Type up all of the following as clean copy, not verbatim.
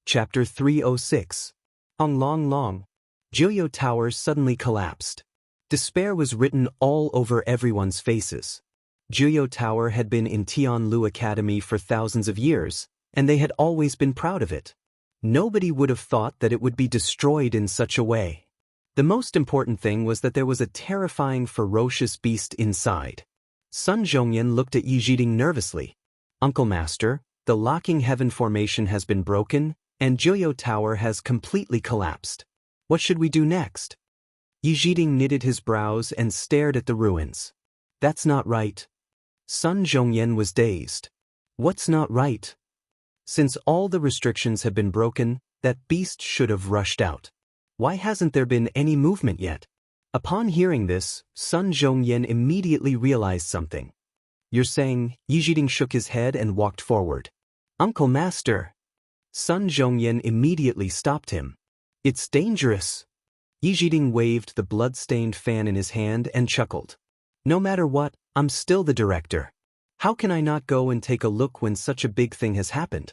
Chapter 306. On Long, Jiuyou Tower suddenly collapsed. Despair was written all over everyone's faces. Jiuyou Tower had been in Tianlu Academy for thousands of years, and they had always been proud of it. Nobody would have thought that it would be destroyed in such a way. The most important thing was that there was a terrifying, ferocious beast inside. Sun Zhongyan looked at Yi Zhiding nervously. "Uncle Master, the locking heaven formation has been broken, and Jiuyou Tower has completely collapsed. What should we do next?" Yi Zhiding knitted his brows and stared at the ruins. "That's not right." Sun Zhongyan was dazed. "What's not right?" "Since all the restrictions have been broken, that beast should have rushed out. Why hasn't there been any movement yet?" Upon hearing this, Sun Zhongyan immediately realized something. "You're saying?" Yi Zhiding shook his head and walked forward. "Uncle Master." Sun Zhongyan immediately stopped him. "It's dangerous." Yi Zhiding waved the blood-stained fan in his hand and chuckled. "No matter what, I'm still the director. How can I not go and take a look when such a big thing has happened?"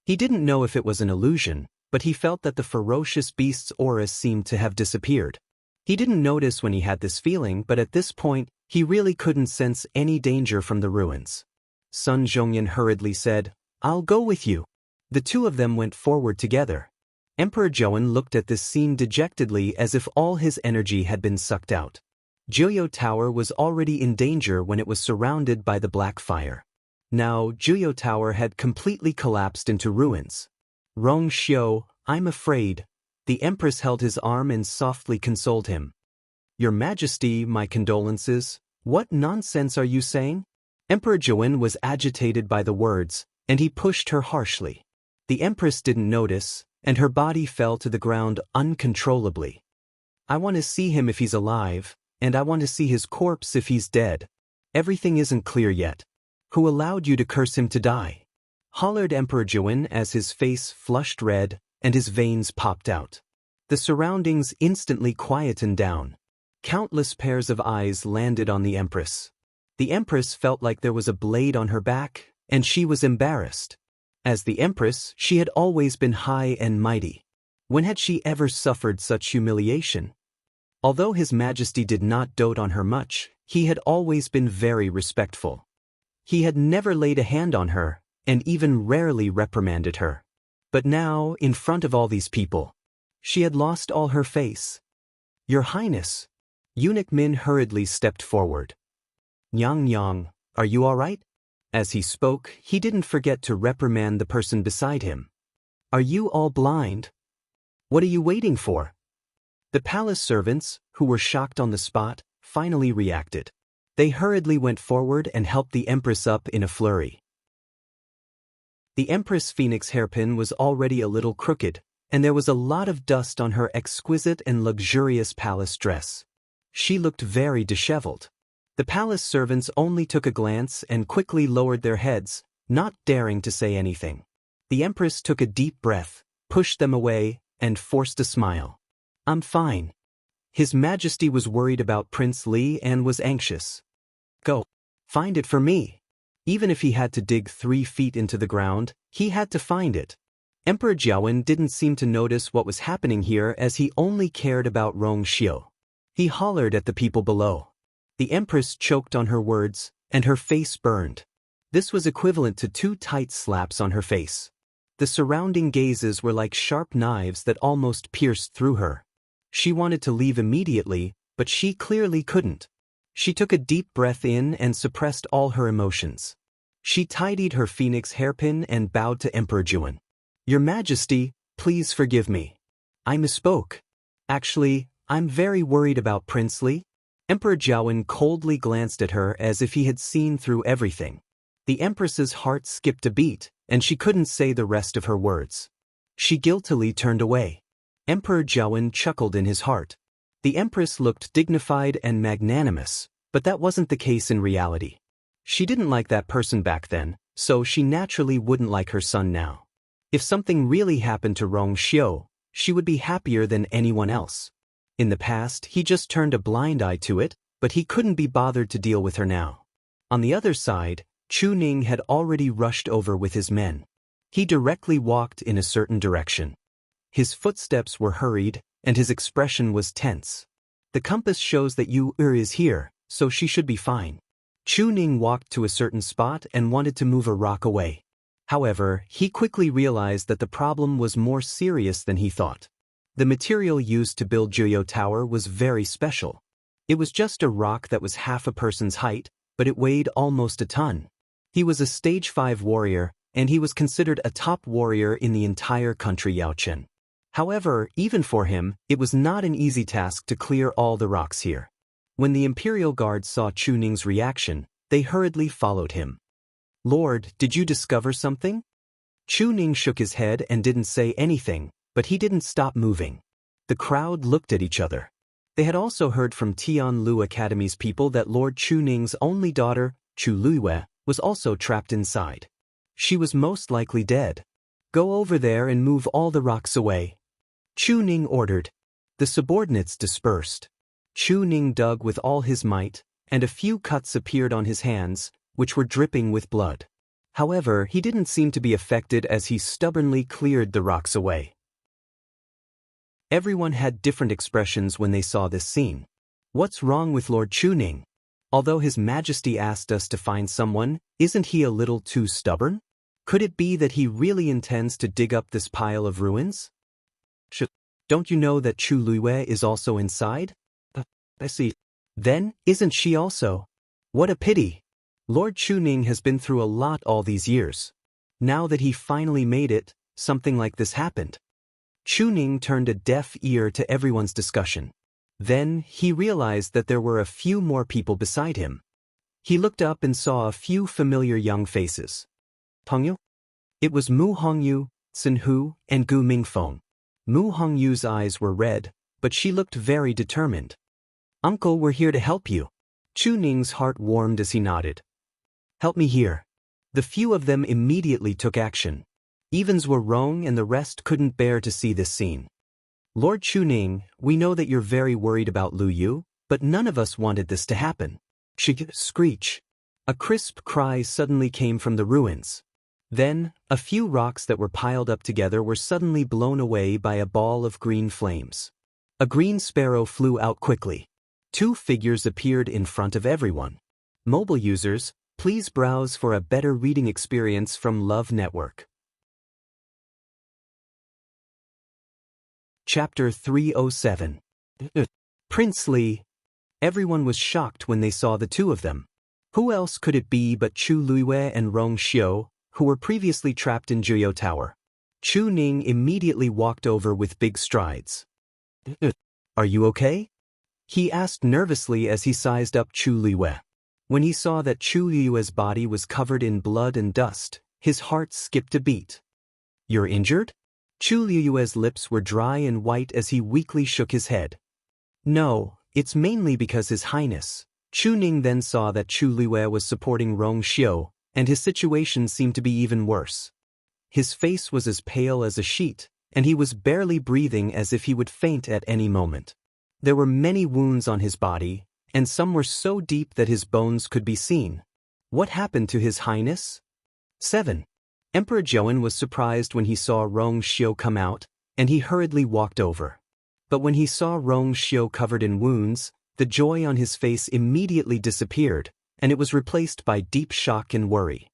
He didn't know if it was an illusion, but he felt that the ferocious beast's aura seemed to have disappeared. He didn't notice when he had this feeling, but at this point, he really couldn't sense any danger from the ruins. Sun Zhongyan hurriedly said, "I'll go with you." The two of them went forward together. Emperor Zhouan looked at this scene dejectedly as if all his energy had been sucked out. Jiuyou Tower was already in danger when it was surrounded by the black fire. Now, Jiuyou Tower had completely collapsed into ruins. "Rong Xiu, I'm afraid." The Empress held his arm and softly consoled him. "Your Majesty, my condolences. What nonsense are you saying?" Emperor Zhouan was agitated by the words, and he pushed her harshly. The Empress didn't notice, and her body fell to the ground uncontrollably. "I want to see him if he's alive, and I want to see his corpse if he's dead. Everything isn't clear yet. Who allowed you to curse him to die?" hollered Emperor Zhouan as his face flushed red and his veins popped out. The surroundings instantly quietened down. Countless pairs of eyes landed on the Empress. The Empress felt like there was a blade on her back, and she was embarrassed. As the Empress, she had always been high and mighty. When had she ever suffered such humiliation? Although His Majesty did not dote on her much, he had always been very respectful. He had never laid a hand on her, and even rarely reprimanded her. But now, in front of all these people, she had lost all her face. "Your Highness." Eunuch Min hurriedly stepped forward. "Yang, are you all right?" As he spoke, he didn't forget to reprimand the person beside him. "Are you all blind? What are you waiting for?" The palace servants, who were shocked on the spot, finally reacted. They hurriedly went forward and helped the Empress up in a flurry. The Empress Phoenix hairpin was already a little crooked, and there was a lot of dust on her exquisite and luxurious palace dress. She looked very disheveled. The palace servants only took a glance and quickly lowered their heads, not daring to say anything. The Empress took a deep breath, pushed them away, and forced a smile. "I'm fine." His Majesty was worried about Prince Li and was anxious. "Go. Find it for me." Even if he had to dig 3 feet into the ground, he had to find it. Emperor Jiawen didn't seem to notice what was happening here as he only cared about Rong Xiu. He hollered at the people below. The Empress choked on her words, and her face burned. This was equivalent to 2 tight slaps on her face. The surrounding gazes were like sharp knives that almost pierced through her. She wanted to leave immediately, but she clearly couldn't. She took a deep breath in and suppressed all her emotions. She tidied her phoenix hairpin and bowed to Emperor Jiawen. "Your Majesty, please forgive me. I misspoke. Actually, I'm very worried about Prince Li." Emperor Jiawen coldly glanced at her as if he had seen through everything. The Empress's heart skipped a beat, and she couldn't say the rest of her words. She guiltily turned away. Emperor Jiawen chuckled in his heart. The Empress looked dignified and magnanimous, but that wasn't the case in reality. She didn't like that person back then, so she naturally wouldn't like her son now. If something really happened to Rong Xiu, she would be happier than anyone else. In the past, he just turned a blind eye to it, but he couldn't be bothered to deal with her now. On the other side, Chu Ning had already rushed over with his men. He directly walked in a certain direction. His footsteps were hurried, and his expression was tense. The compass shows that is here, so she should be fine. Chu Ning walked to a certain spot and wanted to move a rock away. However, he quickly realized that the problem was more serious than he thought. The material used to build Juyo Tower was very special. It was just a rock that was half a person's height, but it weighed almost a ton. He was a stage 5 warrior, and he was considered a top warrior in the entire country Yaochen. However, even for him, it was not an easy task to clear all the rocks here. When the Imperial Guard saw Chu Ning's reaction, they hurriedly followed him. "Lord, did you discover something?" Chu Ning shook his head and didn't say anything, but he didn't stop moving. The crowd looked at each other. They had also heard from Tianlu Academy's people that Lord Chu Ning's only daughter, Chu Luiyue, was also trapped inside. She was most likely dead. "Go over there and move all the rocks away," Chu Ning ordered. The subordinates dispersed. Chu Ning dug with all his might, and a few cuts appeared on his hands, which were dripping with blood. However, he didn't seem to be affected as he stubbornly cleared the rocks away. Everyone had different expressions when they saw this scene. "What's wrong with Lord Chu Ning? Although His Majesty asked us to find someone, isn't he a little too stubborn? Could it be that he really intends to dig up this pile of ruins? Don't you know that Chu Luiyue is also inside?" "I see. Then, isn't she also? What a pity. Lord Chu Ning has been through a lot all these years. Now that he finally made it, something like this happened." Chu Ning turned a deaf ear to everyone's discussion. Then, he realized that there were a few more people beside him. He looked up and saw a few familiar young faces. Hongyu? It was Mu Hongyu, Sun Hu, and Gu Mingfeng. Mu Hongyu's eyes were red, but she looked very determined. "Uncle, we're here to help you." Chu Ning's heart warmed as he nodded. "Help me here." The few of them immediately took action. Even Zhuorong and the rest couldn't bear to see this scene. "Lord Chu Ning, we know that you're very worried about Lu Yu, but none of us wanted this to happen." Screech. A crisp cry suddenly came from the ruins. Then, a few rocks that were piled up together were suddenly blown away by a ball of green flames. A green sparrow flew out quickly. 2 figures appeared in front of everyone. Mobile users, please browse for a better reading experience from Love Network. Chapter 307. Prince Li. Everyone was shocked when they saw the 2 of them. Who else could it be but Chu Luiyue and Rong Xiu, who were previously trapped in Juyo Tower? Chu Ning immediately walked over with big strides. "Are you okay?" he asked nervously as he sized up Chu Luiyue. When he saw that Chu Luiyue's body was covered in blood and dust, his heart skipped a beat. "You're injured?" Chu Luiyue's lips were dry and white as he weakly shook his head. "No, it's mainly because His Highness." Chu Ning then saw that Chu Luiyue was supporting Rong Xiu, and his situation seemed to be even worse. His face was as pale as a sheet, and he was barely breathing as if he would faint at any moment. There were many wounds on his body, and some were so deep that his bones could be seen. What happened to His Highness? 7. Emperor Zhouan was surprised when he saw Rong Xiu come out, and he hurriedly walked over. But when he saw Rong Xiu covered in wounds, the joy on his face immediately disappeared, and it was replaced by deep shock and worry.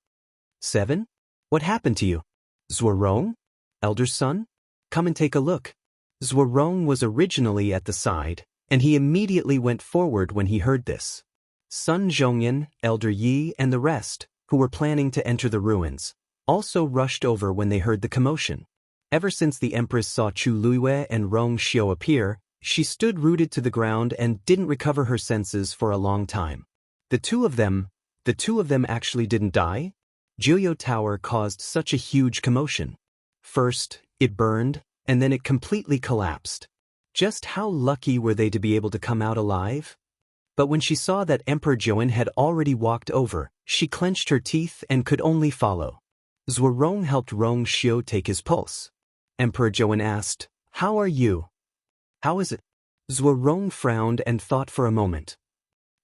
7. What happened to you? Zhuorong? Elder son? Come and take a look. Zhuorong was originally at the side, and he immediately went forward when he heard this. Sun Zhongyan, Elder Yi, and the rest, who were planning to enter the ruins, also rushed over when they heard the commotion. Ever since the Empress saw Chu Luiyue and Rong Xiu appear, she stood rooted to the ground and didn't recover her senses for a long time. The two of them actually didn't die? Juyo Tower caused such a huge commotion. First, it burned, and then it completely collapsed. Just how lucky were they to be able to come out alive? But when she saw that Emperor Zhouan had already walked over, she clenched her teeth and could only follow. Zhuorong helped Rong Xiu take his pulse. Emperor Zhouan asked, "How are you?" "How is it?" Zhuorong frowned and thought for a moment.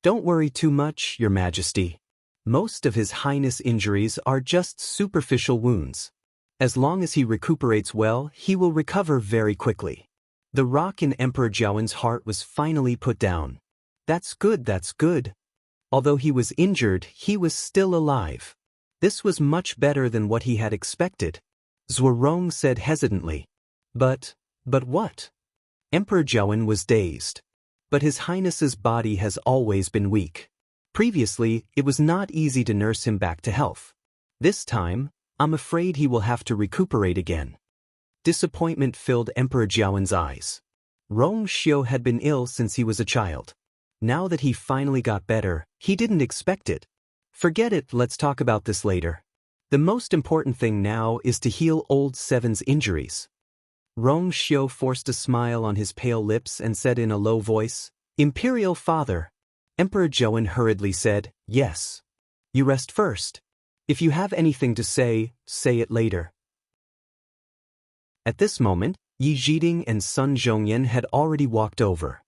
"Don't worry too much, Your Majesty. Most of His Highness injuries are just superficial wounds. As long as he recuperates well, he will recover very quickly. The rock in Emperor Jiawen's heart was finally put down. That's good, that's good. Although he was injured, he was still alive. This was much better than what he had expected. Zhuorong said hesitantly. But what? Emperor Jiawen was dazed. But His Highness's body has always been weak. Previously, it was not easy to nurse him back to health. This time, I'm afraid he will have to recuperate again. Disappointment filled Emperor Jiawen's eyes. Rong Xiu had been ill since he was a child. Now that he finally got better, he didn't expect it. Forget it, let's talk about this later. The most important thing now is to heal old Seven's injuries. Rong Xiu forced a smile on his pale lips and said in a low voice, Imperial Father. Emperor Jiawen hurriedly said, Yes. You rest first. If you have anything to say it later. At this moment, Yi Zhiding and Sun Zhongyan had already walked over.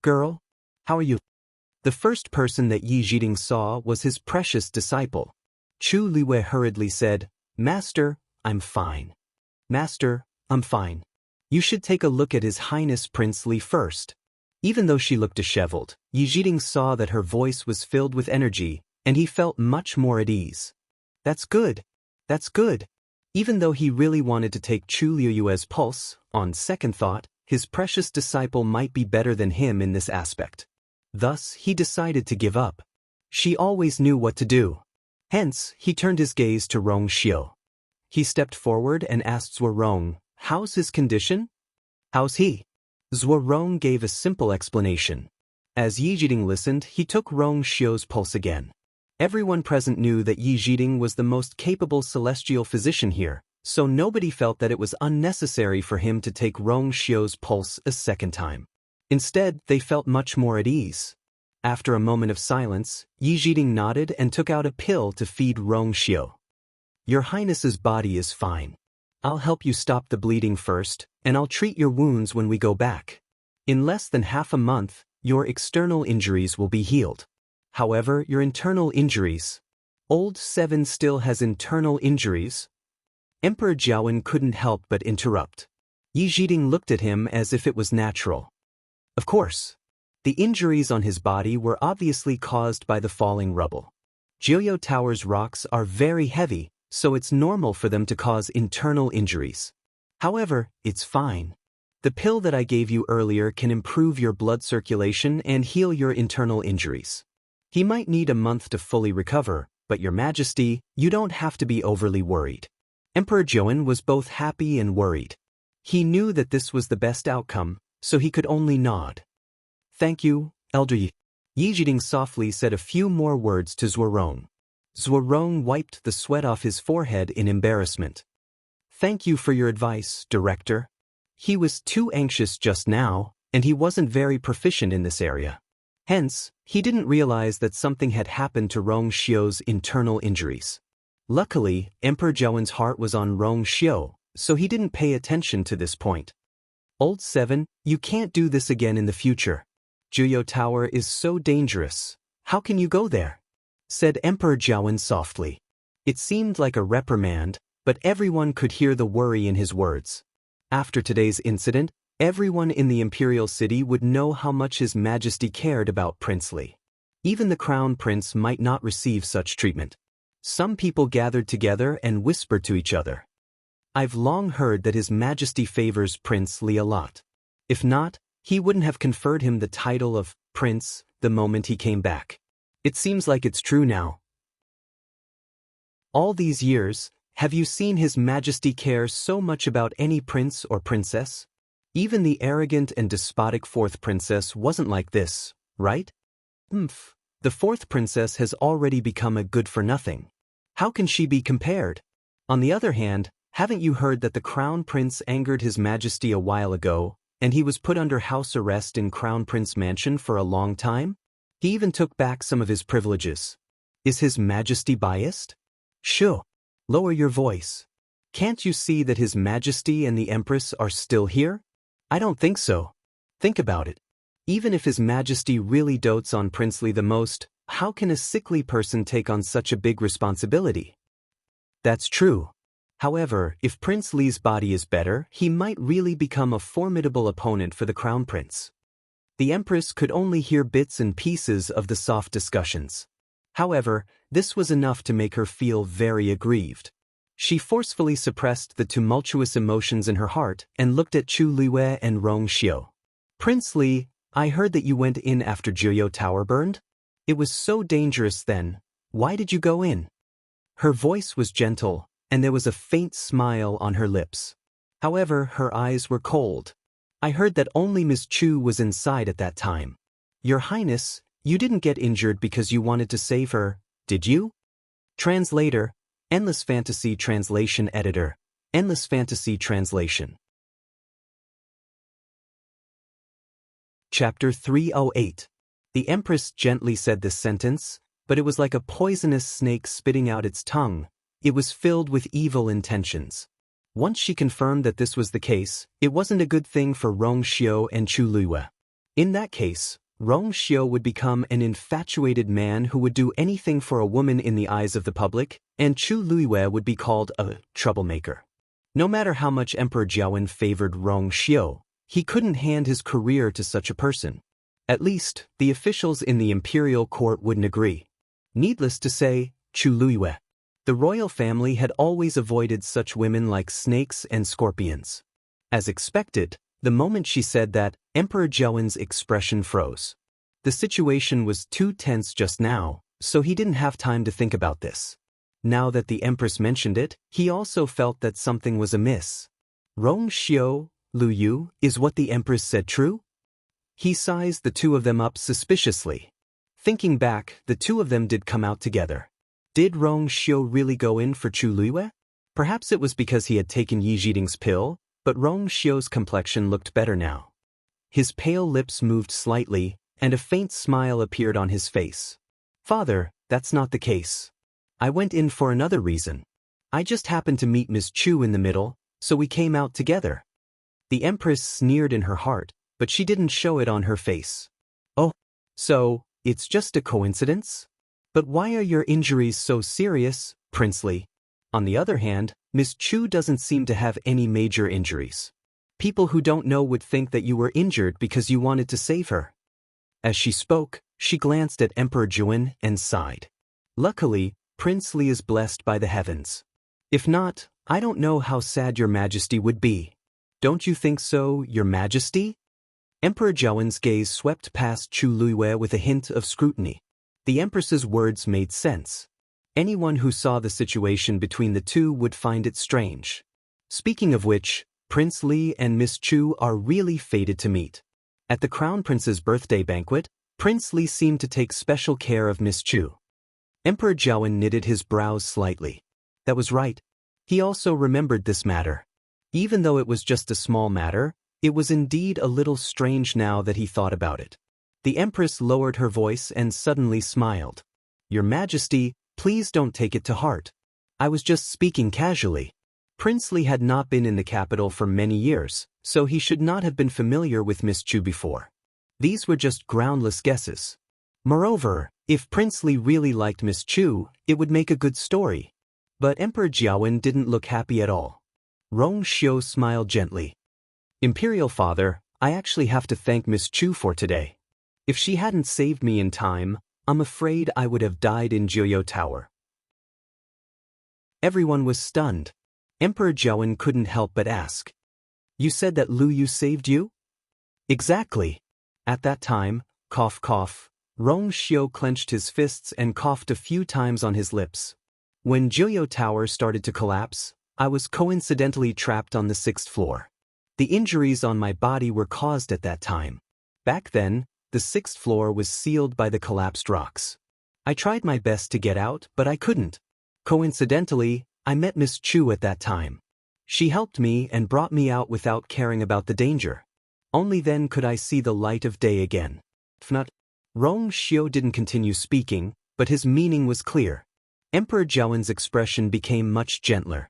Girl, how are you? The first person that Yi Zhiding saw was his precious disciple. Chu Liwei hurriedly said, Master, I'm fine. Master, I'm fine. You should take a look at His Highness Prince Li first. Even though she looked disheveled, Yi Zhiding saw that her voice was filled with energy, and he felt much more at ease. That's good. That's good. Even though he really wanted to take Chu Liuyue's pulse, on second thought, his precious disciple might be better than him in this aspect. Thus, he decided to give up. She always knew what to do. Hence, he turned his gaze to Rong Xiu. He stepped forward and asked Zhuorong, How's his condition? How's he? Zhuorong gave a simple explanation. As Yi Zhiding listened, he took Rong Xiu's pulse again. Everyone present knew that Yi Zhiding was the most capable celestial physician here, so nobody felt that it was unnecessary for him to take Rong Xiu's pulse a second time. Instead, they felt much more at ease. After a moment of silence, Yi Zhiding nodded and took out a pill to feed Rong Xiu. Your Highness's body is fine. I'll help you stop the bleeding first, and I'll treat your wounds when we go back. In less than half a month, your external injuries will be healed. However, your internal injuries. Old Seven still has internal injuries? Emperor Jiawen couldn't help but interrupt. Yi Zhiding looked at him as if it was natural. Of course. The injuries on his body were obviously caused by the falling rubble. Jiuyou Tower's rocks are very heavy, so it's normal for them to cause internal injuries. However, it's fine. The pill that I gave you earlier can improve your blood circulation and heal your internal injuries. He might need a month to fully recover, but Your Majesty, you don't have to be overly worried. Emperor Jiawen was both happy and worried. He knew that this was the best outcome, so he could only nod. Thank you, Elder Yi. Yi Zhiding softly said a few more words to Zhuorong. Zhuorong wiped the sweat off his forehead in embarrassment. Thank you for your advice, Director. He was too anxious just now, and he wasn't very proficient in this area. Hence, he didn't realize that something had happened to Rong Xiu's internal injuries. Luckily, Emperor Jiawen's heart was on Rong Xiu, so he didn't pay attention to this point. Old Seven, you can't do this again in the future. Jiuyou Tower is so dangerous. How can you go there? Said Emperor Jiawen softly. It seemed like a reprimand, but everyone could hear the worry in his words. After today's incident, everyone in the imperial city would know how much His Majesty cared about Prince Li. Even the Crown Prince might not receive such treatment. Some people gathered together and whispered to each other. I've long heard that His Majesty favors Prince Li a lot. If not, he wouldn't have conferred him the title of Prince the moment he came back. It seems like it's true now. All these years, have you seen His Majesty care so much about any prince or princess? Even the arrogant and despotic fourth princess wasn't like this, right? The fourth princess has already become a good-for-nothing. How can she be compared? On the other hand, haven't you heard that the Crown Prince angered His Majesty a while ago, and he was put under house arrest in Crown Prince Mansion for a long time? He even took back some of his privileges. Is His Majesty biased? Shoo! Lower your voice. Can't you see that His Majesty and the Empress are still here? I don't think so. Think about it. Even if His Majesty really dotes on Prince Li the most, how can a sickly person take on such a big responsibility? That's true. However, if Prince Li's body is better, he might really become a formidable opponent for the crown prince. The Empress could only hear bits and pieces of the soft discussions. However, this was enough to make her feel very aggrieved. She forcefully suppressed the tumultuous emotions in her heart and looked at Chu Luiyue and Rong Xiu. Prince Li, I heard that you went in after Jiuyou Tower burned? It was so dangerous then. Why did you go in? Her voice was gentle, and there was a faint smile on her lips. However, her eyes were cold. I heard that only Miss Chu was inside at that time. Your Highness, you didn't get injured because you wanted to save her, did you? Translator, Endless Fantasy Translation Editor, Endless Fantasy Translation. Chapter 308. The Empress gently said this sentence, but it was like a poisonous snake spitting out its tongue. It was filled with evil intentions. Once she confirmed that this was the case, it wasn't a good thing for Rong Xiu and Chu Luiyue. In that case, Rong Xiu would become an infatuated man who would do anything for a woman in the eyes of the public, and Chu Luiyue would be called a troublemaker. No matter how much Emperor Jiawen favored Rong Xiu, he couldn't hand his career to such a person. At least, the officials in the imperial court wouldn't agree. Needless to say, Chu Luiyue. The royal family had always avoided such women like snakes and scorpions. As expected, the moment she said that, Emperor Jiawen's expression froze. The situation was too tense just now, so he didn't have time to think about this. Now that the Empress mentioned it, he also felt that something was amiss. Rong Xiu, Lu Yu, is what the Empress said true? He sized the two of them up suspiciously. Thinking back, the two of them did come out together. Did Rong Xiu really go in for Chu Luiyue? Perhaps it was because he had taken Yi Jiding's pill, but Rong Xiu's complexion looked better now. His pale lips moved slightly, and a faint smile appeared on his face. Father, that's not the case. I went in for another reason. I just happened to meet Miss Chu in the middle, so we came out together. The Empress sneered in her heart, but she didn't show it on her face. Oh, so, it's just a coincidence? But why are your injuries so serious, Prince Li? On the other hand, Miss Chu doesn't seem to have any major injuries. People who don't know would think that you were injured because you wanted to save her. As she spoke, she glanced at Emperor Jiawen and sighed. Luckily, Prince Li is blessed by the heavens. If not, I don't know how sad your majesty would be. Don't you think so, your majesty? Emperor Jiawen's gaze swept past Chu Luiyue with a hint of scrutiny. The Empress's words made sense. Anyone who saw the situation between the two would find it strange. Speaking of which, Prince Li and Miss Chu are really fated to meet. At the Crown Prince's birthday banquet, Prince Li seemed to take special care of Miss Chu. Emperor Jiawen knitted his brows slightly. That was right. He also remembered this matter. Even though it was just a small matter, it was indeed a little strange now that he thought about it. The Empress lowered her voice and suddenly smiled. Your Majesty, please don't take it to heart. I was just speaking casually. Prince Li had not been in the capital for many years, so he should not have been familiar with Miss Chu before. These were just groundless guesses. Moreover, if Prince Li really liked Miss Chu, it would make a good story. But Emperor Jiawen didn't look happy at all. Rong Xiu smiled gently. Imperial Father, I actually have to thank Miss Chu for today. If she hadn't saved me in time, I'm afraid I would have died in Jiuyou Tower. Everyone was stunned. Emperor Jiawen couldn't help but ask. You said that Lu Yu saved you? Exactly. At that time, cough cough, Rong Xiu clenched his fists and coughed a few times on his lips. When Jiuyou Tower started to collapse, I was coincidentally trapped on the 6th floor. The injuries on my body were caused at that time. Back then, the 6th floor was sealed by the collapsed rocks. I tried my best to get out, but I couldn't. Coincidentally, I met Miss Chu at that time. She helped me and brought me out without caring about the danger. Only then could I see the light of day again. Fnut. Rong Xiu didn't continue speaking, but his meaning was clear. Emperor Jiawen's expression became much gentler.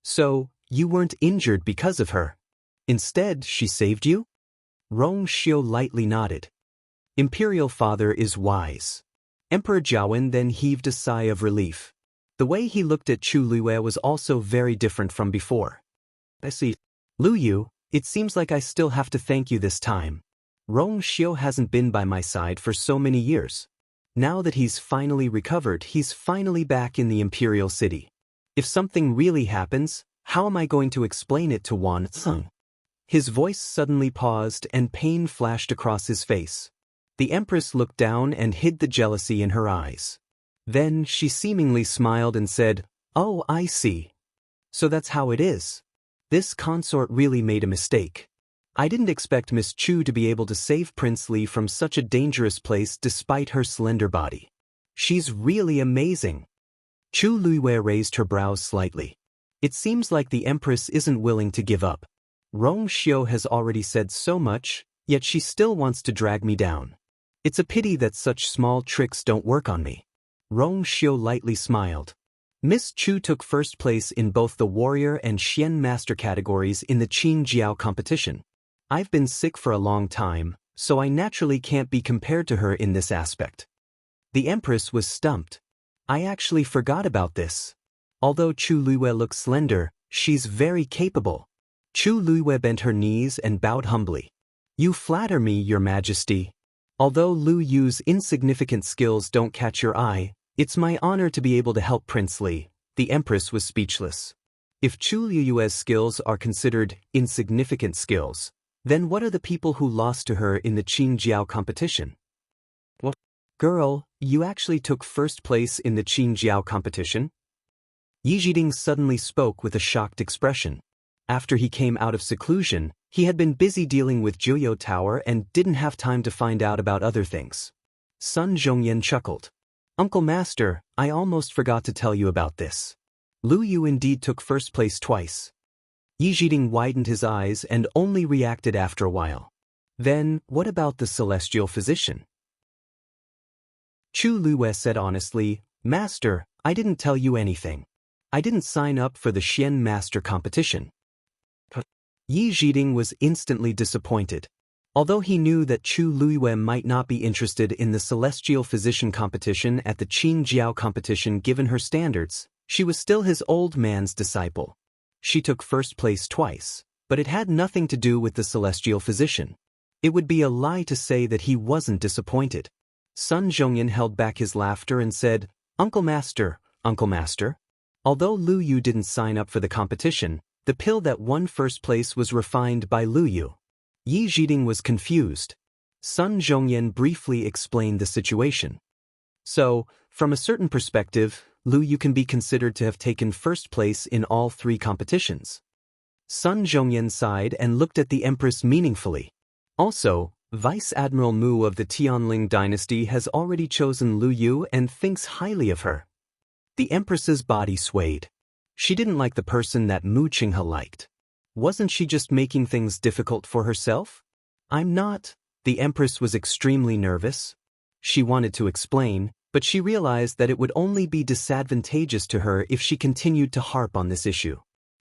So, you weren't injured because of her. Instead, she saved you? Rong Xiu lightly nodded. Imperial Father is wise. Emperor Jiawen then heaved a sigh of relief. The way he looked at Chu Luiyue was also very different from before. I see. Lu Yu, it seems like I still have to thank you this time. Rong Xiu hasn't been by my side for so many years. Now that he's finally recovered, he's finally back in the Imperial City. If something really happens, how am I going to explain it to Wan Tseng? His voice suddenly paused and pain flashed across his face. The Empress looked down and hid the jealousy in her eyes. Then she seemingly smiled and said, "Oh, I see. So that's how it is. This consort really made a mistake. I didn't expect Miss Chu to be able to save Prince Li from such a dangerous place despite her slender body. She's really amazing." Chu Luiyue raised her brows slightly. It seems like the Empress isn't willing to give up. Rong Xiu has already said so much, yet she still wants to drag me down. It's a pity that such small tricks don't work on me. Rong Xiu lightly smiled. Miss Chu took first place in both the Warrior and Xian Master categories in the Qin Jiao competition. I've been sick for a long time, so I naturally can't be compared to her in this aspect. The Empress was stumped. I actually forgot about this. Although Chu Luiyue looks slender, she's very capable. Chu Luiyue bent her knees and bowed humbly. You flatter me, Your Majesty. Although Lu Yu's insignificant skills don't catch your eye, it's my honor to be able to help Prince Li. The Empress was speechless. If Chu Luiyue's skills are considered insignificant skills, then what are the people who lost to her in the Qin Jiao competition? What? Girl, you actually took first place in the Qin Jiao competition? Yi Zhiding suddenly spoke with a shocked expression. After he came out of seclusion, he had been busy dealing with Jiuyou Tower and didn't have time to find out about other things. Sun Zhongyan chuckled. Uncle Master, I almost forgot to tell you about this. Lu Yu indeed took first place twice. Yi Zhiding widened his eyes and only reacted after a while. Then, what about the celestial physician? Chu Luiyue said honestly, Master, I didn't tell you anything. I didn't sign up for the Xian Master competition. Yi Zhiding was instantly disappointed. Although he knew that Chu Luiyue might not be interested in the celestial physician competition at the Qin Jiao competition given her standards, she was still his old man's disciple. She took first place twice, but it had nothing to do with the celestial physician. It would be a lie to say that he wasn't disappointed. Sun Zhongyan held back his laughter and said, Uncle Master, Uncle Master. Although Lu Yu didn't sign up for the competition, the pill that won first place was refined by Lu Yu. Yi Zhiding was confused. Sun Zhongyan briefly explained the situation. So, from a certain perspective, Lu Yu can be considered to have taken first place in all three competitions. Sun Zhongyan sighed and looked at the Empress meaningfully. Also, Vice Admiral Mu of the Tianling dynasty has already chosen Lu Yu and thinks highly of her. The Empress's body swayed. She didn't like the person that Mu Qinghe liked. Wasn't she just making things difficult for herself? I'm not. The Empress was extremely nervous. She wanted to explain, but she realized that it would only be disadvantageous to her if she continued to harp on this issue.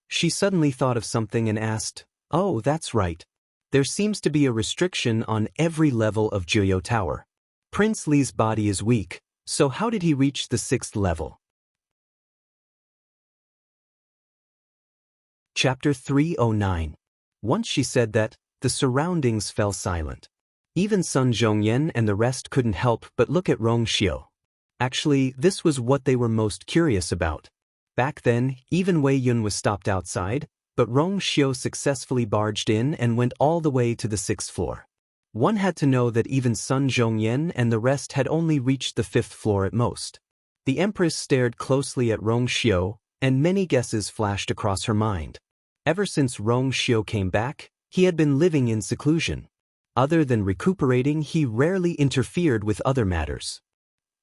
She suddenly thought of something and asked, Oh, that's right. There seems to be a restriction on every level of Jiuyou Tower. Prince Li's body is weak, so how did he reach the 6th level? Chapter 309. Once she said that, the surroundings fell silent. Even Sun Zhongyan and the rest couldn't help but look at Rong Xiu. Actually, this was what they were most curious about. Back then, even Wei Yun was stopped outside, but Rong Xiu successfully barged in and went all the way to the 6th floor. One had to know that even Sun Zhongyan and the rest had only reached the 5th floor at most. The Empress stared closely at Rong Xiu, and many guesses flashed across her mind. Ever since Rong Xiu came back, he had been living in seclusion. Other than recuperating, he rarely interfered with other matters.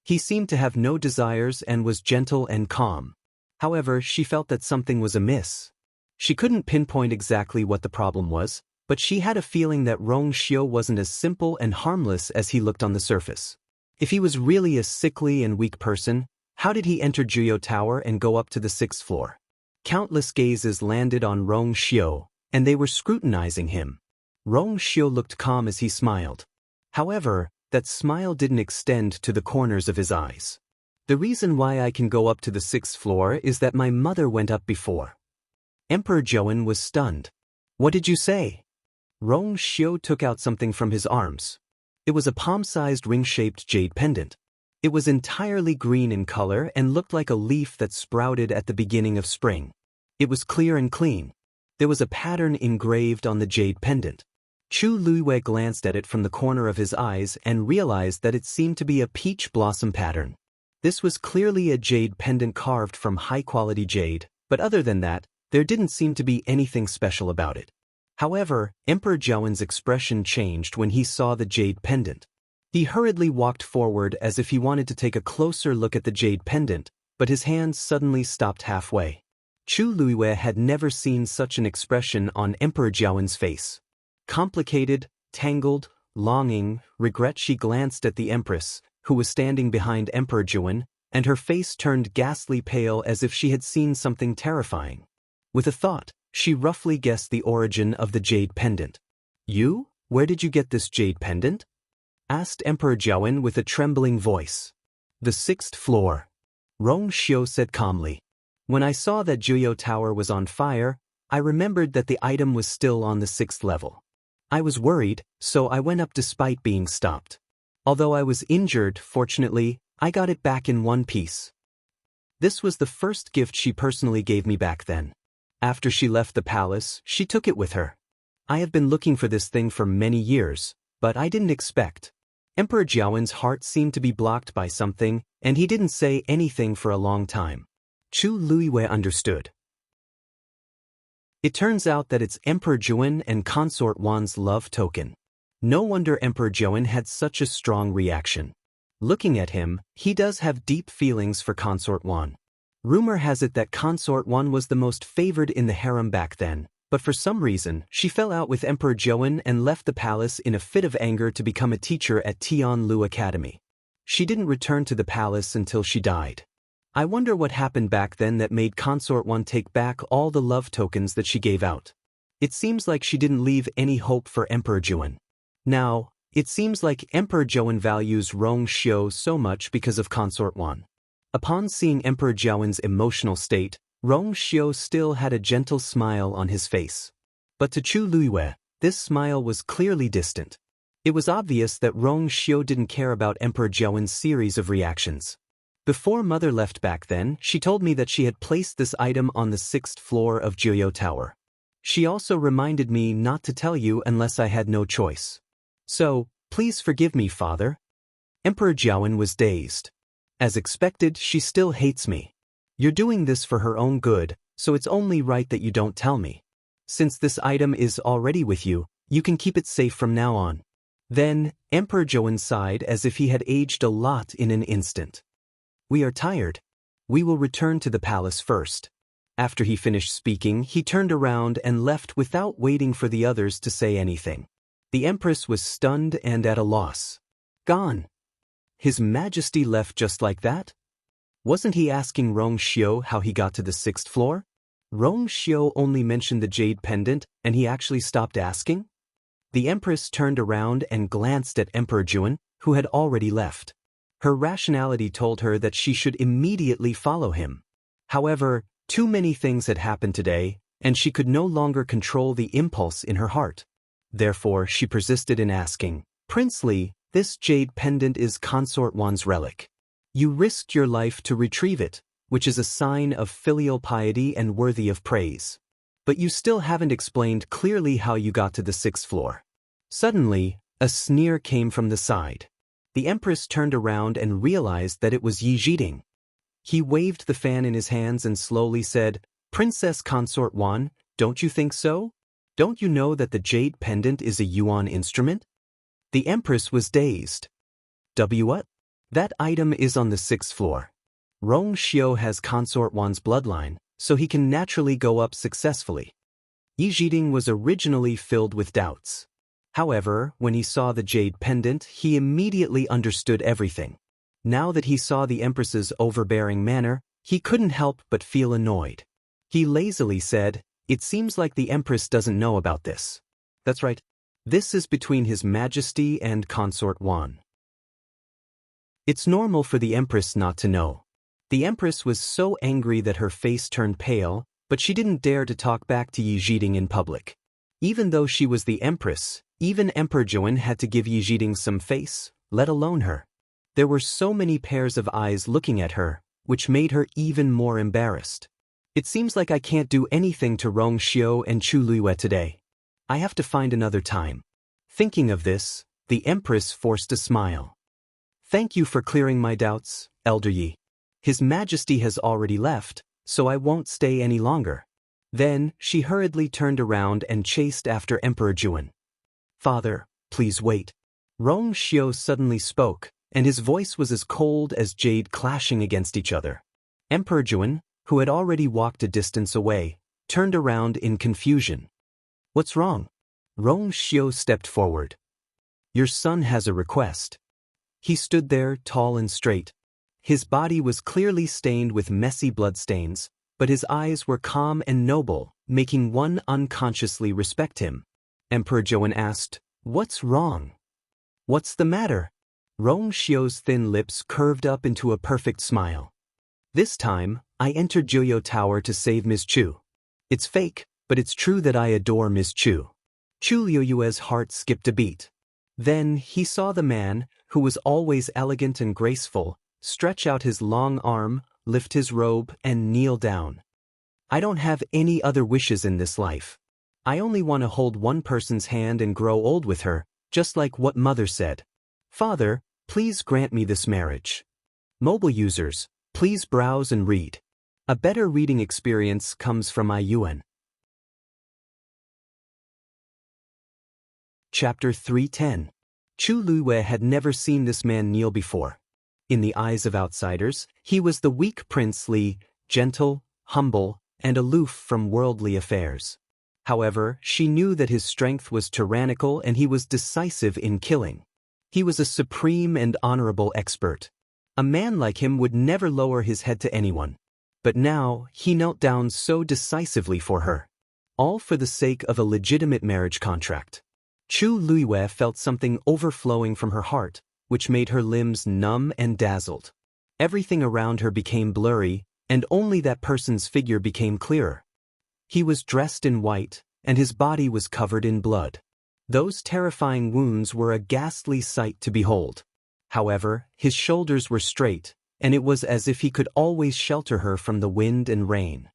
He seemed to have no desires and was gentle and calm. However, she felt that something was amiss. She couldn't pinpoint exactly what the problem was, but she had a feeling that Rong Xiu wasn't as simple and harmless as he looked on the surface. If he was really a sickly and weak person, how did he enter Jiuyou Tower and go up to the 6th floor? Countless gazes landed on Rong Xiu, and they were scrutinizing him. Rong Xiu looked calm as he smiled. However, that smile didn't extend to the corners of his eyes. The reason why I can go up to the 6th floor is that my mother went up before. Emperor Zhouwen was stunned. What did you say? Rong Xiu took out something from his arms. It was a palm-sized ring-shaped jade pendant. It was entirely green in color and looked like a leaf that sprouted at the beginning of spring. It was clear and clean. There was a pattern engraved on the jade pendant. Chu Luiwei glanced at it from the corner of his eyes and realized that it seemed to be a peach blossom pattern. This was clearly a jade pendant carved from high-quality jade, but other than that, there didn't seem to be anything special about it. However, Emperor Zhouwen's expression changed when he saw the jade pendant. He hurriedly walked forward as if he wanted to take a closer look at the jade pendant, but his hands suddenly stopped halfway. Chu Luiwei had never seen such an expression on Emperor Zhouwen's face. Complicated, tangled, longing, regret. She glanced at the Empress, who was standing behind Emperor Zhouwen, and her face turned ghastly pale as if she had seen something terrifying. With a thought, she roughly guessed the origin of the jade pendant. You? Where did you get this jade pendant? Asked Emperor Zhouwen with a trembling voice. The 6th floor. Rong Xiu said calmly. When I saw that Juyo Tower was on fire, I remembered that the item was still on the 6th level. I was worried, so I went up despite being stopped. Although I was injured, fortunately, I got it back in one piece. This was the first gift she personally gave me back then. After she left the palace, she took it with her. I have been looking for this thing for many years, but I didn't expect. Emperor Zhouwen's heart seemed to be blocked by something, and he didn't say anything for a long time. Chu Luiwei understood. It turns out that it's Emperor Zhouwen and Consort Wan's love token. No wonder Emperor Zhouwen had such a strong reaction. Looking at him, he does have deep feelings for Consort Wan. Rumor has it that Consort Wan was the most favored in the harem back then, but for some reason, she fell out with Emperor Zhouwen and left the palace in a fit of anger to become a teacher at Tianlu Academy. She didn't return to the palace until she died. I wonder what happened back then that made Consort Wan take back all the love tokens that she gave out. It seems like she didn't leave any hope for Emperor Zhouwen. Now, it seems like Emperor Zhouwen values Rong Xiu so much because of Consort Wan. Upon seeing Emperor Zhouwen's emotional state, Rong Xiu still had a gentle smile on his face. But to Chu Luiwei, this smile was clearly distant. It was obvious that Rong Xiu didn't care about Emperor Zhouwen's series of reactions. Before Mother left back then, she told me that she had placed this item on the 6th floor of Juyo Tower. She also reminded me not to tell you unless I had no choice. So, please forgive me, Father. Emperor Zhouwen was dazed. As expected, she still hates me. You're doing this for her own good, so it's only right that you don't tell me. Since this item is already with you, you can keep it safe from now on. Then, Emperor Zhouwen sighed as if he had aged a lot in an instant. We are tired. We will return to the palace first. After he finished speaking, he turned around and left without waiting for the others to say anything. The Empress was stunned and at a loss. Gone. His Majesty left just like that? Wasn't he asking Rong Xiu how he got to the 6th floor? Rong Xiu only mentioned the jade pendant, and he actually stopped asking? The Empress turned around and glanced at Emperor Zhouwen, who had already left. Her rationality told her that she should immediately follow him. However, too many things had happened today, and she could no longer control the impulse in her heart. Therefore, she persisted in asking, Prince Li, this jade pendant is Consort Wan's relic. You risked your life to retrieve it, which is a sign of filial piety and worthy of praise. But you still haven't explained clearly how you got to the 6th floor. Suddenly, a sneer came from the side. The Empress turned around and realized that it was Yi Zhiding. He waved the fan in his hands and slowly said, Princess Consort Wan, don't you think so? Don't you know that the jade pendant is a yuan instrument? The Empress was dazed. What? That item is on the 6th floor. Rong Xiu has Consort Wan's bloodline, so he can naturally go up successfully. Yi Zhiding was originally filled with doubts. However, when he saw the jade pendant, he immediately understood everything. Now that he saw the Empress's overbearing manner, he couldn't help but feel annoyed. He lazily said, It seems like the Empress doesn't know about this. That's right. This is between His Majesty and Consort Wan. It's normal for the Empress not to know. The empress was so angry that her face turned pale, but she didn't dare to talk back to Yi Jiding in public. Even though she was the empress, even Emperor Zhuan had to give Yi Jiding some face, let alone her. There were so many pairs of eyes looking at her, which made her even more embarrassed. It seems like I can't do anything to Rong Xiu and Chu Luiyue today. I have to find another time. Thinking of this, the empress forced a smile. Thank you for clearing my doubts, Elder Yi. His Majesty has already left, so I won't stay any longer. Then, she hurriedly turned around and chased after Emperor Zhuan. Father, please wait. Rong Xiu suddenly spoke, and his voice was as cold as jade clashing against each other. Emperor Zhuan, who had already walked a distance away, turned around in confusion. What's wrong? Rong Xiu stepped forward. Your son has a request. He stood there, tall and straight. His body was clearly stained with messy bloodstains, but his eyes were calm and noble, making one unconsciously respect him. Emperor Zhuan asked, What's wrong? What's the matter? Rong Xiu's thin lips curved up into a perfect smile. This time, I entered Jiuyou Tower to save Ms. Chu. It's fake, but it's true that I adore Ms. Chu. Chu Liuyue's heart skipped a beat. Then, he saw the man, who was always elegant and graceful, stretch out his long arm, lift his robe, and kneel down. I don't have any other wishes in this life. I only want to hold one person's hand and grow old with her, just like what Mother said. Father, please grant me this marriage. Mobile users, please browse and read. A better reading experience comes from iYuan. Chapter 310. Chu Luiyue had never seen this man kneel before. In the eyes of outsiders, he was the weak Prince Li, gentle, humble, and aloof from worldly affairs. However, she knew that his strength was tyrannical and he was decisive in killing. He was a supreme and honorable expert. A man like him would never lower his head to anyone. But now, he knelt down so decisively for her. All for the sake of a legitimate marriage contract. Chu Luiyue felt something overflowing from her heart, which made her limbs numb and dazzled. Everything around her became blurry, and only that person's figure became clearer. He was dressed in white, and his body was covered in blood. Those terrifying wounds were a ghastly sight to behold. However, his shoulders were straight, and it was as if he could always shelter her from the wind and rain.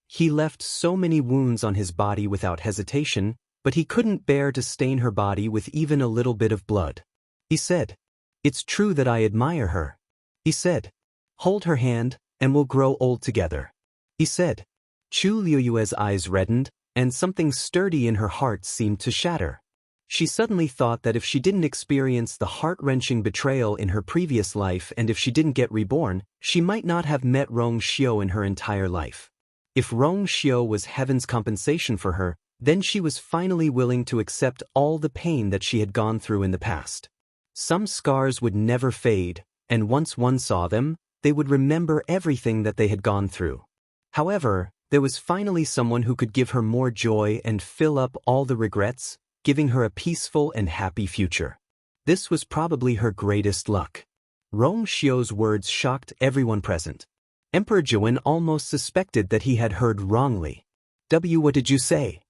He left so many wounds on his body without hesitation, but he couldn't bear to stain her body with even a little bit of blood. He said, It's true that I admire her. He said, Hold her hand, and we'll grow old together. He said. Chu Liuyue's eyes reddened, and something sturdy in her heart seemed to shatter. She suddenly thought that if she didn't experience the heart-wrenching betrayal in her previous life and if she didn't get reborn, she might not have met Rong Xiu in her entire life. If Rong Xiu was heaven's compensation for her, then she was finally willing to accept all the pain that she had gone through in the past. Some scars would never fade, and once one saw them, they would remember everything that they had gone through. However, there was finally someone who could give her more joy and fill up all the regrets, giving her a peaceful and happy future. This was probably her greatest luck. Rong Xiu's words shocked everyone present. Emperor Zhuan almost suspected that he had heard wrongly. What did you say?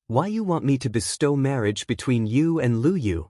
Why you want me to bestow marriage between you and Lu Yu?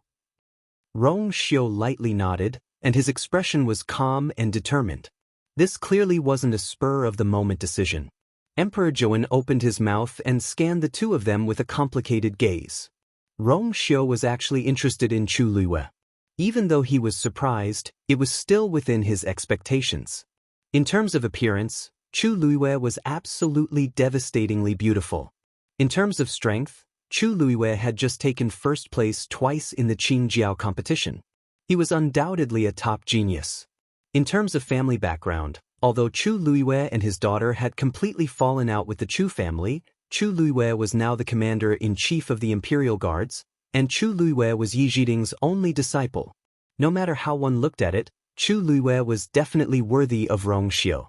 Rong Xiu lightly nodded, and his expression was calm and determined. This clearly wasn't a spur-of-the-moment decision. Emperor Zhuan opened his mouth and scanned the two of them with a complicated gaze. Rong Xiu was actually interested in Chu Luiyue. Even though he was surprised, it was still within his expectations. In terms of appearance, Chu Luiyue was absolutely devastatingly beautiful. In terms of strength, Chu Luiyue had just taken first place twice in the Qingjiao competition. He was undoubtedly a top genius. In terms of family background, although Chu Luiyue and his daughter had completely fallen out with the Chu family, Chu Luiyue was now the commander-in-chief of the Imperial Guards, and Chu Luiyue was Yi Jiding's only disciple. No matter how one looked at it, Chu Luiyue was definitely worthy of Rong Xiu.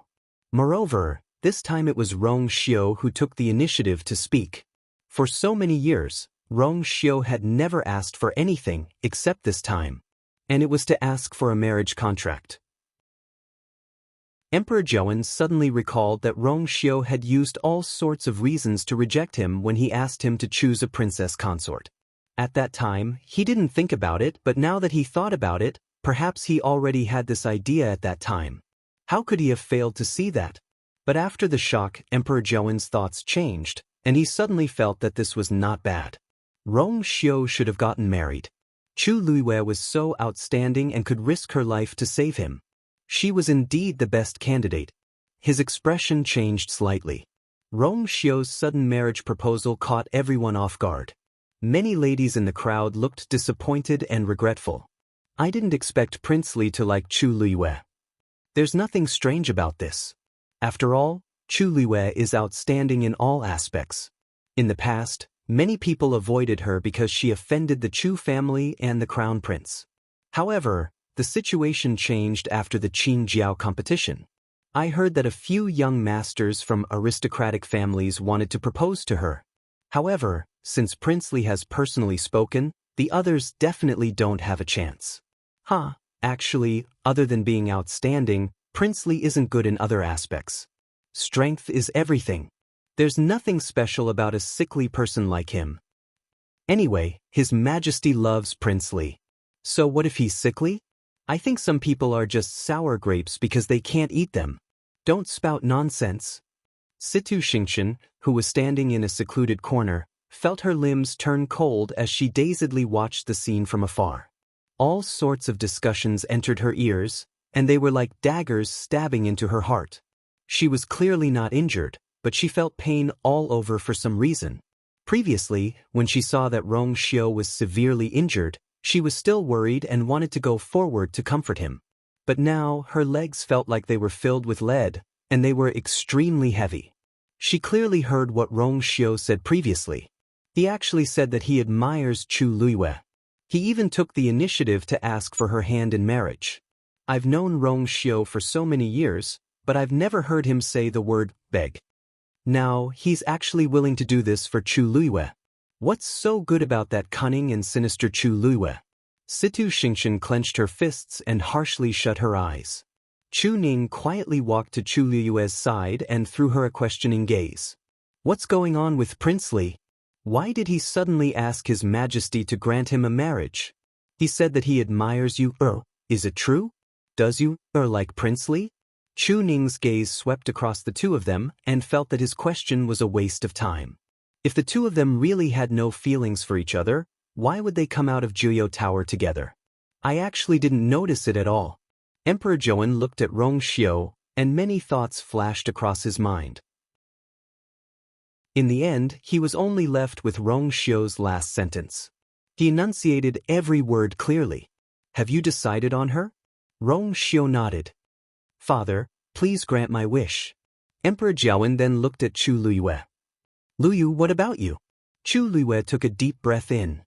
Moreover, this time it was Rong Xiu who took the initiative to speak. For so many years, Rong Xiu had never asked for anything except this time. And it was to ask for a marriage contract. Emperor Zhouwen suddenly recalled that Rong Xiu had used all sorts of reasons to reject him when he asked him to choose a princess consort. At that time, he didn't think about it, but now that he thought about it, perhaps he already had this idea at that time. How could he have failed to see that? But after the shock, Emperor Zhouwen's thoughts changed, and he suddenly felt that this was not bad. Rong Xiu should have gotten married. Chu Luiyue was so outstanding and could risk her life to save him. She was indeed the best candidate. His expression changed slightly. Rong Xiu's sudden marriage proposal caught everyone off guard. Many ladies in the crowd looked disappointed and regretful. I didn't expect Prince Li to like Chu Luiyue. There's nothing strange about this. After all, Chu Luiyue is outstanding in all aspects. In the past, many people avoided her because she offended the Chu family and the crown prince. However, the situation changed after the Qin Jiao competition. I heard that a few young masters from aristocratic families wanted to propose to her. However, since Prince Li has personally spoken, the others definitely don't have a chance. Actually, other than being outstanding, Prince Li isn't good in other aspects. Strength is everything. There's nothing special about a sickly person like him. Anyway, His Majesty loves Prince Li. So what if he's sickly? I think some people are just sour grapes because they can't eat them. Don't spout nonsense. Situ Xingxian, who was standing in a secluded corner, felt her limbs turn cold as she dazedly watched the scene from afar. All sorts of discussions entered her ears, and they were like daggers stabbing into her heart. She was clearly not injured, but she felt pain all over for some reason. Previously, when she saw that Rong Xiu was severely injured, she was still worried and wanted to go forward to comfort him. But now, her legs felt like they were filled with lead, and they were extremely heavy. She clearly heard what Rong Xiu said previously. He actually said that he admires Chu Luiyue. He even took the initiative to ask for her hand in marriage. I've known Rong Xiu for so many years, but I've never heard him say the word beg. Now, he's actually willing to do this for Chu Luiyue. What's so good about that cunning and sinister Chu Luiyue? Situ Xingxian clenched her fists and harshly shut her eyes. Chu Ning quietly walked to Chu Luiyue's side and threw her a questioning gaze. What's going on with Prince Li? Why did he suddenly ask His Majesty to grant him a marriage? He said that he admires you. Is it true? Does you like Prince Li? Chu Ning's gaze swept across the two of them and felt that his question was a waste of time. If the two of them really had no feelings for each other, why would they come out of Jiuyou Tower together? I actually didn't notice it at all. Emperor Zhouwen looked at Rong Xiu, and many thoughts flashed across his mind. In the end, he was only left with Rong Xiu's last sentence. He enunciated every word clearly. Have you decided on her? Rong Xiu nodded. Father, please grant my wish. Emperor Zhouwen then looked at Chu Luiyue. Luyu, what about you? Chu Luiyue took a deep breath in.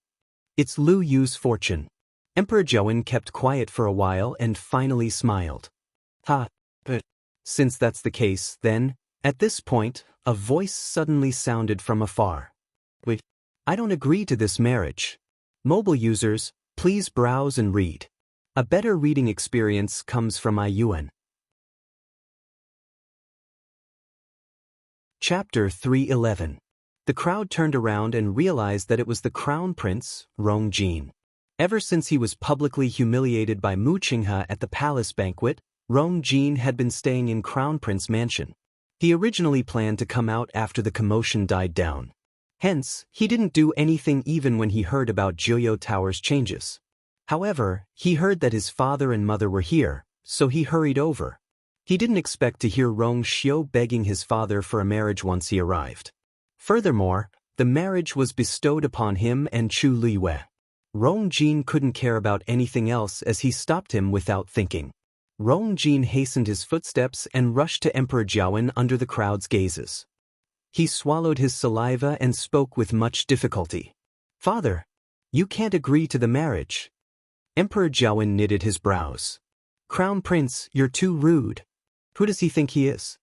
It's Lu Yu's fortune. Emperor Zhouwen kept quiet for a while and finally smiled. But since that's the case, then, at this point, a voice suddenly sounded from afar. Wait, I don't agree to this marriage. Mobile users, please browse and read. A better reading experience comes from iYuan. Chapter 311. The crowd turned around and realized that it was the crown prince, Rong Jin. Ever since he was publicly humiliated by Mu Qinghe at the palace banquet, Rong Jin had been staying in Crown Prince Mansion. He originally planned to come out after the commotion died down. Hence, he didn't do anything even when he heard about Jiuyou Tower's changes. However, he heard that his father and mother were here, so he hurried over. He didn't expect to hear Rong Xiu begging his father for a marriage once he arrived. Furthermore, the marriage was bestowed upon him and Chu Luiyue. Rong Jin couldn't care about anything else as he stopped him without thinking. Rong Jin hastened his footsteps and rushed to Emperor Zhouwen under the crowd's gazes. He swallowed his saliva and spoke with much difficulty. Father, you can't agree to the marriage. Emperor Zhouwen knitted his brows. Crown Prince, you're too rude. Who does he think he is?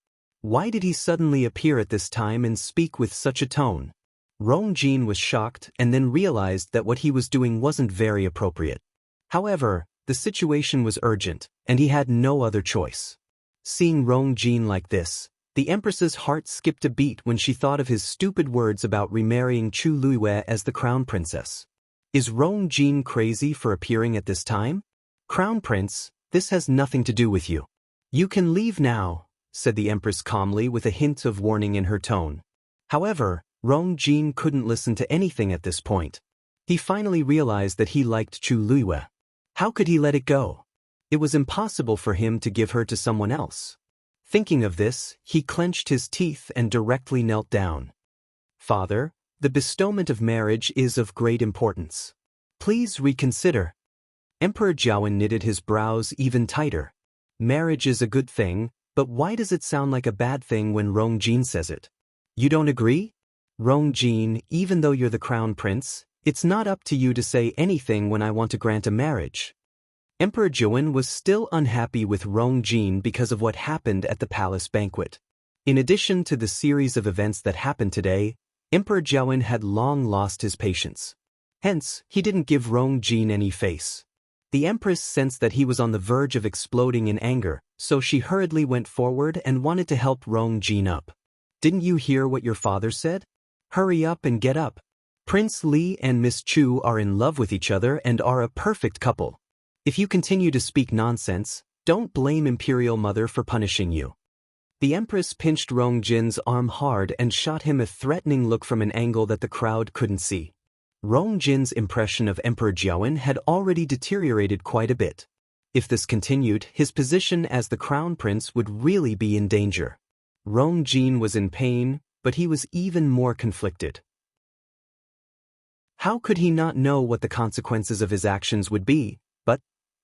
Why did he suddenly appear at this time and speak with such a tone? Rong Jin was shocked and then realized that what he was doing wasn't very appropriate. However, the situation was urgent, and he had no other choice. Seeing Rong Jin like this, the Empress's heart skipped a beat when she thought of his stupid words about remarrying Chu Luiyue as the crown princess. Is Rong Jin crazy for appearing at this time? Crown prince, this has nothing to do with you. You can leave now, said the Empress calmly with a hint of warning in her tone. However, Rong Jin couldn't listen to anything at this point. He finally realized that he liked Chu Luiyue. How could he let it go? It was impossible for him to give her to someone else. Thinking of this, he clenched his teeth and directly knelt down. Father, the bestowment of marriage is of great importance. Please reconsider. Emperor Jiawen knitted his brows even tighter. Marriage is a good thing, but why does it sound like a bad thing when Rong Jin says it? You don't agree? Rong Jin, even though you're the crown prince, it's not up to you to say anything when I want to grant a marriage. Emperor Jiawen was still unhappy with Rong Jin because of what happened at the palace banquet. In addition to the series of events that happened today, Emperor Jiawen had long lost his patience. Hence, he didn't give Rong Jin any face. The Empress sensed that he was on the verge of exploding in anger, so she hurriedly went forward and wanted to help Rong Jin up. Didn't you hear what your father said? Hurry up and get up. Prince Li and Miss Chu are in love with each other and are a perfect couple. If you continue to speak nonsense, don't blame Imperial Mother for punishing you. The Empress pinched Rong Jin's arm hard and shot him a threatening look from an angle that the crowd couldn't see. Rong Jin's impression of Emperor Jiawen had already deteriorated quite a bit. If this continued, his position as the crown prince would really be in danger. Rong Jin was in pain, but he was even more conflicted. How could he not know what the consequences of his actions would be? But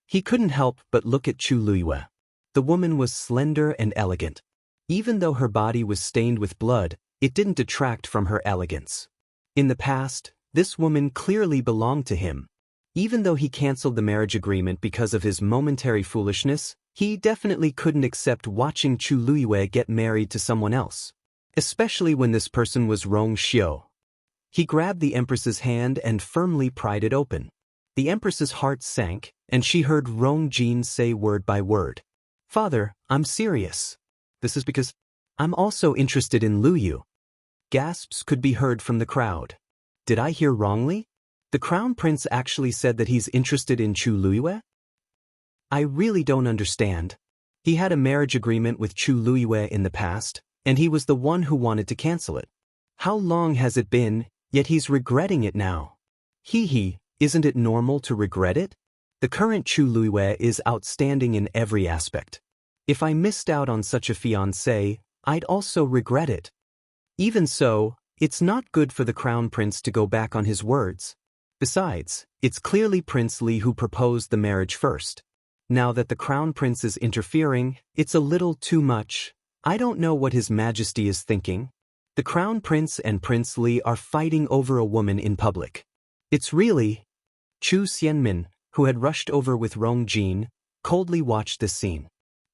he couldn't help but look at Chu Luiyue. The woman was slender and elegant. Even though her body was stained with blood, it didn't detract from her elegance. In the past, this woman clearly belonged to him. Even though he canceled the marriage agreement because of his momentary foolishness, he definitely couldn't accept watching Chu Luiyue get married to someone else. Especially when this person was Rong Xiu. He grabbed the Empress's hand and firmly pried it open. The Empress's heart sank, and she heard Rong Jin say word by word, "Father, I'm serious. This is because I'm also interested in Luyu." Gasps could be heard from the crowd. Did I hear wrongly? The crown prince actually said that he's interested in Chu Luiyue? I really don't understand. He had a marriage agreement with Chu Luiyue in the past, and he was the one who wanted to cancel it. How long has it been, yet he's regretting it now? Isn't it normal to regret it? The current Chu Luiyue is outstanding in every aspect. If I missed out on such a fiancé, I'd also regret it. Even so, it's not good for the crown prince to go back on his words. Besides, it's clearly Prince Li who proposed the marriage first. Now that the crown prince is interfering, it's a little too much. I don't know what His Majesty is thinking. The crown prince and Prince Li are fighting over a woman in public. It's really... Chu Xianmin, who had rushed over with Rong Jin, coldly watched this scene.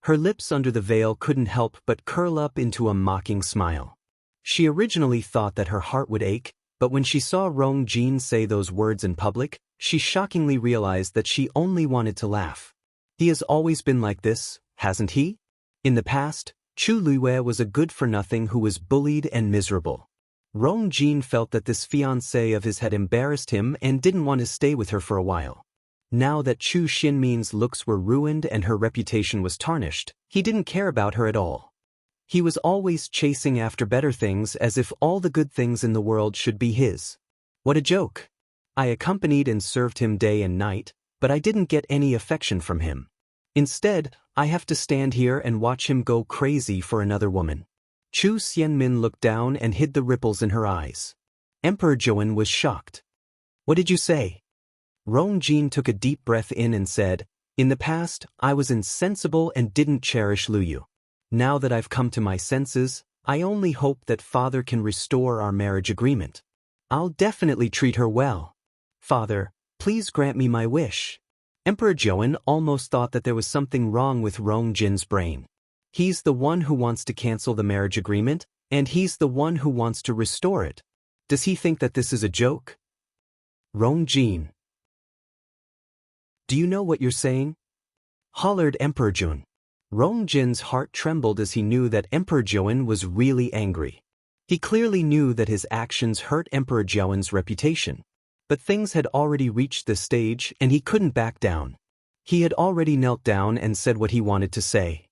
Her lips under the veil couldn't help but curl up into a mocking smile. She originally thought that her heart would ache, but when she saw Rong Jin say those words in public, she shockingly realized that she only wanted to laugh. He has always been like this, hasn't he? In the past, Chu Luiyue was a good-for-nothing who was bullied and miserable. Rong Jin felt that this fiancé of his had embarrassed him and didn't want to stay with her for a while. Now that Chu Xinmin's looks were ruined and her reputation was tarnished, he didn't care about her at all. He was always chasing after better things as if all the good things in the world should be his. What a joke. I accompanied and served him day and night, but I didn't get any affection from him. Instead, I have to stand here and watch him go crazy for another woman. Chu Xianmin looked down and hid the ripples in her eyes. Emperor Jiawen was shocked. What did you say? Rong Jin took a deep breath in and said, In the past, I was insensible and didn't cherish Luyu. Now that I've come to my senses, I only hope that Father can restore our marriage agreement. I'll definitely treat her well. Father, please grant me my wish. Emperor Jiawen almost thought that there was something wrong with Rong Jin's brain. He's the one who wants to cancel the marriage agreement, and he's the one who wants to restore it. Does he think that this is a joke? Rong Jin. Do you know what you're saying? Hollered Emperor Jun. Rong Jin's heart trembled as he knew that Emperor Jiawen was really angry. He clearly knew that his actions hurt Emperor Jiawen's reputation. But things had already reached this stage and he couldn't back down. He had already knelt down and said what he wanted to say.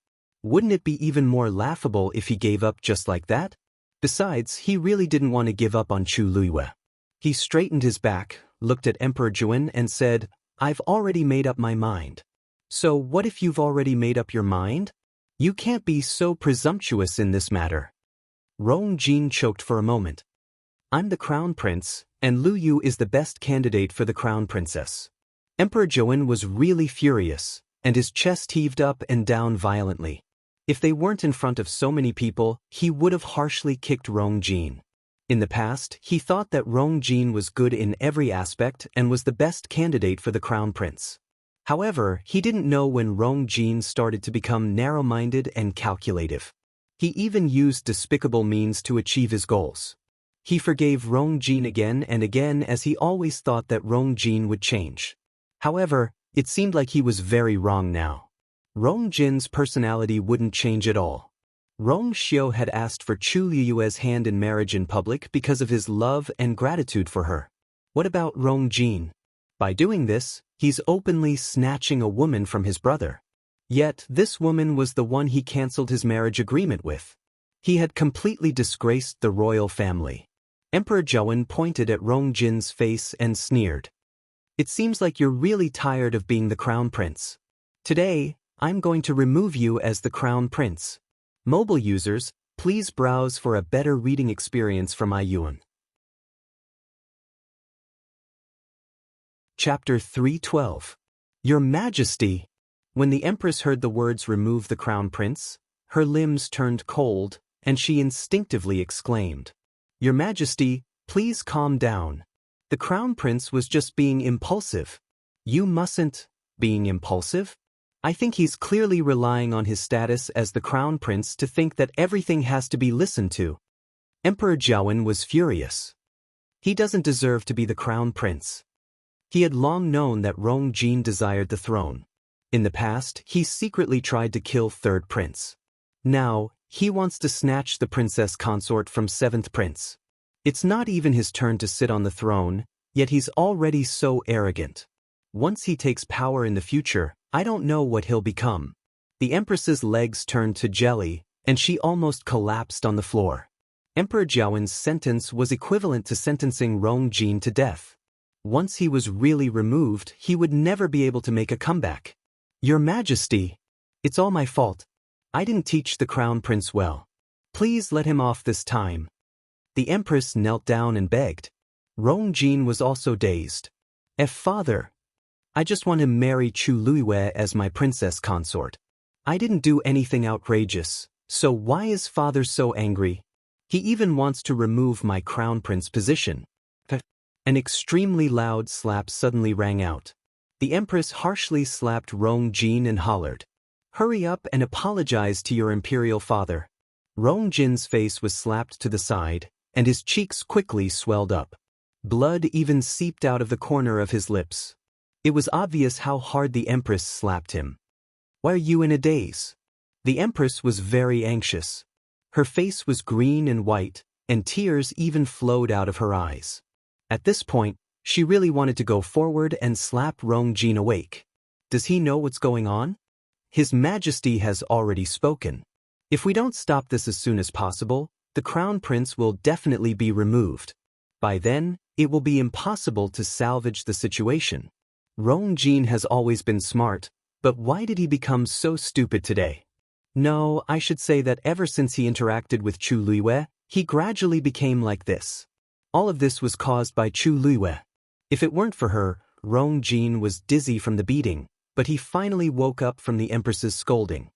Wouldn't it be even more laughable if he gave up just like that? Besides, he really didn't want to give up on Chu Luiyue. He straightened his back, looked at Emperor Jiawen and said, "I've already made up my mind." "So what if you've already made up your mind? You can't be so presumptuous in this matter." Rong Jin choked for a moment. "I'm the crown prince, and Lu Yu is the best candidate for the crown princess." Emperor Jiawen was really furious, and his chest heaved up and down violently. If they weren't in front of so many people, he would have harshly kicked Rong Jin. In the past, he thought that Rong Jin was good in every aspect and was the best candidate for the crown prince. However, he didn't know when Rong Jin started to become narrow-minded and calculative. He even used despicable means to achieve his goals. He forgave Rong Jin again and again as he always thought that Rong Jin would change. However, it seemed like he was very wrong now. Rong Jin's personality wouldn't change at all. Rong Xiao had asked for Chu Liyue's hand in marriage in public because of his love and gratitude for her. What about Rong Jin? By doing this, he's openly snatching a woman from his brother. Yet, this woman was the one he cancelled his marriage agreement with. He had completely disgraced the royal family. Emperor Jiawen pointed at Rong Jin's face and sneered. "It seems like you're really tired of being the crown prince. Today, I'm going to remove you as the crown prince." Mobile users, please browse for a better reading experience from iYuan. Chapter 312. Your Majesty. When the Empress heard the words "remove the crown prince," her limbs turned cold, and she instinctively exclaimed, "Your Majesty, please calm down. The crown prince was just being impulsive." "You mustn't." "Being impulsive?" "I think he's clearly relying on his status as the crown prince to think that everything has to be listened to." Emperor Jiawen was furious. He doesn't deserve to be the crown prince. He had long known that Rong Jin desired the throne. In the past, he secretly tried to kill third prince. Now, he wants to snatch the princess consort from seventh prince. It's not even his turn to sit on the throne, yet he's already so arrogant. Once he takes power in the future, I don't know what he'll become. The Empress's legs turned to jelly, and she almost collapsed on the floor. Emperor Jiawen's sentence was equivalent to sentencing Rong Jin to death. Once he was really removed, he would never be able to make a comeback. "Your Majesty, it's all my fault. I didn't teach the crown prince well. Please let him off this time." The Empress knelt down and begged. Rong Jin was also dazed. Father, I just want to marry Chu Luiyue as my princess consort. I didn't do anything outrageous, so why is father so angry? He even wants to remove my crown prince position." An extremely loud slap suddenly rang out. The Empress harshly slapped Rong Jin and hollered, "Hurry up and apologize to your imperial father." Rong Jin's face was slapped to the side, and his cheeks quickly swelled up. Blood even seeped out of the corner of his lips. It was obvious how hard the Empress slapped him. "Why are you in a daze?" The Empress was very anxious. Her face was green and white, and tears even flowed out of her eyes. At this point, she really wanted to go forward and slap Rong Jin awake. Does he know what's going on? His Majesty has already spoken. If we don't stop this as soon as possible, the crown prince will definitely be removed. By then, it will be impossible to salvage the situation. Rong Jin has always been smart, but why did he become so stupid today? No, I should say that ever since he interacted with Chu Luiyue, he gradually became like this. All of this was caused by Chu Luiyue. If it weren't for her, Rong Jin was dizzy from the beating, but he finally woke up from the Empress's scolding.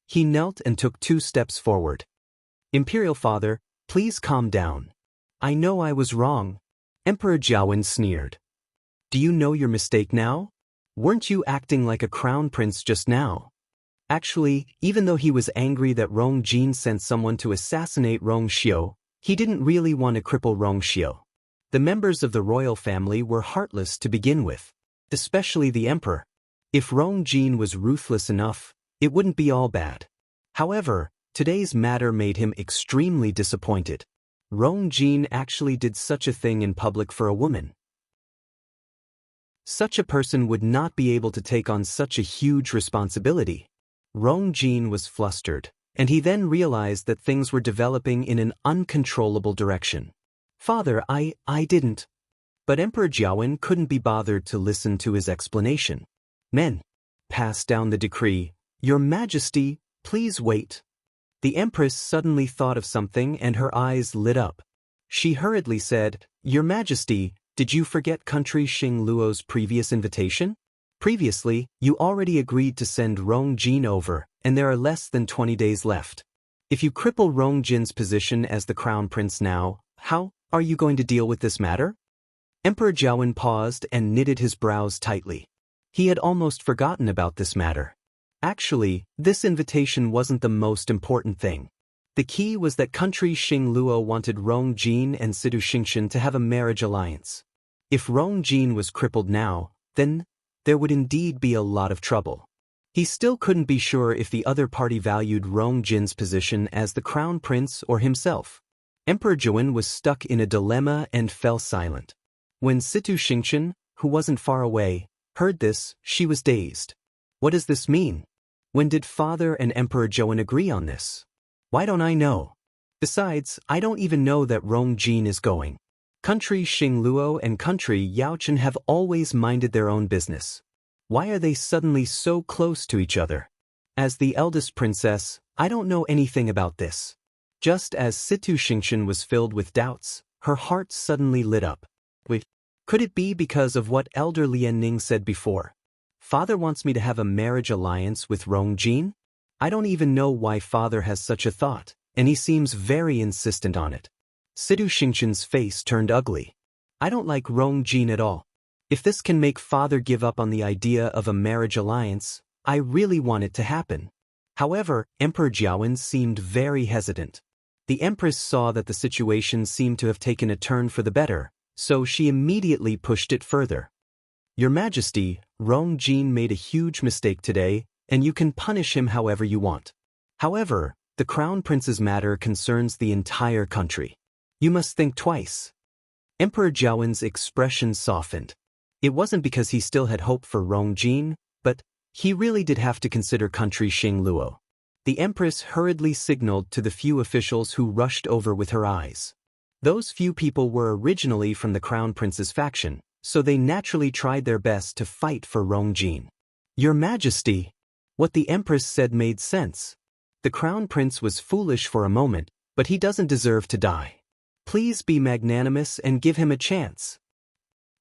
He knelt and took 2 steps forward. "Imperial Father, please calm down. I know I was wrong." Emperor Jiawen sneered. "Do you know your mistake now? Weren't you acting like a crown prince just now?" Actually, even though he was angry that Rong Jin sent someone to assassinate Rong Xiao, he didn't really want to cripple Rong Xiao. The members of the royal family were heartless to begin with, especially the emperor. If Rong Jin was ruthless enough, it wouldn't be all bad. However, today's matter made him extremely disappointed. Rong Jin actually did such a thing in public for a woman. Such a person would not be able to take on such a huge responsibility. Rong Jin was flustered, and he then realized that things were developing in an uncontrollable direction. Father, I didn't. But Emperor Jiawen couldn't be bothered to listen to his explanation. Men, pass down the decree. Your Majesty, please wait. The Empress suddenly thought of something and her eyes lit up. She hurriedly said, Your Majesty, did you forget country Xing Luo's previous invitation? Previously, you already agreed to send Rong Jin over, and there are less than 20 days left. If you cripple Rong Jin's position as the crown prince now, how are you going to deal with this matter? Emperor Jiawen paused and knitted his brows tightly. He had almost forgotten about this matter. Actually, this invitation wasn't the most important thing. The key was that country Xing Luo wanted Rong Jin and Sidu Xingshan to have a marriage alliance. If Rong Jin was crippled now, then there would indeed be a lot of trouble. He still couldn't be sure if the other party valued Rong Jin's position as the crown prince or himself. Emperor Jiawen was stuck in a dilemma and fell silent. When Situ Xingshan, who wasn't far away, heard this, she was dazed. What does this mean? When did Father and Emperor Jiawen agree on this? Why don't I know? Besides, I don't even know that Rong Jin is going. Country Xing Luo and country Yaochen have always minded their own business. Why are they suddenly so close to each other? As the eldest princess, I don't know anything about this. Just as Situ Xingshan was filled with doubts, her heart suddenly lit up. Wait, could it be because of what Elder Lianning said before? Father wants me to have a marriage alliance with Rong Jin? I don't even know why Father has such a thought, and he seems very insistent on it. Sidu Xingshan's face turned ugly. I don't like Rong Jin at all. If this can make Father give up on the idea of a marriage alliance, I really want it to happen. However, Emperor Jiawen seemed very hesitant. The Empress saw that the situation seemed to have taken a turn for the better, so she immediately pushed it further. Your Majesty, Rong Jin made a huge mistake today, and you can punish him however you want. However, the Crown Prince's matter concerns the entire country. You must think twice. Emperor Jiawen's expression softened. It wasn't because he still had hope for Rong Jin, but he really did have to consider country Xing Luo. The Empress hurriedly signaled to the few officials who rushed over with her eyes. Those few people were originally from the Crown Prince's faction, so they naturally tried their best to fight for Rong Jin. Your Majesty! What the Empress said made sense. The Crown Prince was foolish for a moment, but he doesn't deserve to die. Please be magnanimous and give him a chance.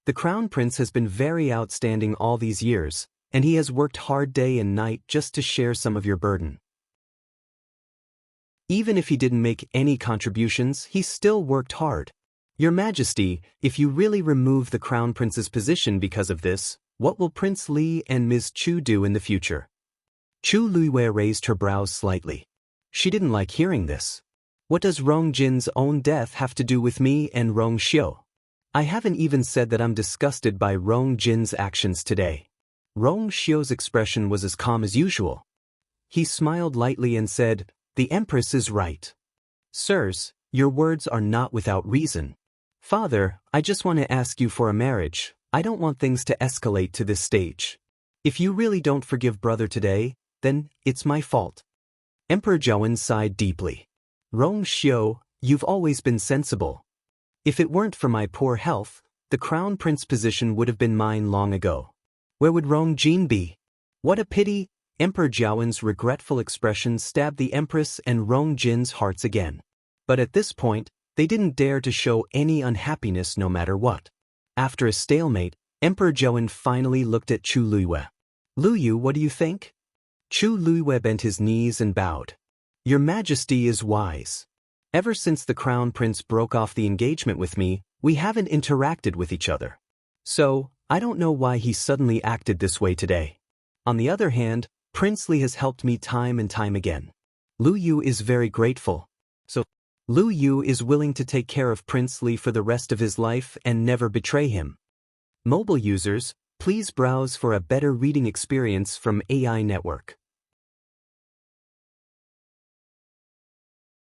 The Crown Prince has been very outstanding all these years, and he has worked hard day and night just to share some of your burden. Even if he didn't make any contributions, he still worked hard. Your Majesty, if you really remove the Crown Prince's position because of this, what will Prince Li and Ms. Chu do in the future? Chu Luiwei raised her brows slightly. She didn't like hearing this. What does Rong Jin's own death have to do with me and Rong Xiu? I haven't even said that I'm disgusted by Rong Jin's actions today. Rong Xiu's expression was as calm as usual. He smiled lightly and said, The Empress is right. Sirs, your words are not without reason. Father, I just want to ask you for a marriage. I don't want things to escalate to this stage. If you really don't forgive brother today, then it's my fault. Emperor Jiawen sighed deeply. Rong Xiu, you've always been sensible. If it weren't for my poor health, the Crown Prince position would have been mine long ago. Where would Rong Jin be? What a pity! Emperor Jiawen's regretful expression stabbed the Empress and Rong Jin's hearts again. But at this point, they didn't dare to show any unhappiness no matter what. After a stalemate, Emperor Jiawen finally looked at Chu Luiwei. Luyu, what do you think? Chu Luiwei bent his knees and bowed. Your Majesty is wise. Ever since the Crown Prince broke off the engagement with me, we haven't interacted with each other. So, I don't know why he suddenly acted this way today. On the other hand, Prince Li has helped me time and time again. Lu Yu is very grateful. So, Lu Yu is willing to take care of Prince Li for the rest of his life and never betray him. Mobile users, please browse for a better reading experience from AI Network.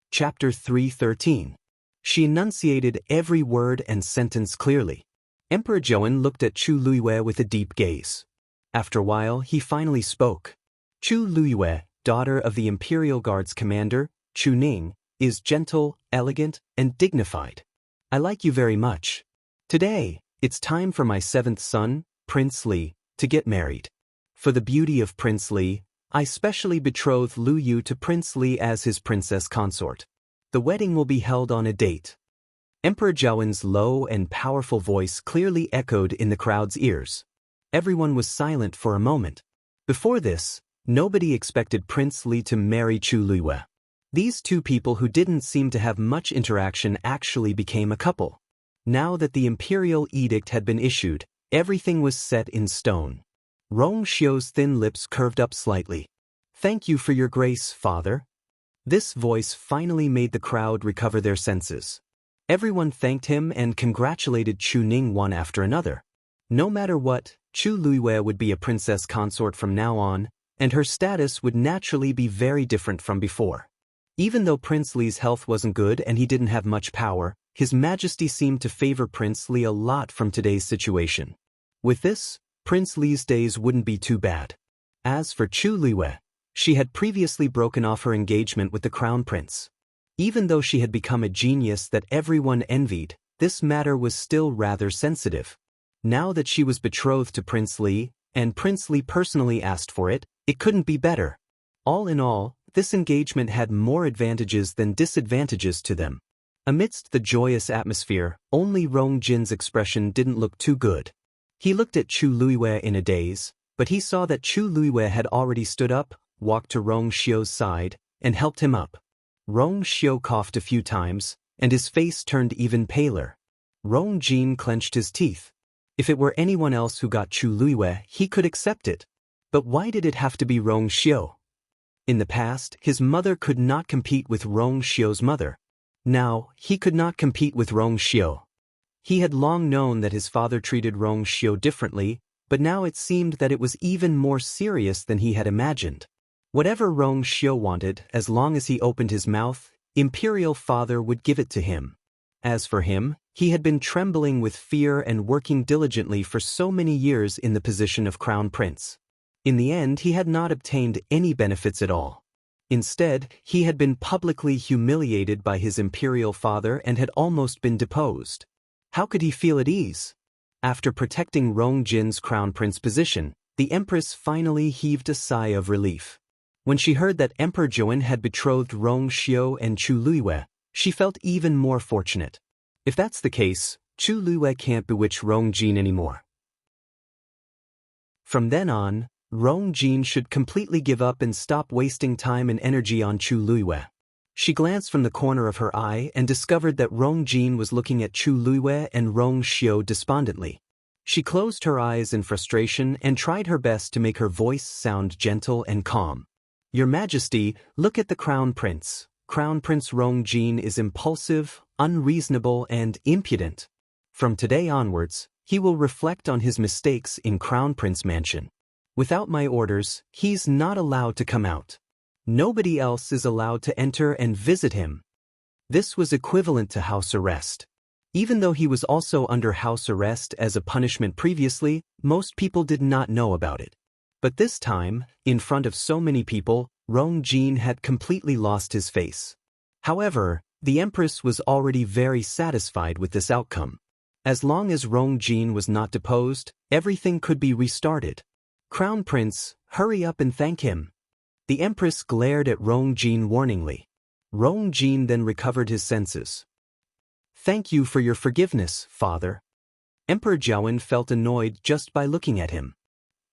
Chapter 3:13. She enunciated every word and sentence clearly. Emperor Zhouwen looked at Chu Luiyue with a deep gaze. After a while, he finally spoke. Chu Luiyue, daughter of the Imperial Guard's commander, Chu Ning, is gentle, elegant, and dignified. I like you very much. Today, it's time for my seventh son, Prince Li, to get married. For the beauty of Prince Li, I specially betroth Lu Yu to Prince Li as his princess consort. The wedding will be held on a date. Emperor Zhouwen's low and powerful voice clearly echoed in the crowd's ears. Everyone was silent for a moment. Before this, nobody expected Prince Li to marry Chu Luiyue. These two people who didn't seem to have much interaction actually became a couple. Now that the imperial edict had been issued, everything was set in stone. Rong Xiu's thin lips curved up slightly. Thank you for your grace, father. This voice finally made the crowd recover their senses. Everyone thanked him and congratulated Chu Ning one after another. No matter what, Chu Luiyue would be a princess consort from now on, and her status would naturally be very different from before. Even though Prince Li's health wasn't good and he didn't have much power, His Majesty seemed to favor Prince Li a lot from today's situation. With this, Prince Li's days wouldn't be too bad. As for Chu Luiyue, she had previously broken off her engagement with the crown prince. Even though she had become a genius that everyone envied, this matter was still rather sensitive. Now that she was betrothed to Prince Li, and Prince Li personally asked for it, it couldn't be better. All in all, this engagement had more advantages than disadvantages to them. Amidst the joyous atmosphere, only Rong Jin's expression didn't look too good. He looked at Chu Luiyue in a daze, but he saw that Chu Luiyue had already stood up, walked to Rong Xiu's side, and helped him up. Rong Xiu coughed a few times, and his face turned even paler. Rong Jin clenched his teeth. If it were anyone else who got Chu Luiyue, he could accept it. But why did it have to be Rong Xiu? In the past, his mother could not compete with Rong Xiu's mother. Now, he could not compete with Rong Xiu. He had long known that his father treated Rong Xiu differently, but now it seemed that it was even more serious than he had imagined. Whatever Rong Xiu wanted, as long as he opened his mouth, Imperial Father would give it to him. As for him, he had been trembling with fear and working diligently for so many years in the position of Crown Prince. In the end, he had not obtained any benefits at all. Instead, he had been publicly humiliated by his Imperial Father and had almost been deposed. How could he feel at ease? After protecting Rong Jin's Crown Prince position, the Empress finally heaved a sigh of relief. When she heard that Emperor Zhouwen had betrothed Rong Xiu and Chu Luiyue, she felt even more fortunate. If that's the case, Chu Luiyue can't bewitch Rong Jin anymore. From then on, Rong Jin should completely give up and stop wasting time and energy on Chu Luiyue. She glanced from the corner of her eye and discovered that Rong Jin was looking at Chu Luiyue and Rong Xiu despondently. She closed her eyes in frustration and tried her best to make her voice sound gentle and calm. Your Majesty, look at the Crown Prince. Crown Prince Rong Jin is impulsive, unreasonable, and impudent. From today onwards, he will reflect on his mistakes in Crown Prince Mansion. Without my orders, he's not allowed to come out. Nobody else is allowed to enter and visit him. This was equivalent to house arrest. Even though he was also under house arrest as a punishment previously, most people did not know about it. But this time, in front of so many people, Rong Jin had completely lost his face. However, the Empress was already very satisfied with this outcome. As long as Rong Jin was not deposed, everything could be restarted. Crown Prince, hurry up and thank him. The Empress glared at Rong Jin warningly. Rong Jin then recovered his senses. Thank you for your forgiveness, father. Emperor Zhouwen felt annoyed just by looking at him.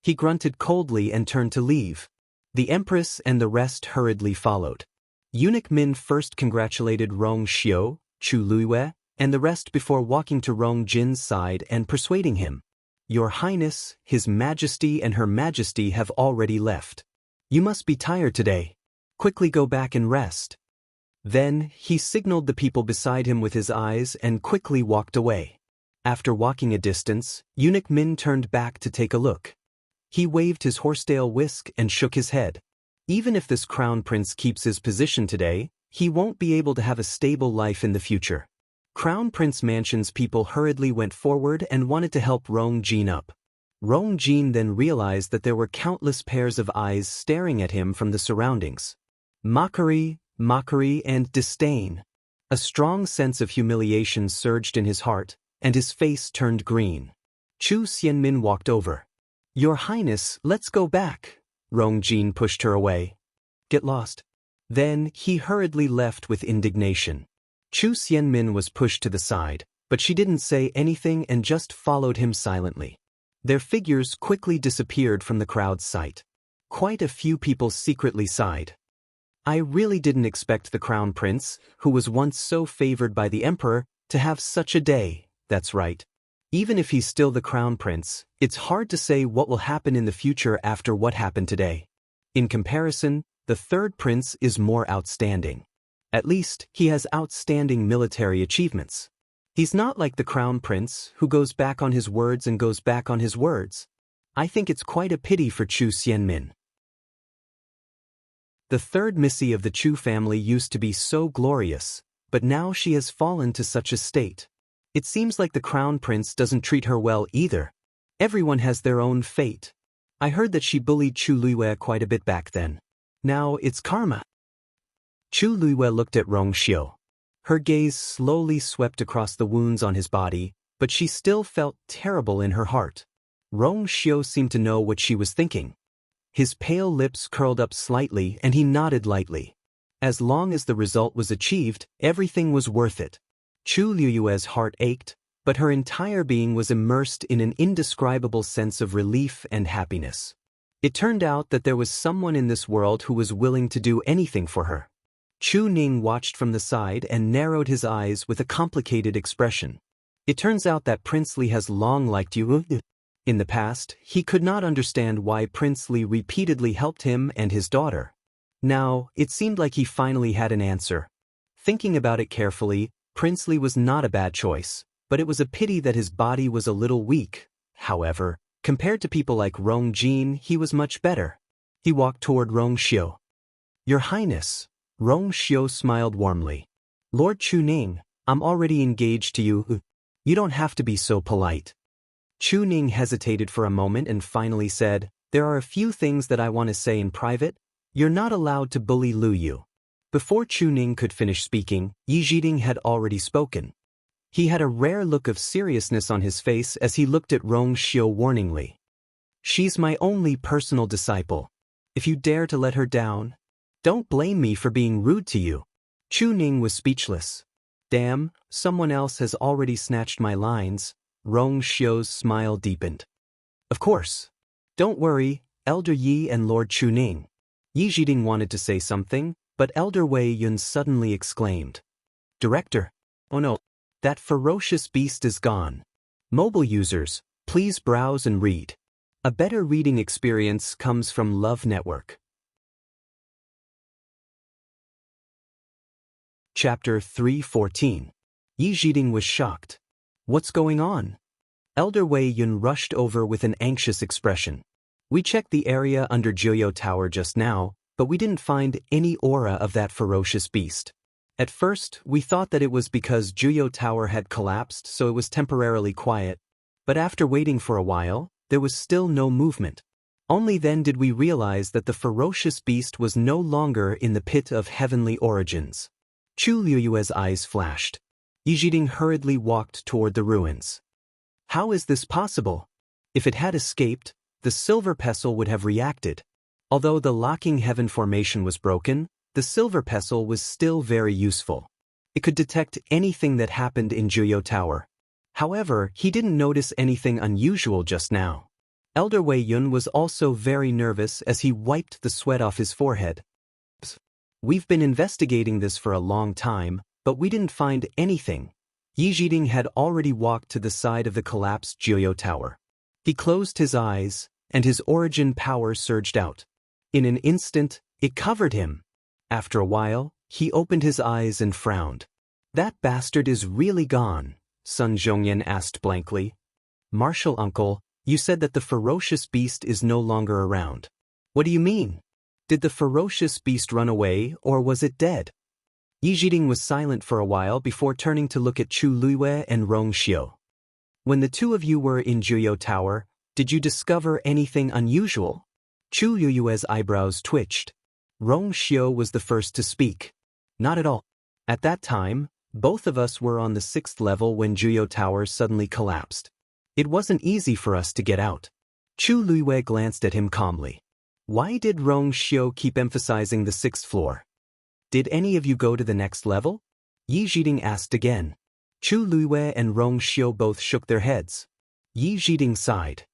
He grunted coldly and turned to leave. The Empress and the rest hurriedly followed. Eunuch Min first congratulated Rong Xiu, Chu Luiyue, and the rest before walking to Rong Jin's side and persuading him. Your Highness, His Majesty and Her Majesty have already left. You must be tired today. Quickly go back and rest. Then, he signaled the people beside him with his eyes and quickly walked away. After walking a distance, Eunuch Min turned back to take a look. He waved his horsetail whisk and shook his head. Even if this crown prince keeps his position today, he won't be able to have a stable life in the future. Crown Prince Mansion's people hurriedly went forward and wanted to help Rong Jin up. Rong Jin then realized that there were countless pairs of eyes staring at him from the surroundings. Mockery, and disdain. A strong sense of humiliation surged in his heart, and his face turned green. Chu Xianmin walked over. "Your Highness, let's go back." Rong Jin pushed her away. "Get lost." Then he hurriedly left with indignation. Chu Xianmin was pushed to the side, but she didn't say anything and just followed him silently. Their figures quickly disappeared from the crowd's sight. Quite a few people secretly sighed. I really didn't expect the Crown Prince, who was once so favored by the Emperor, to have such a day. That's right. Even if he's still the Crown Prince, it's hard to say what will happen in the future after what happened today. In comparison, the third prince is more outstanding. At least, he has outstanding military achievements. He's not like the Crown Prince, who goes back on his words and goes back on his words. I think it's quite a pity for Chu Xianmin. The third Missy of the Chu family used to be so glorious, but now she has fallen to such a state. It seems like the Crown Prince doesn't treat her well either. Everyone has their own fate. I heard that she bullied Chu Luiyue quite a bit back then. Now it's karma. Chu Luiyue looked at Rong Xiu. Her gaze slowly swept across the wounds on his body, but she still felt terrible in her heart. Rong Xiu seemed to know what she was thinking. His pale lips curled up slightly and he nodded lightly. As long as the result was achieved, everything was worth it. Chu Luiyue's heart ached, but her entire being was immersed in an indescribable sense of relief and happiness. It turned out that there was someone in this world who was willing to do anything for her. Chu Ning watched from the side and narrowed his eyes with a complicated expression. It turns out that Prince Li has long liked you. In the past, he could not understand why Prince Li repeatedly helped him and his daughter. Now, it seemed like he finally had an answer. Thinking about it carefully, Prince Li was not a bad choice, but it was a pity that his body was a little weak. However, compared to people like Rong Jin, he was much better. He walked toward Rong Xiu. "Your Highness." Rong Xiu smiled warmly. "Lord Chu Ning, I'm already engaged to you. You don't have to be so polite." Chu Ning hesitated for a moment and finally said, "There are a few things that I want to say in private. You're not allowed to bully Lu Yu." Before Chu Ning could finish speaking, Yi Zhiding had already spoken. He had a rare look of seriousness on his face as he looked at Rong Xiu warningly. "She's my only personal disciple. If you dare to let her down, don't blame me for being rude to you." Chu Ning was speechless. "Damn, someone else has already snatched my lines." Rong Xiu's smile deepened. "Of course. Don't worry, Elder Yi and Lord Chu Ning." Yi Zhiding wanted to say something, but Elder Wei Yun suddenly exclaimed. "Director, oh no, that ferocious beast is gone." Mobile users, please browse and read. A better reading experience comes from Love Network. Chapter 314. Yi Zhiding was shocked. "What's going on?" Elder Wei Yun rushed over with an anxious expression. "We checked the area under Jiuyou Tower just now, but we didn't find any aura of that ferocious beast. At first, we thought that it was because Jiuyou Tower had collapsed, so it was temporarily quiet. But after waiting for a while, there was still no movement. Only then did we realize that the ferocious beast was no longer in the pit of heavenly origins." Chu Luiyue's eyes flashed. Yi Zhiding hurriedly walked toward the ruins. "How is this possible? If it had escaped, the silver pestle would have reacted. Although the locking heaven formation was broken, the silver pestle was still very useful. It could detect anything that happened in Jiuyou Tower. However, he didn't notice anything unusual just now." Elder Wei Yun was also very nervous as he wiped the sweat off his forehead. "We've been investigating this for a long time, but we didn't find anything." Yi Zhiding had already walked to the side of the collapsed Jiuyou Tower. He closed his eyes, and his origin power surged out. In an instant, it covered him. After a while, he opened his eyes and frowned. "That bastard is really gone," Sun Zhongyan asked blankly. "Martial uncle, you said that the ferocious beast is no longer around. What do you mean? Did the ferocious beast run away, or was it dead?" Yi Zhiding was silent for a while before turning to look at Chu Luiyue and Rong Xiu. When the two of you were in Juyo Tower, did you discover anything unusual? Chu Luiyue's eyebrows twitched. Rong Xiu was the first to speak. Not at all. At that time, both of us were on the 6th level when Juyo Tower suddenly collapsed. It wasn't easy for us to get out. Chu Luiyue glanced at him calmly. Why did Rong Xiu keep emphasizing the 6th floor? Did any of you go to the next level? Yi Zhiding asked again. Chu Luiyue and Rong Xiu both shook their heads. Yi Zhiding sighed.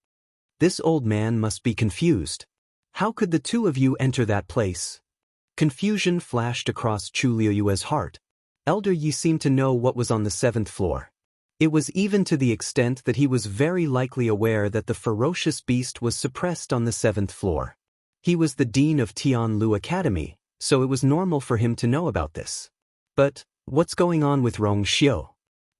This old man must be confused. How could the two of you enter that place? Confusion flashed across Chu Luiyue's heart. Elder Yi seemed to know what was on the 7th floor. It was even to the extent that he was very likely aware that the ferocious beast was suppressed on the 7th floor. He was the dean of Tianlu Academy, so it was normal for him to know about this. But what's going on with Rong Xiu?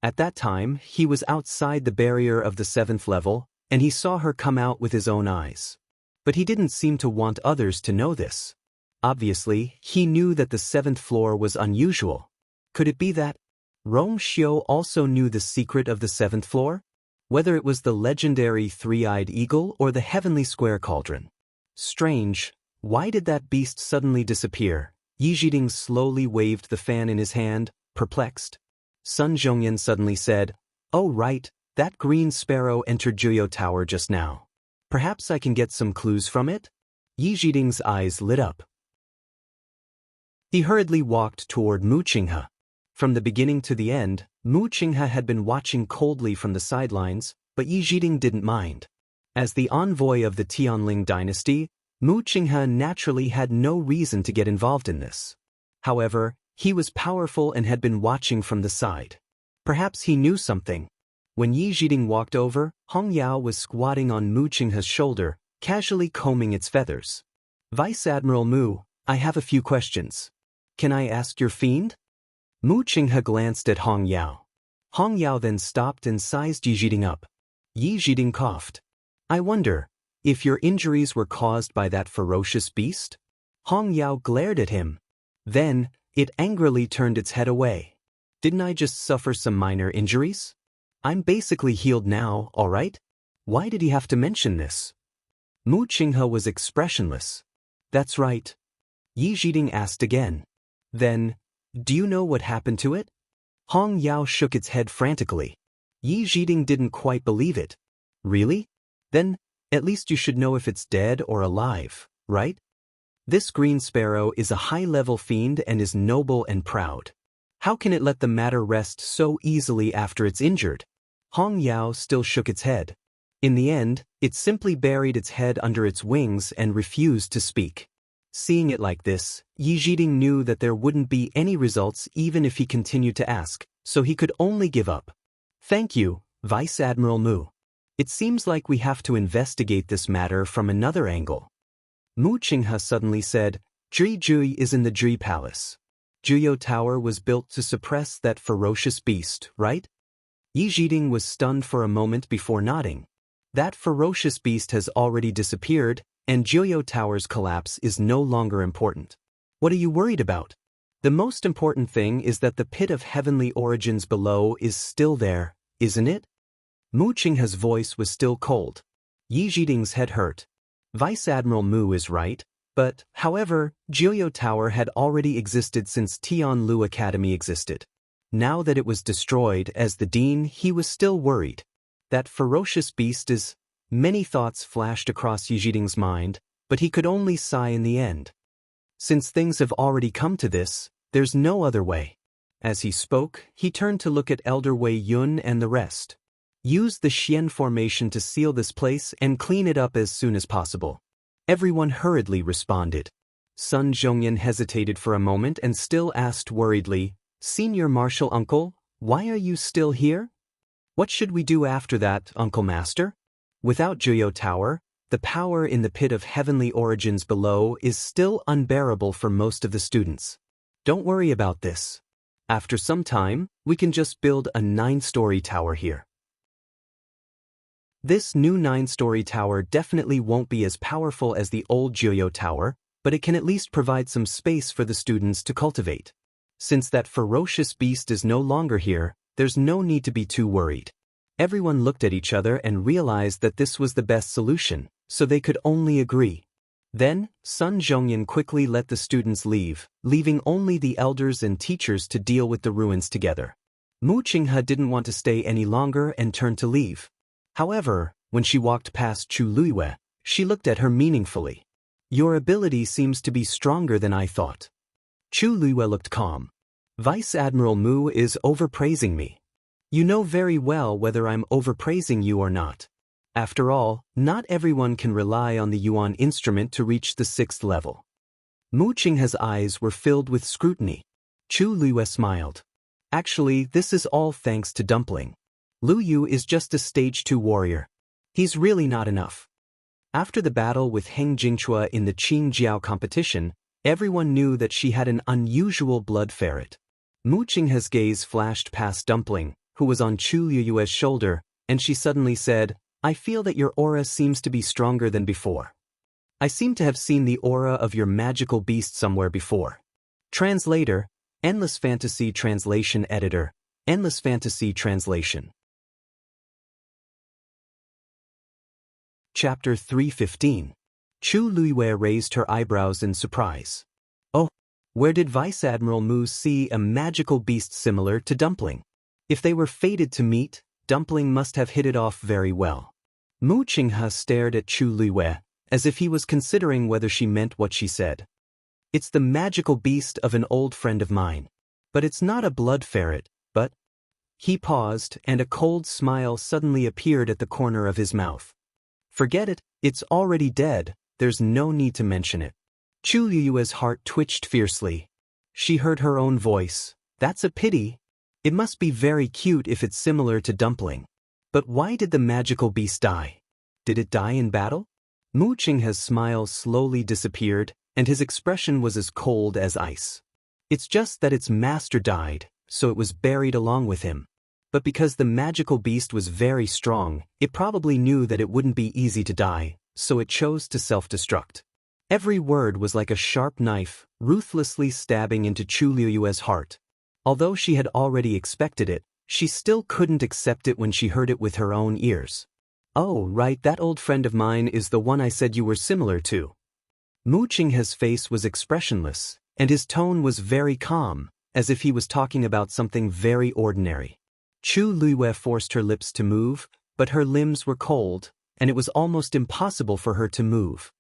At that time, he was outside the barrier of the 7th level, and he saw her come out with his own eyes. But he didn't seem to want others to know this. Obviously, he knew that the 7th floor was unusual. Could it be that Rong Xiu also knew the secret of the 7th floor? Whether it was the legendary three-eyed eagle or the heavenly square cauldron. Strange. Why did that beast suddenly disappear? Yi Zhiding slowly waved the fan in his hand, perplexed. Sun Zhongyan suddenly said, "Oh right, that green sparrow entered Juyo Tower just now. Perhaps I can get some clues from it?" Yi Zhiding's eyes lit up. He hurriedly walked toward Mu Qinghe. From the beginning to the end, Mu Qinghe had been watching coldly from the sidelines, but Yi Zhiding didn't mind. As the envoy of the Tianling dynasty, Mu Qinghe naturally had no reason to get involved in this. However, he was powerful and had been watching from the side. Perhaps he knew something. When Yi Zhiding walked over, Hong Yao was squatting on Mu Qinghe's shoulder, casually combing its feathers. "Vice Admiral Mu, I have a few questions. Can I ask your fiend?" Mu Qinghe glanced at Hong Yao. Hong Yao then stopped and sized Yi Zhiding up. Yi Zhiding coughed. "I wonder if your injuries were caused by that ferocious beast?" Hong Yao glared at him. Then, it angrily turned its head away. "Didn't I just suffer some minor injuries? I'm basically healed now, all right? Why did he have to mention this?" Mu Qinghe was expressionless. "That's right." Yi Zhiding asked again. "Then, do you know what happened to it?" Hong Yao shook its head frantically. Yi Zhiding didn't quite believe it. "Really? Then, at least you should know if it's dead or alive, right? This green sparrow is a high-level fiend and is noble and proud. How can it let the matter rest so easily after it's injured?" Hong Yao still shook its head. In the end, it simply buried its head under its wings and refused to speak. Seeing it like this, Yi Zhiding knew that there wouldn't be any results even if he continued to ask, so he could only give up. "Thank you, Vice Admiral Mu. It seems like we have to investigate this matter from another angle." Mu Qinghe suddenly said, "Jui Jui is in the Jui Palace. Juyo Tower was built to suppress that ferocious beast, right?" Yi Zhiding was stunned for a moment before nodding. That ferocious beast has already disappeared, and Juyo Tower's collapse is no longer important. What are you worried about? The most important thing is that the pit of heavenly origins below is still there, isn't it? Mu Qinghe's voice was still cold. Yi Zhiding's head hurt. Vice Admiral Mu is right, but, however, Juyo Tower had already existed since Tianlu Academy existed. Now that it was destroyed as the dean, he was still worried. That ferocious beast is... Many thoughts flashed across Yi Zhiding's mind, but he could only sigh in the end. Since things have already come to this, there's no other way. As he spoke, he turned to look at Elder Wei Yun and the rest. "Use the Xian formation to seal this place and clean it up as soon as possible." Everyone hurriedly responded. Sun Zhongyan hesitated for a moment and still asked worriedly, "Senior Marshal Uncle, why are you still here? What should we do after that, Uncle Master? Without Juyo Tower, the power in the pit of heavenly origins below is still unbearable for most of the students. Don't worry about this. After some time, we can just build a 9-story tower here. This new 9-story tower definitely won't be as powerful as the old Juyo Tower, but it can at least provide some space for the students to cultivate. Since that ferocious beast is no longer here, there's no need to be too worried. Everyone looked at each other and realized that this was the best solution, so they could only agree. Then, Sun Zhongyan quickly let the students leave, leaving only the elders and teachers to deal with the ruins together. Mu Qinghe didn't want to stay any longer and turned to leave. However, when she walked past Chu Luiyue, she looked at her meaningfully. Your ability seems to be stronger than I thought. Chu Luiyue looked calm. Vice Admiral Mu is overpraising me. You know very well whether I'm overpraising you or not. After all, not everyone can rely on the Yuan instrument to reach the 6th level. Mu Qinghe's eyes were filled with scrutiny. Chu Luiyue smiled. Actually, this is all thanks to Dumpling. Lu Yu is just a stage 2 warrior. He's really not enough. After the battle with Heng Jingchua in the Qing Jiao competition, everyone knew that she had an unusual blood ferret. Mu Qinghe's gaze flashed past Dumpling, who was on Chu Luiyue's shoulder, and she suddenly said, I feel that your aura seems to be stronger than before. I seem to have seen the aura of your magical beast somewhere before. Translator, Endless Fantasy Translation Editor, Endless Fantasy Translation. Chapter 315. Chu Luiyue raised her eyebrows in surprise. Oh, where did Vice Admiral Mu see a magical beast similar to Dumpling? If they were fated to meet, Dumpling must have hit it off very well. Mu Qinghe stared at Chu Luiyue, as if he was considering whether she meant what she said. It's the magical beast of an old friend of mine. But it's not a blood ferret, but... He paused, and a cold smile suddenly appeared at the corner of his mouth. Forget it, it's already dead, there's no need to mention it. Chu Luiyue's heart twitched fiercely. She heard her own voice. That's a pity. It must be very cute if it's similar to Dumpling. But why did the magical beast die? Did it die in battle? Mu Qinghe's smile slowly disappeared, and his expression was as cold as ice. It's just that its master died, so it was buried along with him. But because the magical beast was very strong, it probably knew that it wouldn't be easy to die, so it chose to self-destruct. Every word was like a sharp knife, ruthlessly stabbing into Chu Luiyue's heart. Although she had already expected it, she still couldn't accept it when she heard it with her own ears. Oh, right, that old friend of mine is the one I said you were similar to. Mu Qinghe's face was expressionless, and his tone was very calm, as if he was talking about something very ordinary. Chu Luiyue forced her lips to move, but her limbs were cold, and it was almost impossible for her to move.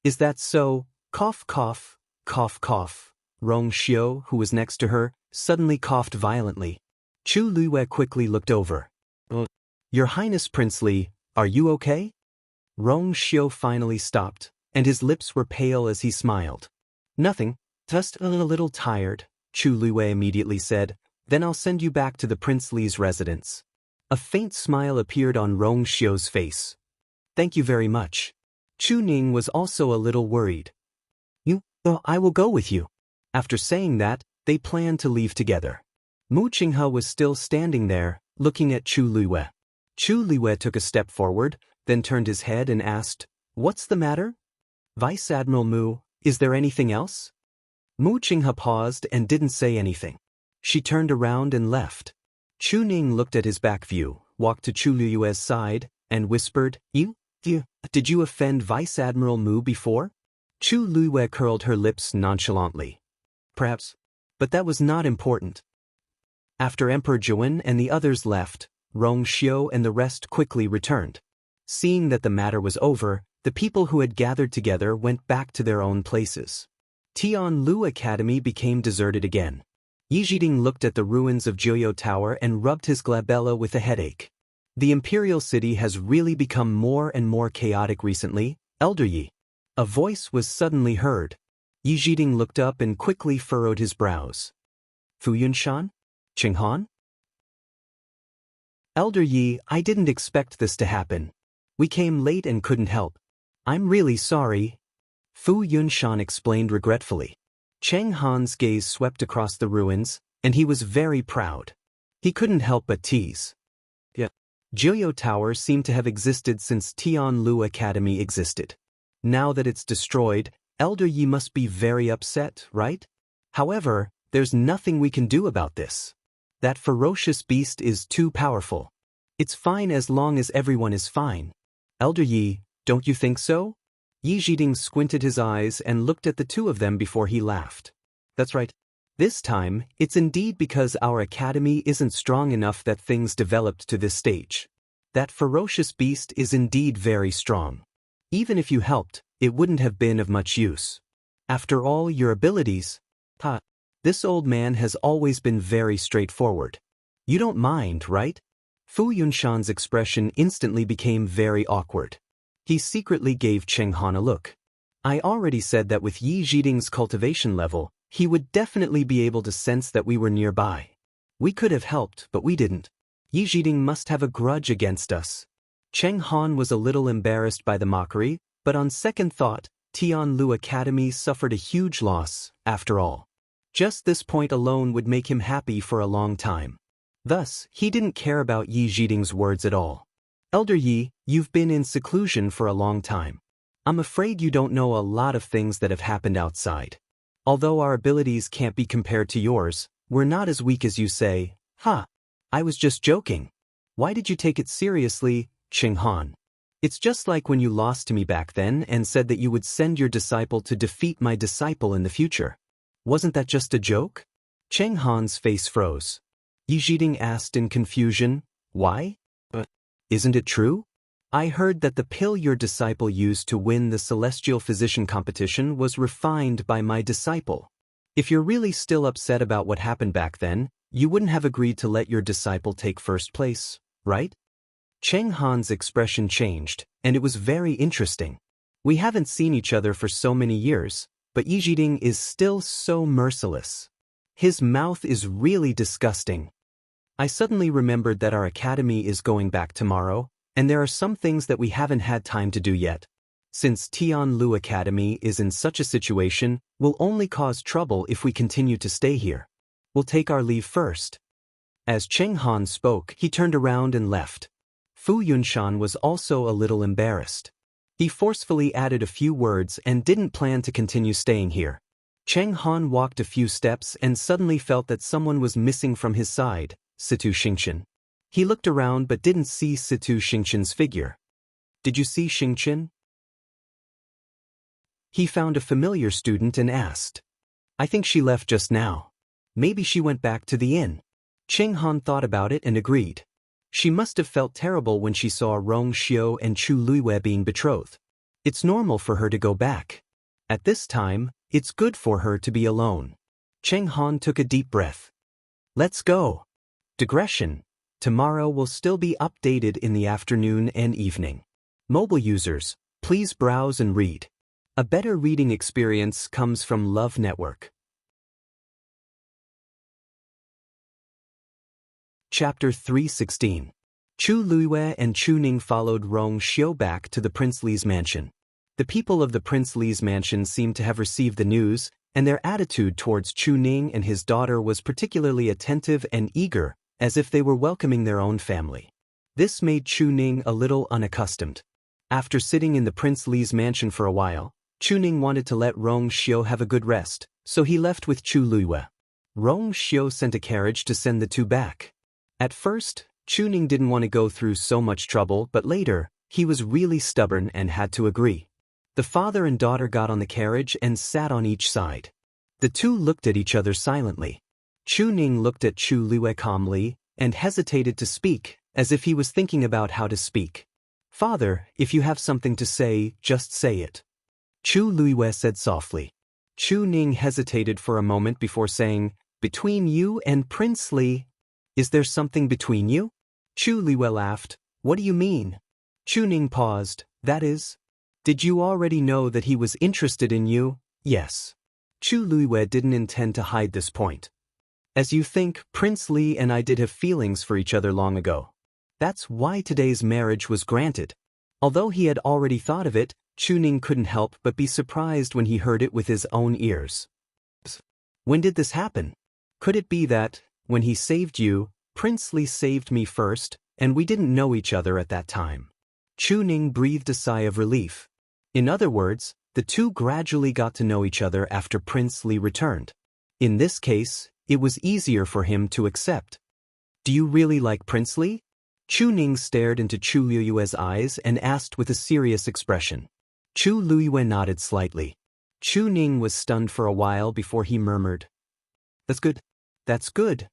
Is that so? Cough, cough, cough, cough. Rong Xiu, who was next to her, suddenly coughed violently. Chu Luiyue quickly looked over. Your Highness Prince Li, are you okay? Rong Xiu finally stopped, and his lips were pale as he smiled. Nothing, just a little tired, Chu Luiyue immediately said. Then I'll send you back to the Prince Li's residence. A faint smile appeared on Rong Xiu's face. Thank you very much. Chu Ning was also a little worried. I will go with you. After saying that, they planned to leave together. Mu Qinghe was still standing there, looking at Chu Luiyue. Chu Luiyue took a step forward, then turned his head and asked, What's the matter? Vice Admiral Mu, is there anything else? Mu Qinghe paused and didn't say anything. She turned around and left. Chu Ning looked at his back view, walked to Chu Luiyue's side, and whispered, Did you offend Vice Admiral Mu before? Chu Luiyue curled her lips nonchalantly. Perhaps, but that was not important. After Emperor Zhuan and the others left, Rong Xiu and the rest quickly returned. Seeing that the matter was over, the people who had gathered together went back to their own places. Tianlu Academy became deserted again. Yi Zhiding looked at the ruins of Jiuyou Tower and rubbed his glabella with a headache. The imperial city has really become more and more chaotic recently, Elder Yi. A voice was suddenly heard. Yi Zhiding looked up and quickly furrowed his brows. Fu Yunshan? Qinghan? Elder Yi, I didn't expect this to happen. We came late and couldn't help. I'm really sorry. Fu Yunshan explained regretfully. Cheng Han's gaze swept across the ruins, and he was very proud. He couldn't help but tease. Jiuyou Tower seemed to have existed since Tianlu Academy existed. Now that it's destroyed, Elder Yi must be very upset, right? However, There's nothing we can do about this. That ferocious beast is too powerful. It's fine as long as everyone is fine. Elder Yi, don't you think so? Yi Zhiding squinted his eyes and looked at the two of them before he laughed. That's right. This time, it's indeed because our academy isn't strong enough that things developed to this stage. That ferocious beast is indeed very strong. Even if you helped, it wouldn't have been of much use. After all, your abilities... This old man has always been very straightforward. You don't mind, right? Fu Yunshan's expression instantly became very awkward. He secretly gave Cheng Han a look. I already said that with Yi Zhiding's cultivation level, he would definitely be able to sense that we were nearby. We could have helped, but we didn't. Yi Zhiding must have a grudge against us. Cheng Han was a little embarrassed by the mockery, but on second thought, Tianlu Academy suffered a huge loss, after all. Just this point alone would make him happy for a long time. Thus, he didn't care about Yi Zhiding's words at all. Elder Yi, you've been in seclusion for a long time. I'm afraid you don't know a lot of things that have happened outside. Although our abilities can't be compared to yours, we're not as weak as you say. I was just joking. Why did you take it seriously, Cheng Han? It's just like when you lost to me back then and said that you would send your disciple to defeat my disciple in the future. Wasn't that just a joke? Cheng Han's face froze. Yi Zhiding asked in confusion, why? But isn't it true? I heard that the pill your disciple used to win the celestial physician competition was refined by my disciple. If you're really still upset about what happened back then, you wouldn't have agreed to let your disciple take first place, right? Cheng Han's expression changed, and it was very interesting. We haven't seen each other for so many years, but Yi Zhiding is still so merciless. His mouth is really disgusting. I suddenly remembered that our academy is going back tomorrow, and there are some things that we haven't had time to do yet. Since Tianlu Academy is in such a situation, we'll only cause trouble if we continue to stay here. We'll take our leave first. As Cheng Han spoke, he turned around and left. Fu Yunshan was also a little embarrassed. He forcefully added a few words and didn't plan to continue staying here. Cheng Han walked a few steps and suddenly felt that someone was missing from his side, Situ Xingqian. He looked around but didn't see Situ Xingqian's figure. Did you see Xingqian? He found a familiar student and asked. I think she left just now. Maybe she went back to the inn. Cheng Han thought about it and agreed. She must have felt terrible when she saw Rong Xiu and Chu Luiwei being betrothed. It's normal for her to go back. At this time, it's good for her to be alone. Cheng Han took a deep breath. Let's go. Digression. Tomorrow will still be updated in the afternoon and evening. Mobile users, please browse and read. A better reading experience comes from Love Network. Chapter 316. Chu Luiwei and Chu Ning followed Rong Xiu back to the Prince Li's mansion. The people of the Prince Li's mansion seemed to have received the news, and their attitude towards Chu Ning and his daughter was particularly attentive and eager, as if they were welcoming their own family. This made Chu Ning a little unaccustomed. After sitting in the Prince Li's mansion for a while, Chu Ning wanted to let Rong Xiu have a good rest, so he left with Chu Luiwei. Rong Xiu sent a carriage to send the two back. At first, Chu Ning didn't want to go through so much trouble, but later, he was really stubborn and had to agree. The father and daughter got on the carriage and sat on each side. The two looked at each other silently. Chu Ning looked at Chu Luiwei calmly and hesitated to speak, as if he was thinking about how to speak. Father, if you have something to say, just say it. Chu Luiwei said softly. Chu Ning hesitated for a moment before saying, between you and Prince Li, is there something between you? Chu Luiwei laughed. What do you mean? Chu Ning paused. That is? Did you already know that he was interested in you? Yes. Chu Luiwei didn't intend to hide this point. As you think, Prince Li and I did have feelings for each other long ago. That's why today's marriage was granted. Although he had already thought of it, Chu Ning couldn't help but be surprised when he heard it with his own ears. When did this happen? Could it be that, when he saved you, Prince Li saved me first, and we didn't know each other at that time? Chu Ning breathed a sigh of relief. In other words, the two gradually got to know each other after Prince Li returned. In this case, it was easier for him to accept. Do you really like Prince Li? Chu Ning stared into Chu Liyue's eyes and asked with a serious expression. Chu Liyue nodded slightly. Chu Ning was stunned for a while before he murmured, "That's good. That's good."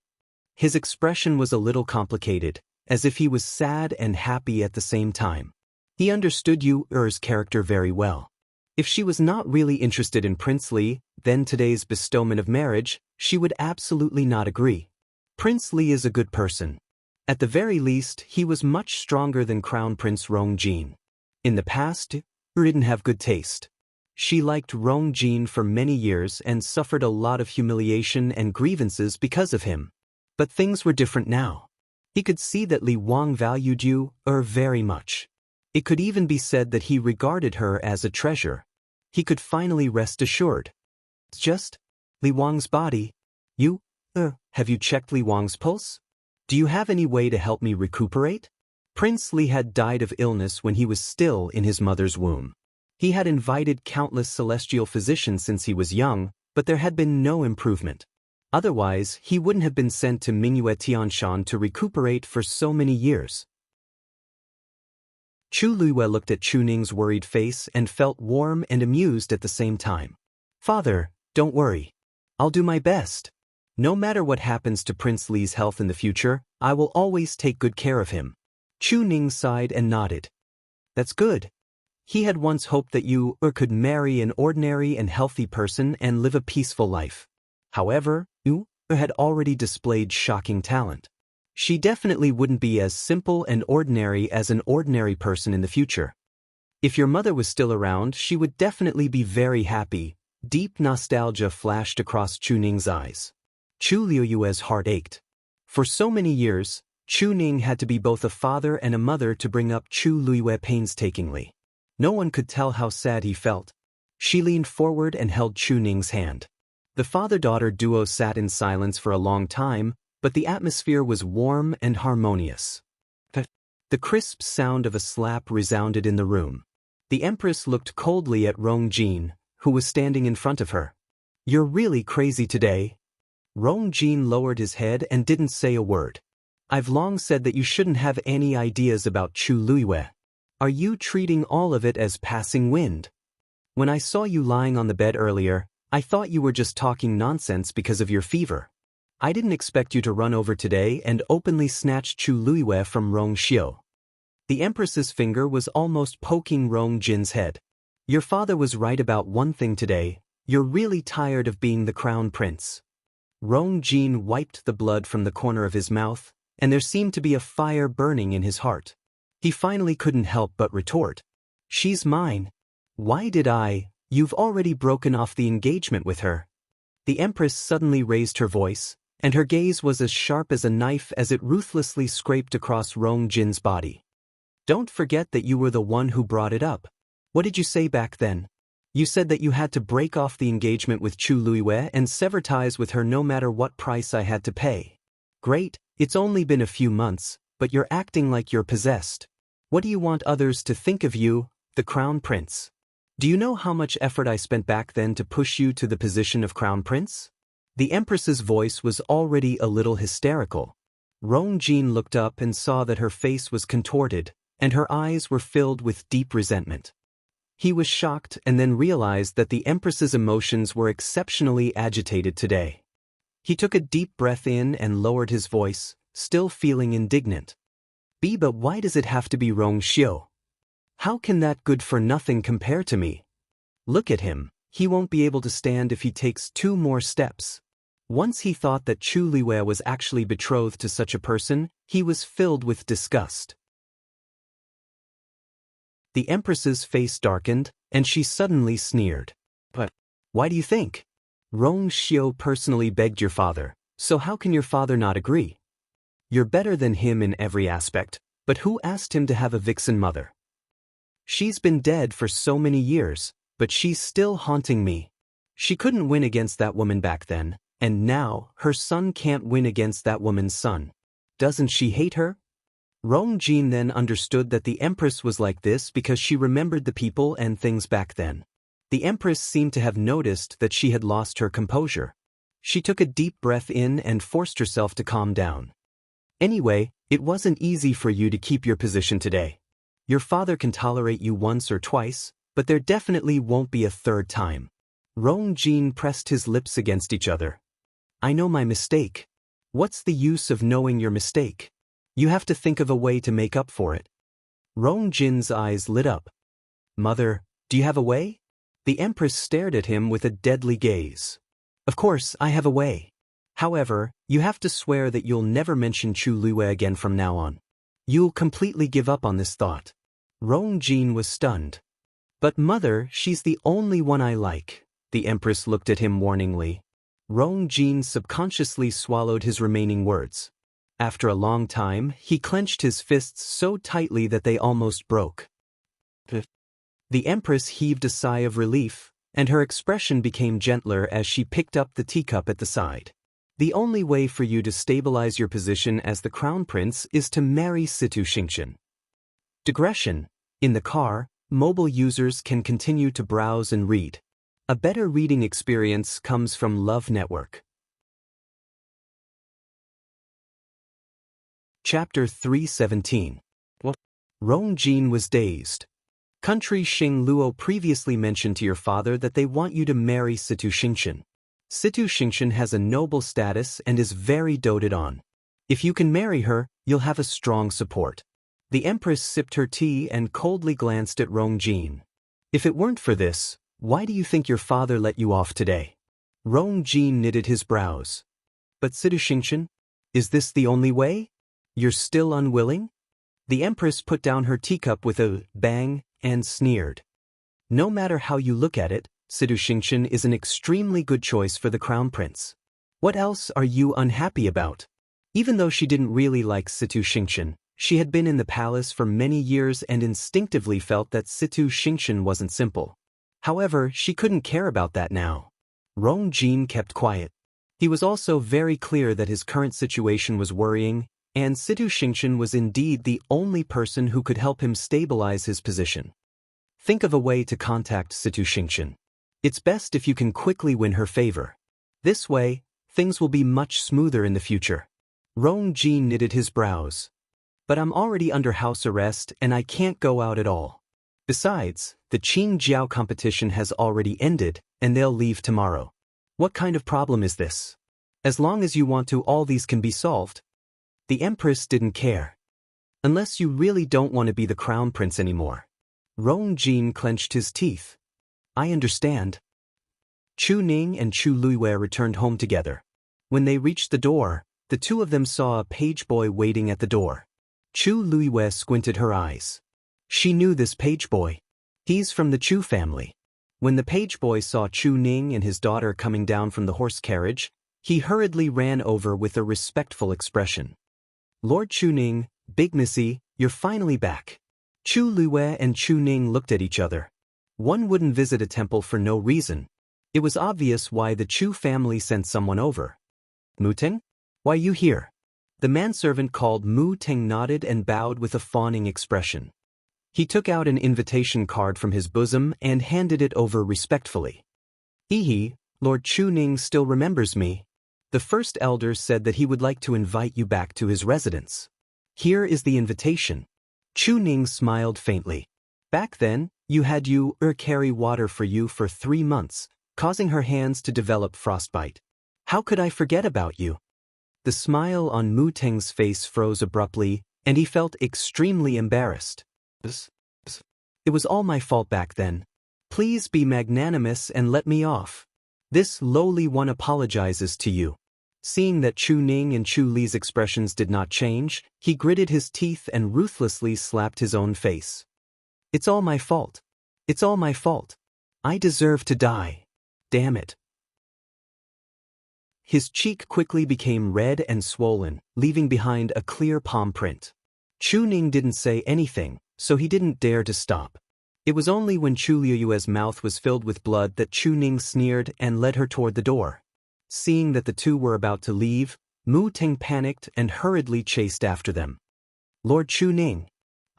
His expression was a little complicated, as if he was sad and happy at the same time. He understood Yu Er's character very well. If she was not really interested in Prince Li, then today's bestowment of marriage, she would absolutely not agree. Prince Li is a good person. At the very least, he was much stronger than Crown Prince Rongjin. In the past, Er didn't have good taste. She liked Rongjin for many years and suffered a lot of humiliation and grievances because of him. But things were different now. He could see that Li Wang valued Yu Er very much. It could even be said that he regarded her as a treasure. He could finally rest assured. It's just Li Wang's body. Yu Er, have you checked Li Wang's pulse? Do you have any way to help me recuperate? Prince Li had died of illness when he was still in his mother's womb. He had invited countless celestial physicians since he was young, but there had been no improvement. Otherwise, he wouldn't have been sent to Mingyue Tianshan to recuperate for so many years. Chu Liyue looked at Chu Ning's worried face and felt warm and amused at the same time. "Father, don't worry. I'll do my best. No matter what happens to Prince Li's health in the future, I will always take good care of him." Chu Ning sighed and nodded. "That's good." He had once hoped that Yu Er could marry an ordinary and healthy person and live a peaceful life. However, Yu Er had already displayed shocking talent. She definitely wouldn't be as simple and ordinary as an ordinary person in the future. If your mother was still around, she would definitely be very happy. Deep nostalgia flashed across Chu Ning's eyes. Chu Liyue's heart ached. For so many years, Chu Ning had to be both a father and a mother to bring up Chu Liyue painstakingly. No one could tell how sad he felt. She leaned forward and held Chu Ning's hand. The father-daughter duo sat in silence for a long time, but the atmosphere was warm and harmonious. The crisp sound of a slap resounded in the room. The Empress looked coldly at Rongjin, who was standing in front of her. "You're really crazy today." Rongjin lowered his head and didn't say a word. "I've long said that you shouldn't have any ideas about Chu Liyue. Are you treating all of it as passing wind? When I saw you lying on the bed earlier, I thought you were just talking nonsense because of your fever. I didn't expect you to run over today and openly snatch Chu Liyue from Rongxiu." The Empress's finger was almost poking Rongjin's head. "Your father was right about one thing today. You're really tired of being the crown prince." Rongjin wiped the blood from the corner of his mouth, and there seemed to be a fire burning in his heart. He finally couldn't help but retort. "She's mine. Why did I? You've already broken off the engagement with her." The Empress suddenly raised her voice, and her gaze was as sharp as a knife as it ruthlessly scraped across Rongjin's body. "Don't forget that you were the one who brought it up. What did you say back then? You said that you had to break off the engagement with Chu Liyue and sever ties with her no matter what price I had to pay. Great, it's only been a few months, but you're acting like you're possessed. What do you want others to think of you, the crown prince? Do you know how much effort I spent back then to push you to the position of crown prince?" The Empress's voice was already a little hysterical. Rongjin looked up and saw that her face was contorted, and her eyes were filled with deep resentment. He was shocked and then realized that the Empress's emotions were exceptionally agitated today. He took a deep breath in and lowered his voice, still feeling indignant. "But why does it have to be Rongxiu? How can that good-for-nothing compare to me? Look at him, he won't be able to stand if he takes 2 more steps." Once he thought that Chu Liyue was actually betrothed to such a person, he was filled with disgust. The Empress's face darkened, and she suddenly sneered. "But why do you think? Rongxiu personally begged your father, so how can your father not agree? You're better than him in every aspect, but who asked him to have a vixen mother? She's been dead for so many years, but she's still haunting me. She couldn't win against that woman back then, and now her son can't win against that woman's son. Doesn't she hate her?" Rongjin then understood that the Empress was like this because she remembered the people and things back then. The Empress seemed to have noticed that she had lost her composure. She took a deep breath in and forced herself to calm down. Anyway, it wasn't easy for you to keep your position today. Your father can tolerate you once or twice, but there definitely won't be a third time. Rong Jin pressed his lips against each other. I know my mistake. What's the use of knowing your mistake? You have to think of a way to make up for it. Rong Jin's eyes lit up. Mother, do you have a way? The Empress stared at him with a deadly gaze. Of course, I have a way. However, you have to swear that you'll never mention Chu Luiwei again from now on. You'll completely give up on this thought. Rong Jin was stunned. But mother, she's the only one I like. The Empress looked at him warningly. Rong Jin subconsciously swallowed his remaining words. After a long time, he clenched his fists so tightly that they almost broke. The Empress heaved a sigh of relief, and her expression became gentler as she picked up the teacup at the side. The only way for you to stabilize your position as the Crown Prince is to marry Situ Xingqian. Digression. In the car, mobile users can continue to browse and read. A better reading experience comes from Love Network. Chapter 317. What? Rong Jin was dazed. Country Xing Luo previously mentioned to your father that they want you to marry Situ Xingqian. Situ Xingqian has a noble status and is very doted on. If you can marry her, you'll have a strong support. The Empress sipped her tea and coldly glanced at Rong Jin. If it weren't for this, why do you think your father let you off today? Rong Jin knitted his brows. But Situ Xingqian? Is this the only way? You're still unwilling? The Empress put down her teacup with a bang and sneered. No matter how you look at it, Situ Xingqian is an extremely good choice for the Crown Prince. What else are you unhappy about? Even though she didn't really like Situ Xingqian, she had been in the palace for many years and instinctively felt that Situ Xingqian wasn't simple. However, she couldn't care about that now. Rong Jin kept quiet. He was also very clear that his current situation was worrying, and Situ Xingqian was indeed the only person who could help him stabilize his position. Think of a way to contact Situ Xingqian. It's best if you can quickly win her favor. This way, things will be much smoother in the future. Rong Jin knitted his brows. But I'm already under house arrest and I can't go out at all. Besides, the Qing Jiao competition has already ended and they'll leave tomorrow. What kind of problem is this? As long as you want to, all these can be solved. The Empress didn't care. Unless you really don't want to be the Crown Prince anymore. Rong Jin clenched his teeth. I understand. Chu Ning and Chu Luiwei returned home together. When they reached the door, the two of them saw a page boy waiting at the door. Chu Luiwei squinted her eyes. She knew this page boy. He's from the Chu family. When the page boy saw Chu Ning and his daughter coming down from the horse carriage, he hurriedly ran over with a respectful expression. Lord Chu Ning, Big Missy, you're finally back. Chu Luiwei and Chu Ning looked at each other. One wouldn't visit a temple for no reason. It was obvious why the Chu family sent someone over. Mu Teng? Why you here? The manservant called Mu Teng nodded and bowed with a fawning expression. He took out an invitation card from his bosom and handed it over respectfully. Hehe, Lord Chu Ning still remembers me. The first elder said that he would like to invite you back to his residence. Here is the invitation. Chu Ning smiled faintly. Back then, you had carry water for you for 3 months, causing her hands to develop frostbite. How could I forget about you? The smile on Mu Teng's face froze abruptly, and he felt extremely embarrassed. It was all my fault back then. Please be magnanimous and let me off. This lowly one apologizes to you. Seeing that Chu Ning and Chu Li's expressions did not change, he gritted his teeth and ruthlessly slapped his own face. It's all my fault. It's all my fault. I deserve to die. Damn it. His cheek quickly became red and swollen, leaving behind a clear palm print. Chu Ning didn't say anything, so he didn't dare to stop. It was only when Chu Liuyue's mouth was filled with blood that Chu Ning sneered and led her toward the door. Seeing that the two were about to leave, Mu Teng panicked and hurriedly chased after them. Lord Chu Ning,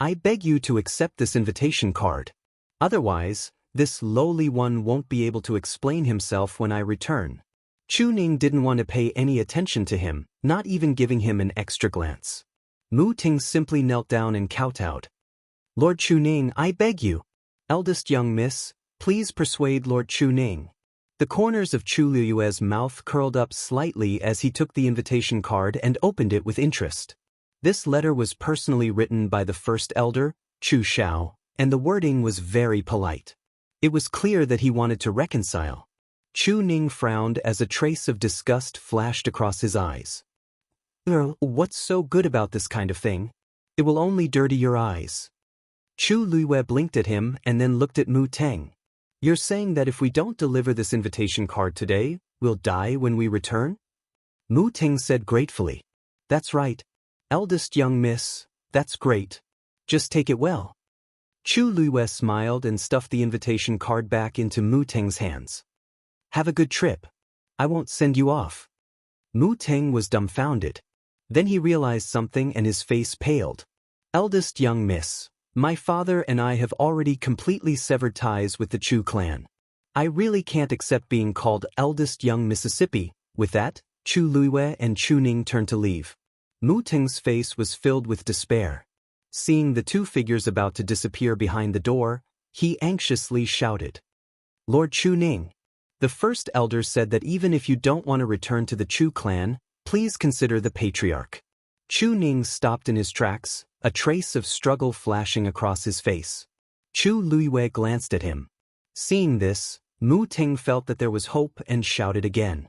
I beg you to accept this invitation card. Otherwise, this lowly one won't be able to explain himself when I return. Chu Ning didn't want to pay any attention to him, not even giving him an extra glance. Mu Ting simply knelt down and kowtowed. Lord Chu Ning, I beg you. Eldest young miss, please persuade Lord Chu Ning. The corners of Chu Liyue's mouth curled up slightly as he took the invitation card and opened it with interest. This letter was personally written by the first elder, Chu Xiao, and the wording was very polite. It was clear that he wanted to reconcile. Chu Ning frowned as a trace of disgust flashed across his eyes. What's so good about this kind of thing? It will only dirty your eyes. Chu Liyue blinked at him and then looked at Mu Teng. You're saying that if we don't deliver this invitation card today, we'll die when we return? Mu Ting said gratefully. That's right. Eldest young miss, that's great. Just take it well. Chu Liyue smiled and stuffed the invitation card back into Mu Teng's hands. Have a good trip. I won't send you off. Mu Teng was dumbfounded. Then he realized something and his face paled. Eldest young miss, my father and I have already completely severed ties with the Chu clan. I really can't accept being called eldest young Mississippi. With that, Chu Liyue and Chu Ning turned to leave. Mu Teng's face was filled with despair. Seeing the two figures about to disappear behind the door, he anxiously shouted. Lord Chu Ning. The first elder said that even if you don't want to return to the Chu clan, please consider the patriarch. Chu Ning stopped in his tracks, a trace of struggle flashing across his face. Chu Liyue glanced at him. Seeing this, Mu Ting felt that there was hope and shouted again.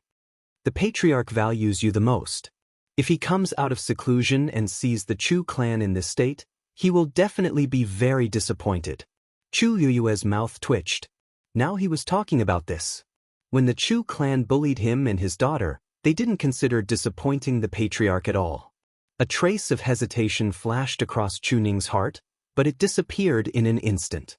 The patriarch values you the most. If he comes out of seclusion and sees the Chu clan in this state, he will definitely be very disappointed. Chu Liyue's mouth twitched. Now he was talking about this. When the Chu clan bullied him and his daughter, they didn't consider disappointing the patriarch at all. A trace of hesitation flashed across Chu Ning's heart, but it disappeared in an instant.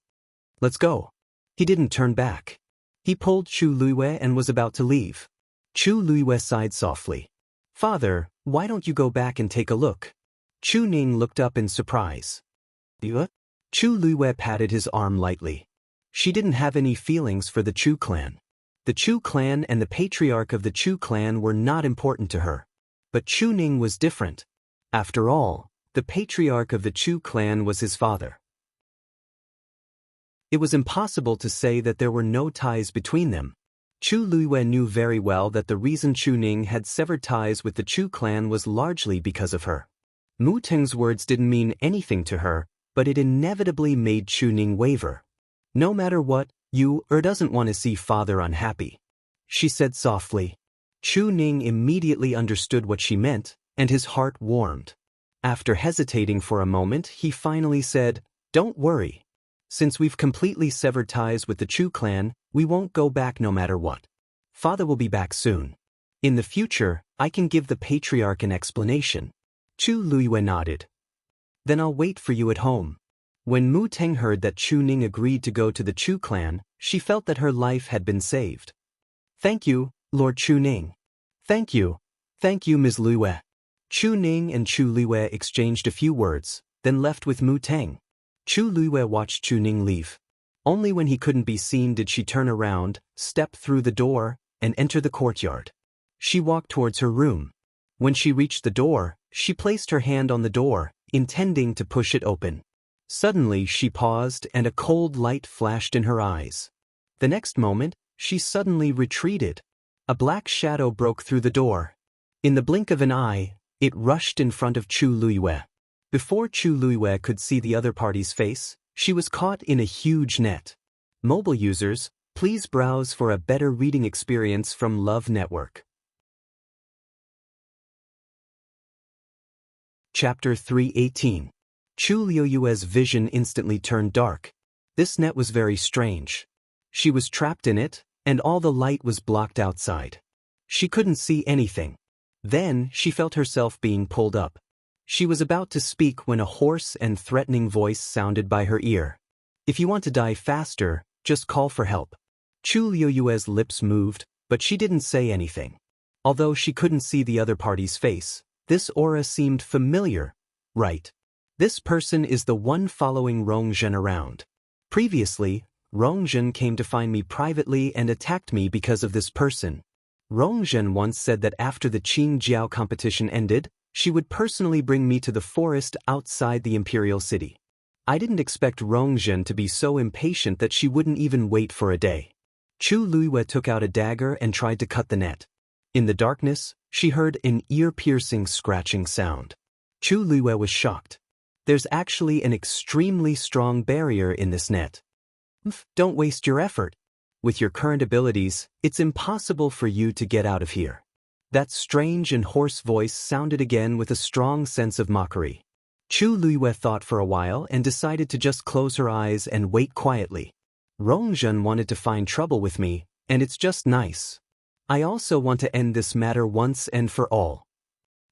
Let's go. He didn't turn back. He pulled Chu Liyue and was about to leave. Chu Liyue sighed softly. Father, why don't you go back and take a look? Chu Ning looked up in surprise. What? Chu Liyue patted his arm lightly. She didn't have any feelings for the Chu clan. The Chu clan and the patriarch of the Chu clan were not important to her. But Chu Ning was different. After all, the patriarch of the Chu clan was his father. It was impossible to say that there were no ties between them. Chu Liyue knew very well that the reason Chu Ning had severed ties with the Chu clan was largely because of her. Mu Teng's words didn't mean anything to her, but it inevitably made Chu Ning waver. No matter what, you doesn't want to see father unhappy, she said softly. Chu Ning immediately understood what she meant, and his heart warmed. After hesitating for a moment, he finally said, Don't worry. Since we've completely severed ties with the Chu clan, we won't go back no matter what. Father will be back soon. In the future, I can give the patriarch an explanation. Chu Liyue nodded. Then I'll wait for you at home. When Mu Teng heard that Chu Ning agreed to go to the Chu clan, she felt that her life had been saved. Thank you, Lord Chu Ning. Thank you, Ms. Liyue. Chu Ning and Chu Liyue exchanged a few words, then left with Mu Teng. Chu Liyue watched Chu Ning leave. Only when he couldn't be seen did she turn around, step through the door, and enter the courtyard. She walked towards her room. When she reached the door, she placed her hand on the door, intending to push it open. Suddenly she paused and a cold light flashed in her eyes. The next moment, she suddenly retreated. A black shadow broke through the door. In the blink of an eye, it rushed in front of Chu Liyue. Before Chu Liyue could see the other party's face, she was caught in a huge net. Mobile users, please browse for a better reading experience from Love Network. Chapter 318. Chu Liyue's vision instantly turned dark. This net was very strange. She was trapped in it, and all the light was blocked outside. She couldn't see anything. Then she felt herself being pulled up. She was about to speak when a hoarse and threatening voice sounded by her ear. If you want to die faster, just call for help. Chu Liyue's lips moved, but she didn't say anything. Although she couldn't see the other party's face, this aura seemed familiar. Right. This person is the one following Rongzhen around. Previously, Rongzhen came to find me privately and attacked me because of this person. Rongzhen once said that after the Qing Jiao competition ended, she would personally bring me to the forest outside the imperial city. I didn't expect Rongzhen to be so impatient that she wouldn't even wait for a day. Chu Luiyue took out a dagger and tried to cut the net. In the darkness, she heard an ear-piercing scratching sound. Chu Luiyue was shocked. There's actually an extremely strong barrier in this net. Don't waste your effort. With your current abilities, it's impossible for you to get out of here. That strange and hoarse voice sounded again with a strong sense of mockery. Chu Luiyue thought for a while and decided to just close her eyes and wait quietly. Rongzhen wanted to find trouble with me, and it's just nice. I also want to end this matter once and for all.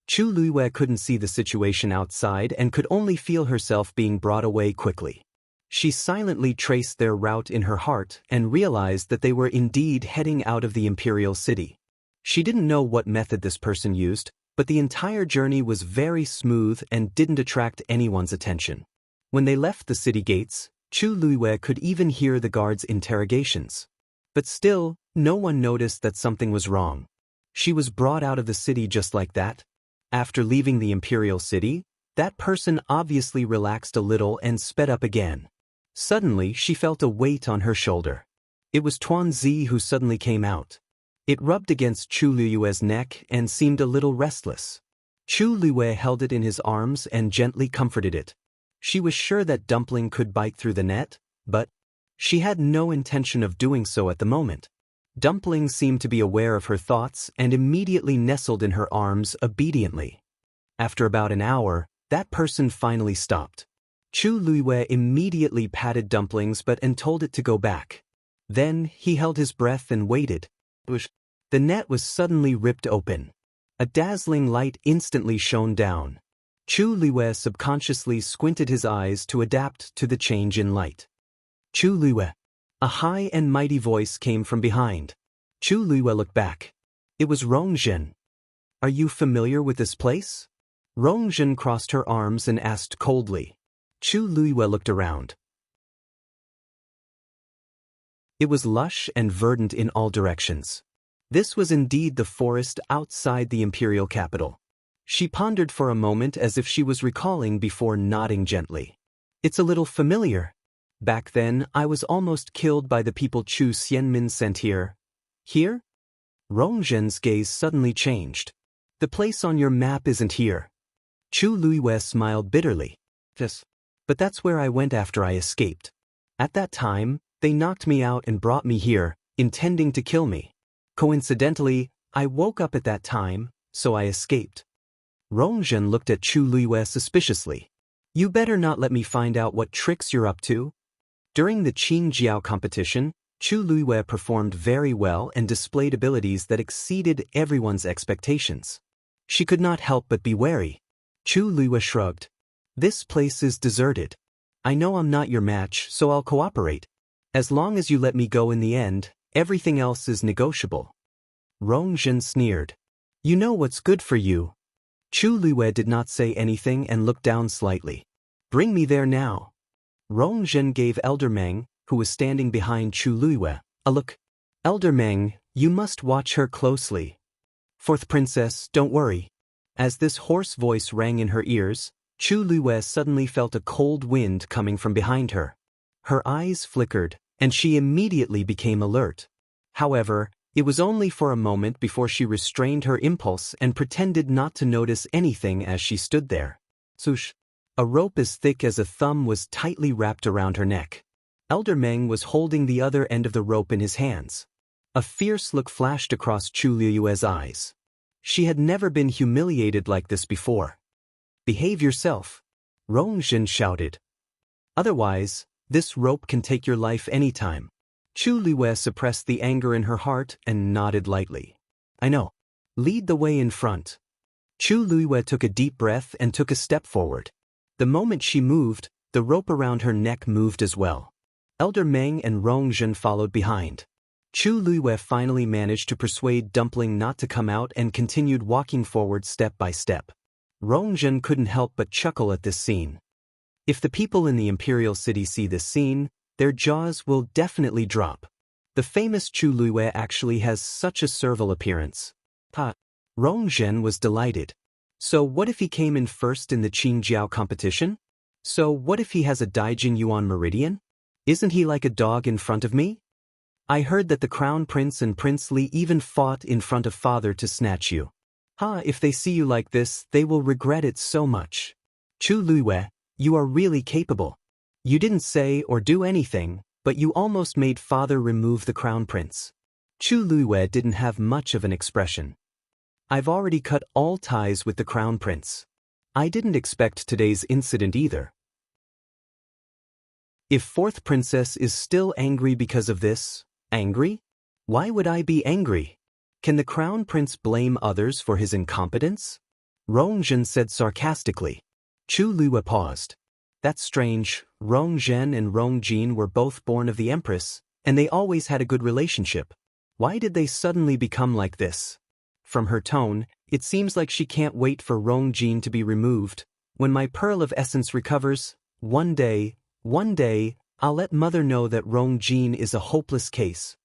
Chu Luiyue couldn't see the situation outside and could only feel herself being brought away quickly. She silently traced their route in her heart and realized that they were indeed heading out of the imperial city. She didn't know what method this person used, but the entire journey was very smooth and didn't attract anyone's attention. When they left the city gates, Chu Luiyue could even hear the guards' interrogations. But still, no one noticed that something was wrong. She was brought out of the city just like that. After leaving the imperial city, that person obviously relaxed a little and sped up again. Suddenly, she felt a weight on her shoulder. It was Tuanzi who suddenly came out. It rubbed against Chu Luiyue's neck and seemed a little restless. Chu Luiyue held it in his arms and gently comforted it. She was sure that Dumpling could bite through the net, but she had no intention of doing so at the moment. Dumpling seemed to be aware of her thoughts and immediately nestled in her arms obediently. After about an hour, that person finally stopped. Chu Luiyue immediately patted Dumpling's butt and told it to go back. Then he held his breath and waited. The net was suddenly ripped open. A dazzling light instantly shone down. Chu Luiyue subconsciously squinted his eyes to adapt to the change in light. Chu Luiyue. A high and mighty voice came from behind. Chu Luiyue looked back. It was Rongzhen. Are you familiar with this place? Rongzhen crossed her arms and asked coldly. Chu Luiyue looked around. It was lush and verdant in all directions. This was indeed the forest outside the imperial capital. She pondered for a moment as if she was recalling before nodding gently. It's a little familiar. Back then, I was almost killed by the people Chu Xianmin sent here. Here? Rongzhen's gaze suddenly changed. The place on your map isn't here. Chu Luiyue smiled bitterly. Yes. But that's where I went after I escaped. At that time, they knocked me out and brought me here, intending to kill me. Coincidentally, I woke up at that time, so I escaped. Rongzhen looked at Chu Luiyue suspiciously. You better not let me find out what tricks you're up to. During the Qing Jiao competition, Chu Luiyue performed very well and displayed abilities that exceeded everyone's expectations. She could not help but be wary. Chu Luiyue shrugged. This place is deserted. I know I'm not your match, so I'll cooperate. As long as you let me go in the end, everything else is negotiable. Rongzhen sneered. You know what's good for you. Chu Luiyue did not say anything and looked down slightly. Bring me there now. Rongzhen gave Elder Meng, who was standing behind Chu Luiyue, a look. Elder Meng, you must watch her closely. Fourth Princess, don't worry. As this hoarse voice rang in her ears, Chu Luiyue suddenly felt a cold wind coming from behind her. Her eyes flickered, and she immediately became alert. However, it was only for a moment before she restrained her impulse and pretended not to notice anything as she stood there. Swoosh! A rope as thick as a thumb was tightly wrapped around her neck. Elder Meng was holding the other end of the rope in his hands. A fierce look flashed across Chu Luiyue's eyes. She had never been humiliated like this before. Behave yourself, Rongzhen shouted. Otherwise, this rope can take your life anytime. Chu Luiyue suppressed the anger in her heart and nodded lightly. I know. Lead the way in front. Chu Luiyue took a deep breath and took a step forward. The moment she moved, the rope around her neck moved as well. Elder Meng and Rongzhen followed behind. Chu Luiyue finally managed to persuade Dumpling not to come out and continued walking forward step by step. Rongzhen couldn't help but chuckle at this scene. If the people in the imperial city see this scene, their jaws will definitely drop. The famous Chu Luiwei actually has such a servile appearance. Ha! Rong Zhen was delighted. So what if he came in first in the Qingjiao competition? So what if he has a Daijin Yuan meridian? Isn't he like a dog in front of me? I heard that the Crown Prince and Prince Li even fought in front of father to snatch you. Ha! If they see you like this, they will regret it so much. Chu Luiwei, you are really capable. You didn't say or do anything, but you almost made father remove the Crown Prince. Chu Luiwei didn't have much of an expression. I've already cut all ties with the Crown Prince. I didn't expect today's incident either. If fourth princess is still angry because of this, angry? Why would I be angry? Can the Crown Prince blame others for his incompetence? Rong Zhen said sarcastically. Chu Luiwei paused. That's strange. Rong Zhen and Rong Jin were both born of the Empress, and they always had a good relationship. Why did they suddenly become like this? From her tone, it seems like she can't wait for Rong Jin to be removed. When my pearl of essence recovers, one day, I'll let mother know that Rong Jin is a hopeless case.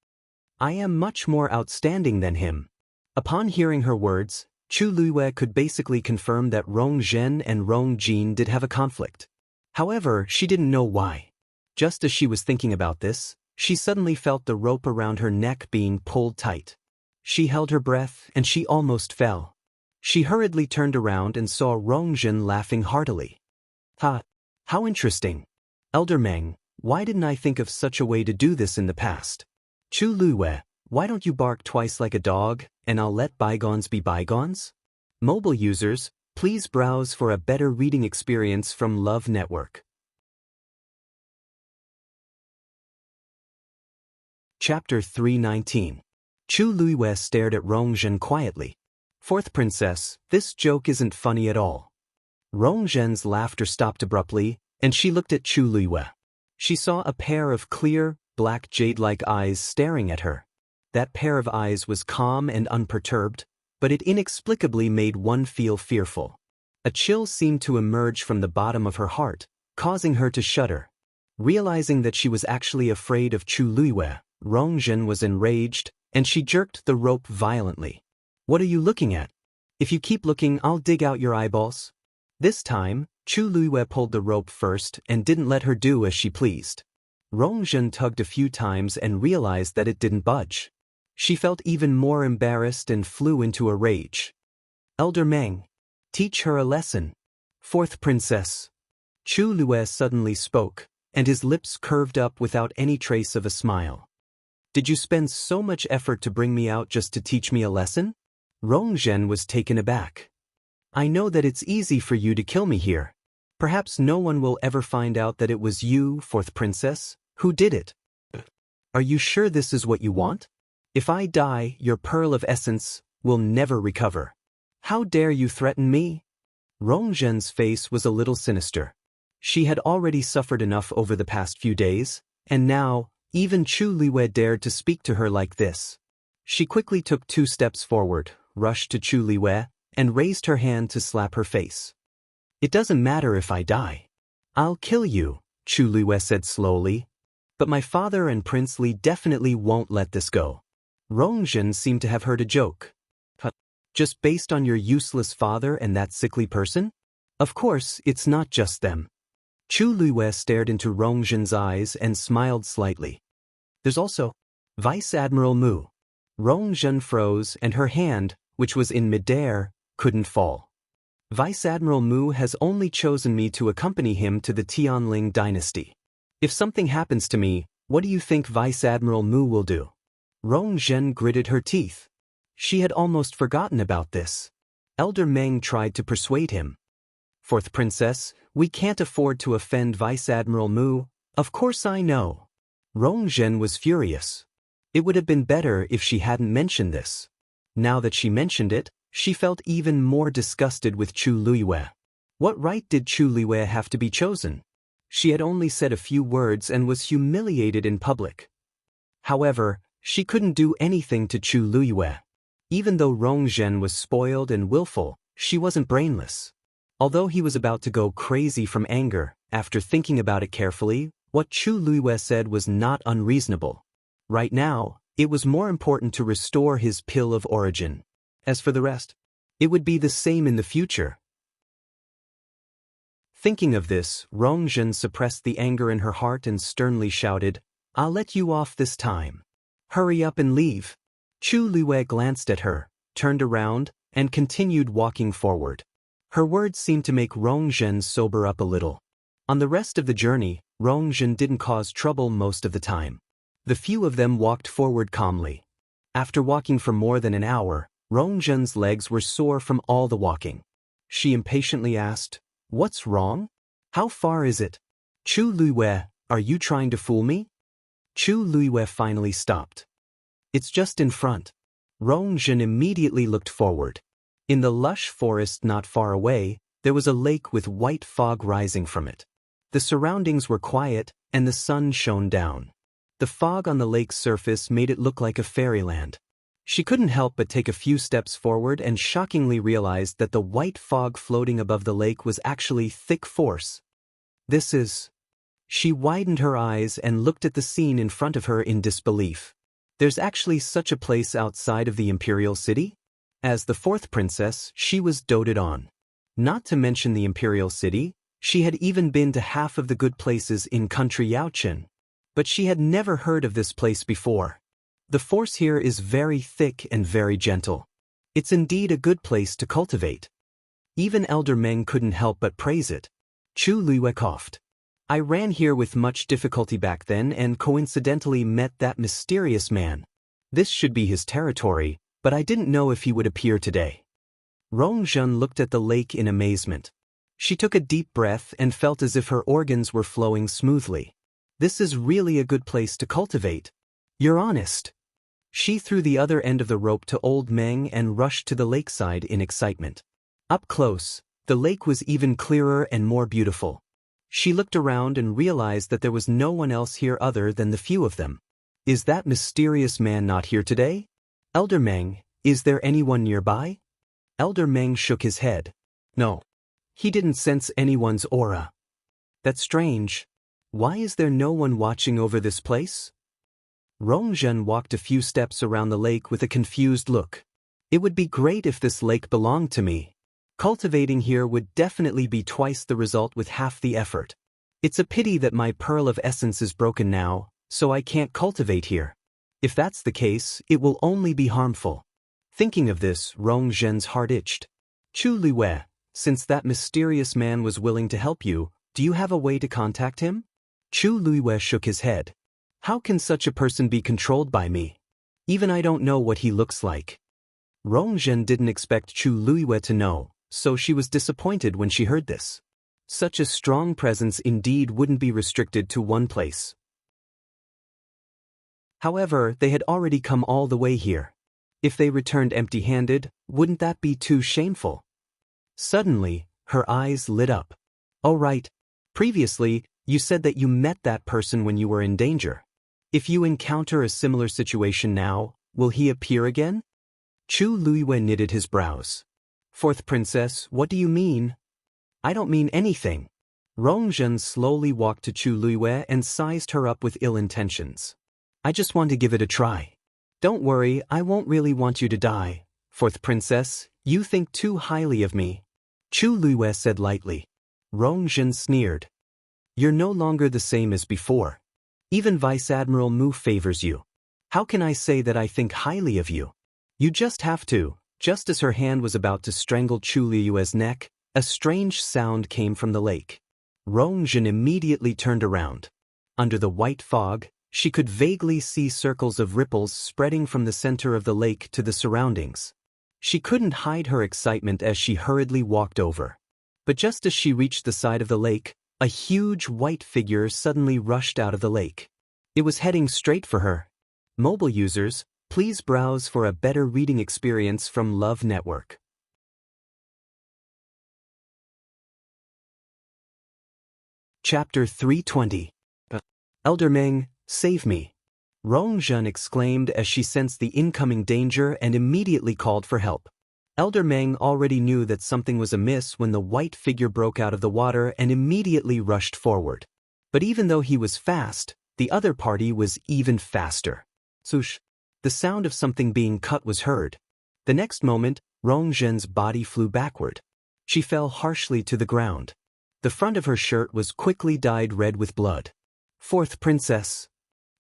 I am much more outstanding than him. Upon hearing her words, Chu Luiwei could basically confirm that Rong Zhen and Rong Jin did have a conflict. However, she didn't know why. Just as she was thinking about this, she suddenly felt the rope around her neck being pulled tight. She held her breath and she almost fell. She hurriedly turned around and saw Rong Zhen laughing heartily. Ha! How interesting. Elder Meng, why didn't I think of such a way to do this in the past? Chu Luiwei, why don't you bark twice like a dog, and I'll let bygones be bygones? Mobile users, please browse for a better reading experience from Love Network. Chapter 319. Chu Luiwei stared at Rong Zhen quietly. Fourth princess, this joke isn't funny at all. Rong Zhen's laughter stopped abruptly, and she looked at Chu Luiwei. She saw a pair of clear, black jade-like eyes staring at her. That pair of eyes was calm and unperturbed, but it inexplicably made one feel fearful. A chill seemed to emerge from the bottom of her heart, causing her to shudder. Realizing that she was actually afraid of Chu Luiwei, Rong Zhen was enraged, and she jerked the rope violently. What are you looking at? If you keep looking, I'll dig out your eyeballs. This time, Chu Luiwei pulled the rope first and didn't let her do as she pleased. Rong Zhen tugged a few times and realized that it didn't budge. She felt even more embarrassed and flew into a rage. Elder Meng, teach her a lesson. Fourth princess. Chu Luiwei suddenly spoke, and his lips curved up without any trace of a smile. Did you spend so much effort to bring me out just to teach me a lesson? Rong Zhen was taken aback. I know that it's easy for you to kill me here. Perhaps no one will ever find out that it was you, fourth princess, who did it. Are you sure this is what you want? If I die, your pearl of essence will never recover. How dare you threaten me? Rong Zhen's face was a little sinister. She had already suffered enough over the past few days, and now, even Chu Luiwei dared to speak to her like this. She quickly took 2 steps forward, rushed to Chu Luiwei, and raised her hand to slap her face. It doesn't matter if I die. I'll kill you, Chu Luiwei said slowly. But my father and Prince Li definitely won't let this go. Rong Zhen seemed to have heard a joke. Just based on your useless father and that sickly person? Of course, it's not just them. Chu Luiwei stared into Rong Zhen's eyes and smiled slightly. There's also Vice Admiral Mu. Rong Zhen froze and her hand, which was in midair, couldn't fall. Vice Admiral Mu has only chosen me to accompany him to the Tianling dynasty. If something happens to me, what do you think Vice Admiral Mu will do? Rong Zhen gritted her teeth. She had almost forgotten about this. Elder Meng tried to persuade him. Fourth princess, we can't afford to offend Vice Admiral Mu. Of course I know. Rong Zhen was furious. It would have been better if she hadn't mentioned this. Now that she mentioned it, she felt even more disgusted with Chu Luiwei. What right did Chu Luiwei have to be chosen? She had only said a few words and was humiliated in public. However, she couldn't do anything to Chu Luiwei. Even though Rong Zhen was spoiled and willful, she wasn't brainless. Although he was about to go crazy from anger, after thinking about it carefully, what Chu Luiwei said was not unreasonable. Right now, it was more important to restore his pill of origin. As for the rest, it would be the same in the future. Thinking of this, Rongjun suppressed the anger in her heart and sternly shouted, "I'll let you off this time. Hurry up and leave." Chu Liyue glanced at her, turned around, and continued walking forward. Her words seemed to make Rongjun sober up a little. On the rest of the journey, Rongjun didn't cause trouble most of the time. The few of them walked forward calmly. After walking for more than an hour, Rongjun's legs were sore from all the walking. She impatiently asked, "What's wrong? How far is it?" "Chu Liyue, are you trying to fool me?" Chu Liyue finally stopped. "It's just in front." Rongjun immediately looked forward. In the lush forest not far away, there was a lake with white fog rising from it. The surroundings were quiet, and the sun shone down. The fog on the lake's surface made it look like a fairyland. She couldn't help but take a few steps forward and shockingly realized that the white fog floating above the lake was actually thick force. "This is..." She widened her eyes and looked at the scene in front of her in disbelief. There's actually such a place outside of the imperial city? As the fourth princess, she was doted on. Not to mention the imperial city, she had even been to half of the good places in country Yaochen. But she had never heard of this place before. The force here is very thick and very gentle. It's indeed a good place to cultivate. Even Elder Meng couldn't help but praise it. Chu Liyue coughed. "I ran here with much difficulty back then and coincidentally met that mysterious man. This should be his territory, but I didn't know if he would appear today." Rongjun looked at the lake in amazement. She took a deep breath and felt as if her organs were flowing smoothly. "This is really a good place to cultivate. You're honest." She threw the other end of the rope to Old Meng and rushed to the lakeside in excitement. Up close, the lake was even clearer and more beautiful. She looked around and realized that there was no one else here other than the few of them. "Is that mysterious man not here today? Elder Meng, is there anyone nearby?" Elder Meng shook his head. "No. He didn't sense anyone's aura." "That's strange. Why is there no one watching over this place?" Rongjun walked a few steps around the lake with a confused look. "It would be great if this lake belonged to me. Cultivating here would definitely be twice the result with half the effort. It's a pity that my pearl of essence is broken now, so I can't cultivate here. If that's the case, it will only be harmful." Thinking of this, Rongjun's heart itched. "Chu Liyue, since that mysterious man was willing to help you, do you have a way to contact him?" Chu Liyue shook his head. "How can such a person be controlled by me? Even I don't know what he looks like." Rongjun didn't expect Chu Liyue to know, so she was disappointed when she heard this. Such a strong presence indeed wouldn't be restricted to one place. However, they had already come all the way here. If they returned empty-handed, wouldn't that be too shameful? Suddenly, her eyes lit up. "Oh right. Previously, you said that you met that person when you were in danger. If you encounter a similar situation now, will he appear again?" Chu Liyue knitted his brows. "Fourth princess, what do you mean?" "I don't mean anything." Rongjun slowly walked to Chu Liyue and sized her up with ill intentions. "I just want to give it a try. Don't worry, I won't really want you to die. Fourth princess, you think too highly of me." Chu Liyue said lightly. Rongjun sneered. "You're no longer the same as before. Even Vice Admiral Mu favors you. How can I say that I think highly of you? You just have to." Just as her hand was about to strangle Chu Liyue's neck, a strange sound came from the lake. Rongjun immediately turned around. Under the white fog, she could vaguely see circles of ripples spreading from the center of the lake to the surroundings. She couldn't hide her excitement as she hurriedly walked over. But just as she reached the side of the lake, a huge white figure suddenly rushed out of the lake. It was heading straight for her. Mobile users, please browse for a better reading experience from Love Network. Chapter 320. "Elder Meng, save me!" Rongjun exclaimed as she sensed the incoming danger and immediately called for help. Elder Meng already knew that something was amiss when the white figure broke out of the water and immediately rushed forward. But even though he was fast, the other party was even faster. Swoosh! The sound of something being cut was heard. The next moment, Rong Zhen's body flew backward. She fell harshly to the ground. The front of her shirt was quickly dyed red with blood. Fourth princess.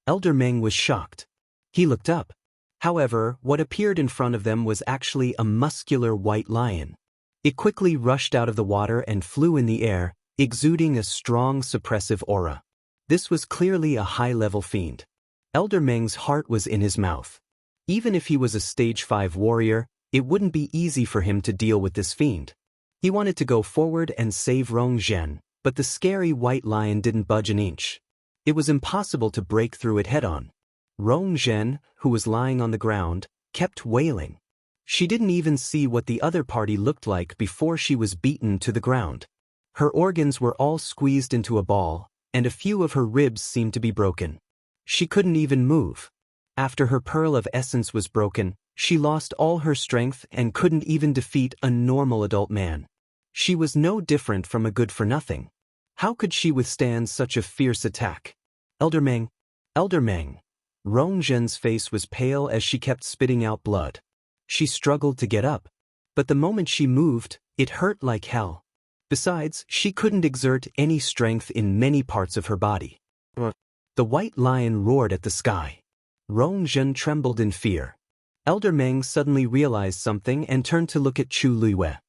Elder Meng was shocked. He looked up. However, what appeared in front of them was actually a muscular white lion. It quickly rushed out of the water and flew in the air, exuding a strong suppressive aura. This was clearly a high-level fiend. Elder Meng's heart was in his mouth. Even if he was a stage 5 warrior, it wouldn't be easy for him to deal with this fiend. He wanted to go forward and save Rong Zhen, but the scary white lion didn't budge an inch. It was impossible to break through it head-on. Rong Zhen, who was lying on the ground, kept wailing. She didn't even see what the other party looked like before she was beaten to the ground. Her organs were all squeezed into a ball, and a few of her ribs seemed to be broken. She couldn't even move. After her pearl of essence was broken, she lost all her strength and couldn't even defeat a normal adult man. She was no different from a good-for-nothing. How could she withstand such a fierce attack? Elder Meng. Elder Meng. Rong Zhen's face was pale as she kept spitting out blood. She struggled to get up. But the moment she moved, it hurt like hell. Besides, she couldn't exert any strength in many parts of her body. The white lion roared at the sky. Rong Zhen trembled in fear. Elder Meng suddenly realized something and turned to look at Chu Luiyue.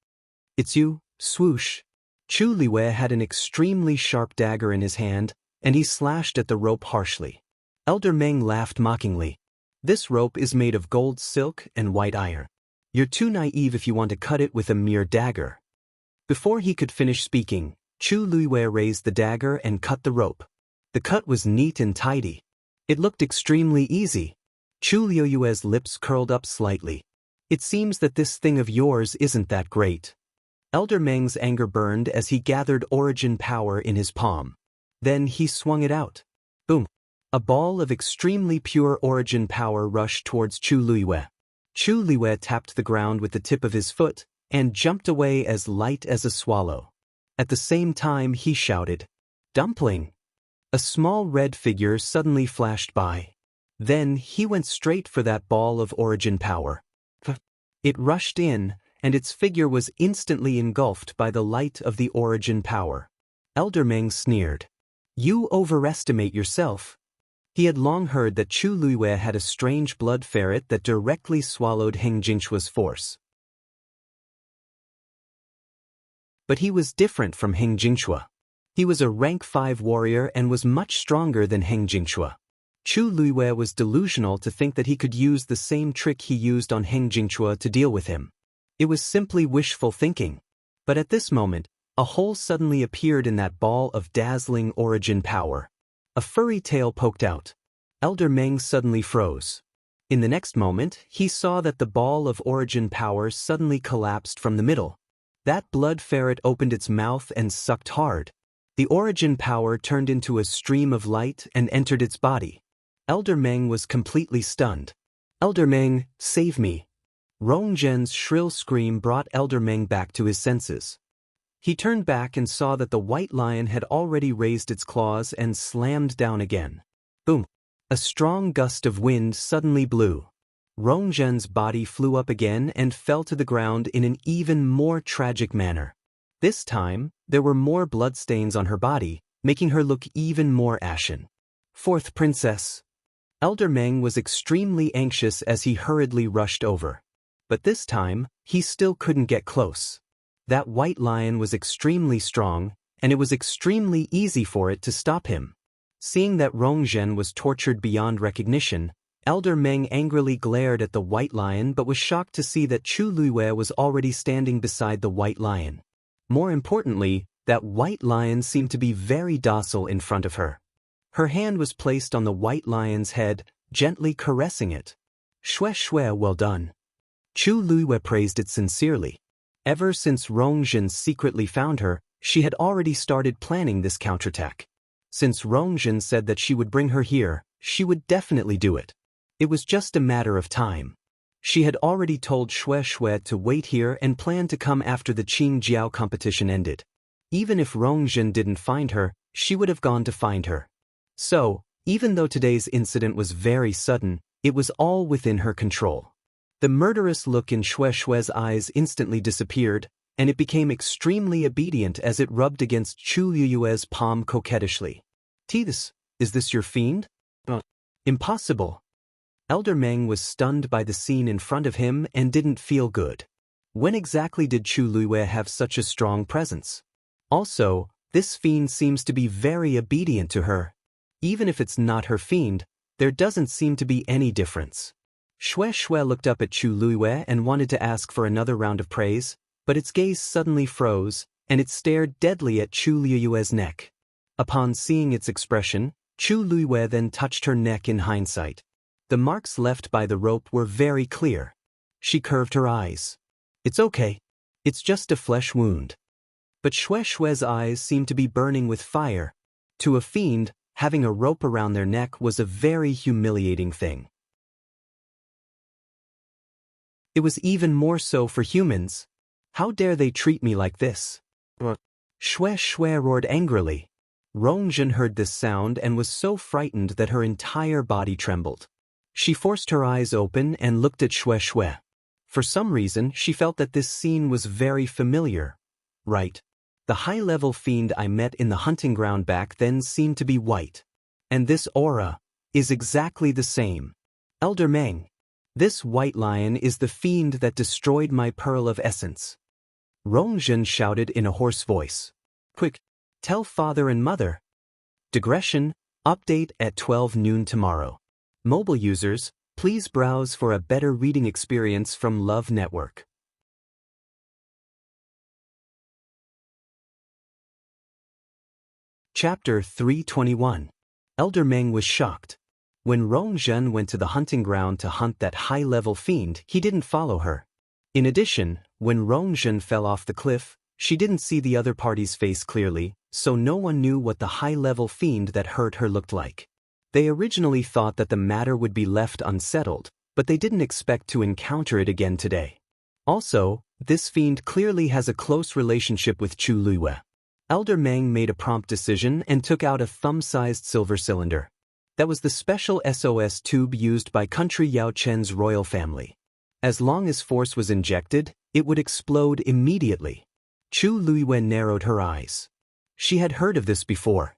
"It's you." Swoosh. Chu Luiyue had an extremely sharp dagger in his hand, and he slashed at the rope harshly. Elder Meng laughed mockingly. "This rope is made of gold silk and white iron. You're too naive if you want to cut it with a mere dagger." Before he could finish speaking, Chu Luiyue raised the dagger and cut the rope. The cut was neat and tidy. It looked extremely easy. Chu Luiyue's lips curled up slightly. "It seems that this thing of yours isn't that great." Elder Meng's anger burned as he gathered origin power in his palm. Then he swung it out. Boom! A ball of extremely pure origin power rushed towards Chu Luiyue. Chu Luiyue tapped the ground with the tip of his foot and jumped away as light as a swallow. At the same time he shouted, "Dumpling!" A small red figure suddenly flashed by. Then he went straight for that ball of origin power. It rushed in, and its figure was instantly engulfed by the light of the origin power. Elder Meng sneered. "You overestimate yourself." He had long heard that Chu Luiyue had a strange blood ferret that directly swallowed Heng Jingqua's force. But he was different from Heng Jingqua. He was a rank 5 warrior and was much stronger than Heng Jingqua. Chu Luiyue was delusional to think that he could use the same trick he used on Heng Jingqua to deal with him. It was simply wishful thinking. But at this moment, a hole suddenly appeared in that ball of dazzling origin power. A furry tail poked out. Elder Meng suddenly froze. In the next moment, he saw that the ball of origin power suddenly collapsed from the middle. That blood ferret opened its mouth and sucked hard. The origin power turned into a stream of light and entered its body. Elder Meng was completely stunned. "Elder Meng, save me!" Rong Zhen's shrill scream brought Elder Meng back to his senses. He turned back and saw that the white lion had already raised its claws and slammed down again. Boom! A strong gust of wind suddenly blew. Rong Zhen's body flew up again and fell to the ground in an even more tragic manner. This time, there were more bloodstains on her body, making her look even more ashen. Fourth princess. Elder Meng was extremely anxious as he hurriedly rushed over. But this time, he still couldn't get close. That white lion was extremely strong, and it was extremely easy for it to stop him. Seeing that Rong Zhen was tortured beyond recognition, Elder Meng angrily glared at the white lion but was shocked to see that Chu Luiyue was already standing beside the white lion. More importantly, that white lion seemed to be very docile in front of her. Her hand was placed on the white lion's head, gently caressing it. "Shue shue, well done." Chu Luiyue praised it sincerely. Ever since Rong Zhen secretly found her, she had already started planning this counterattack. Since Rong Zhen said that she would bring her here, she would definitely do it. It was just a matter of time. She had already told Shue Shue to wait here and planned to come after the Qing Jiao competition ended. Even if Rong Zhen didn't find her, she would have gone to find her. So, even though today's incident was very sudden, It was all within her control. The murderous look in Xue's eyes instantly disappeared, and it became extremely obedient as it rubbed against Chu Liyue's palm coquettishly. "Is this your fiend?" "Impossible." Elder Meng was stunned by the scene in front of him and didn't feel good. When exactly did Chu Liyue have such a strong presence? Also, this fiend seems to be very obedient to her. Even if it's not her fiend, there doesn't seem to be any difference. Xue looked up at Chu Liyue and wanted to ask for another round of praise, but its gaze suddenly froze, and it stared deadly at Chu Liyue's neck. Upon seeing its expression, Chu Liyue then touched her neck in hindsight. The marks left by the rope were very clear. She curved her eyes. "It's okay. It's just a flesh wound." But Xue's eyes seemed to be burning with fire. To a fiend, having a rope around their neck was a very humiliating thing. It was even more so for humans. How dare they treat me like this? Xue roared angrily. Rongjin heard this sound and was so frightened that her entire body trembled. She forced her eyes open and looked at Xue. For some reason, she felt that this scene was very familiar. Right. The high-level fiend I met in the hunting ground back then seemed to be white. And this aura is exactly the same. Elder Meng. This white lion is the fiend that destroyed my pearl of essence. Rongjin shouted in a hoarse voice. "Quick, tell father and mother." Digression, update at 12 noon tomorrow. Mobile users, please browse for a better reading experience from Love Network. Chapter 321. Elder Meng was shocked. When Rongjin went to the hunting ground to hunt that high-level fiend, he didn't follow her. In addition, when Rongjin fell off the cliff, she didn't see the other party's face clearly, so no one knew what the high-level fiend that hurt her looked like. They originally thought that the matter would be left unsettled, but they didn't expect to encounter it again today. Also, this fiend clearly has a close relationship with Chu Liyue. Elder Meng made a prompt decision and took out a thumb-sized silver cylinder. That was the special SOS tube used by Country Yao Chen's royal family. As long as force was injected, it would explode immediately. Chu Liyue narrowed her eyes. She had heard of this before.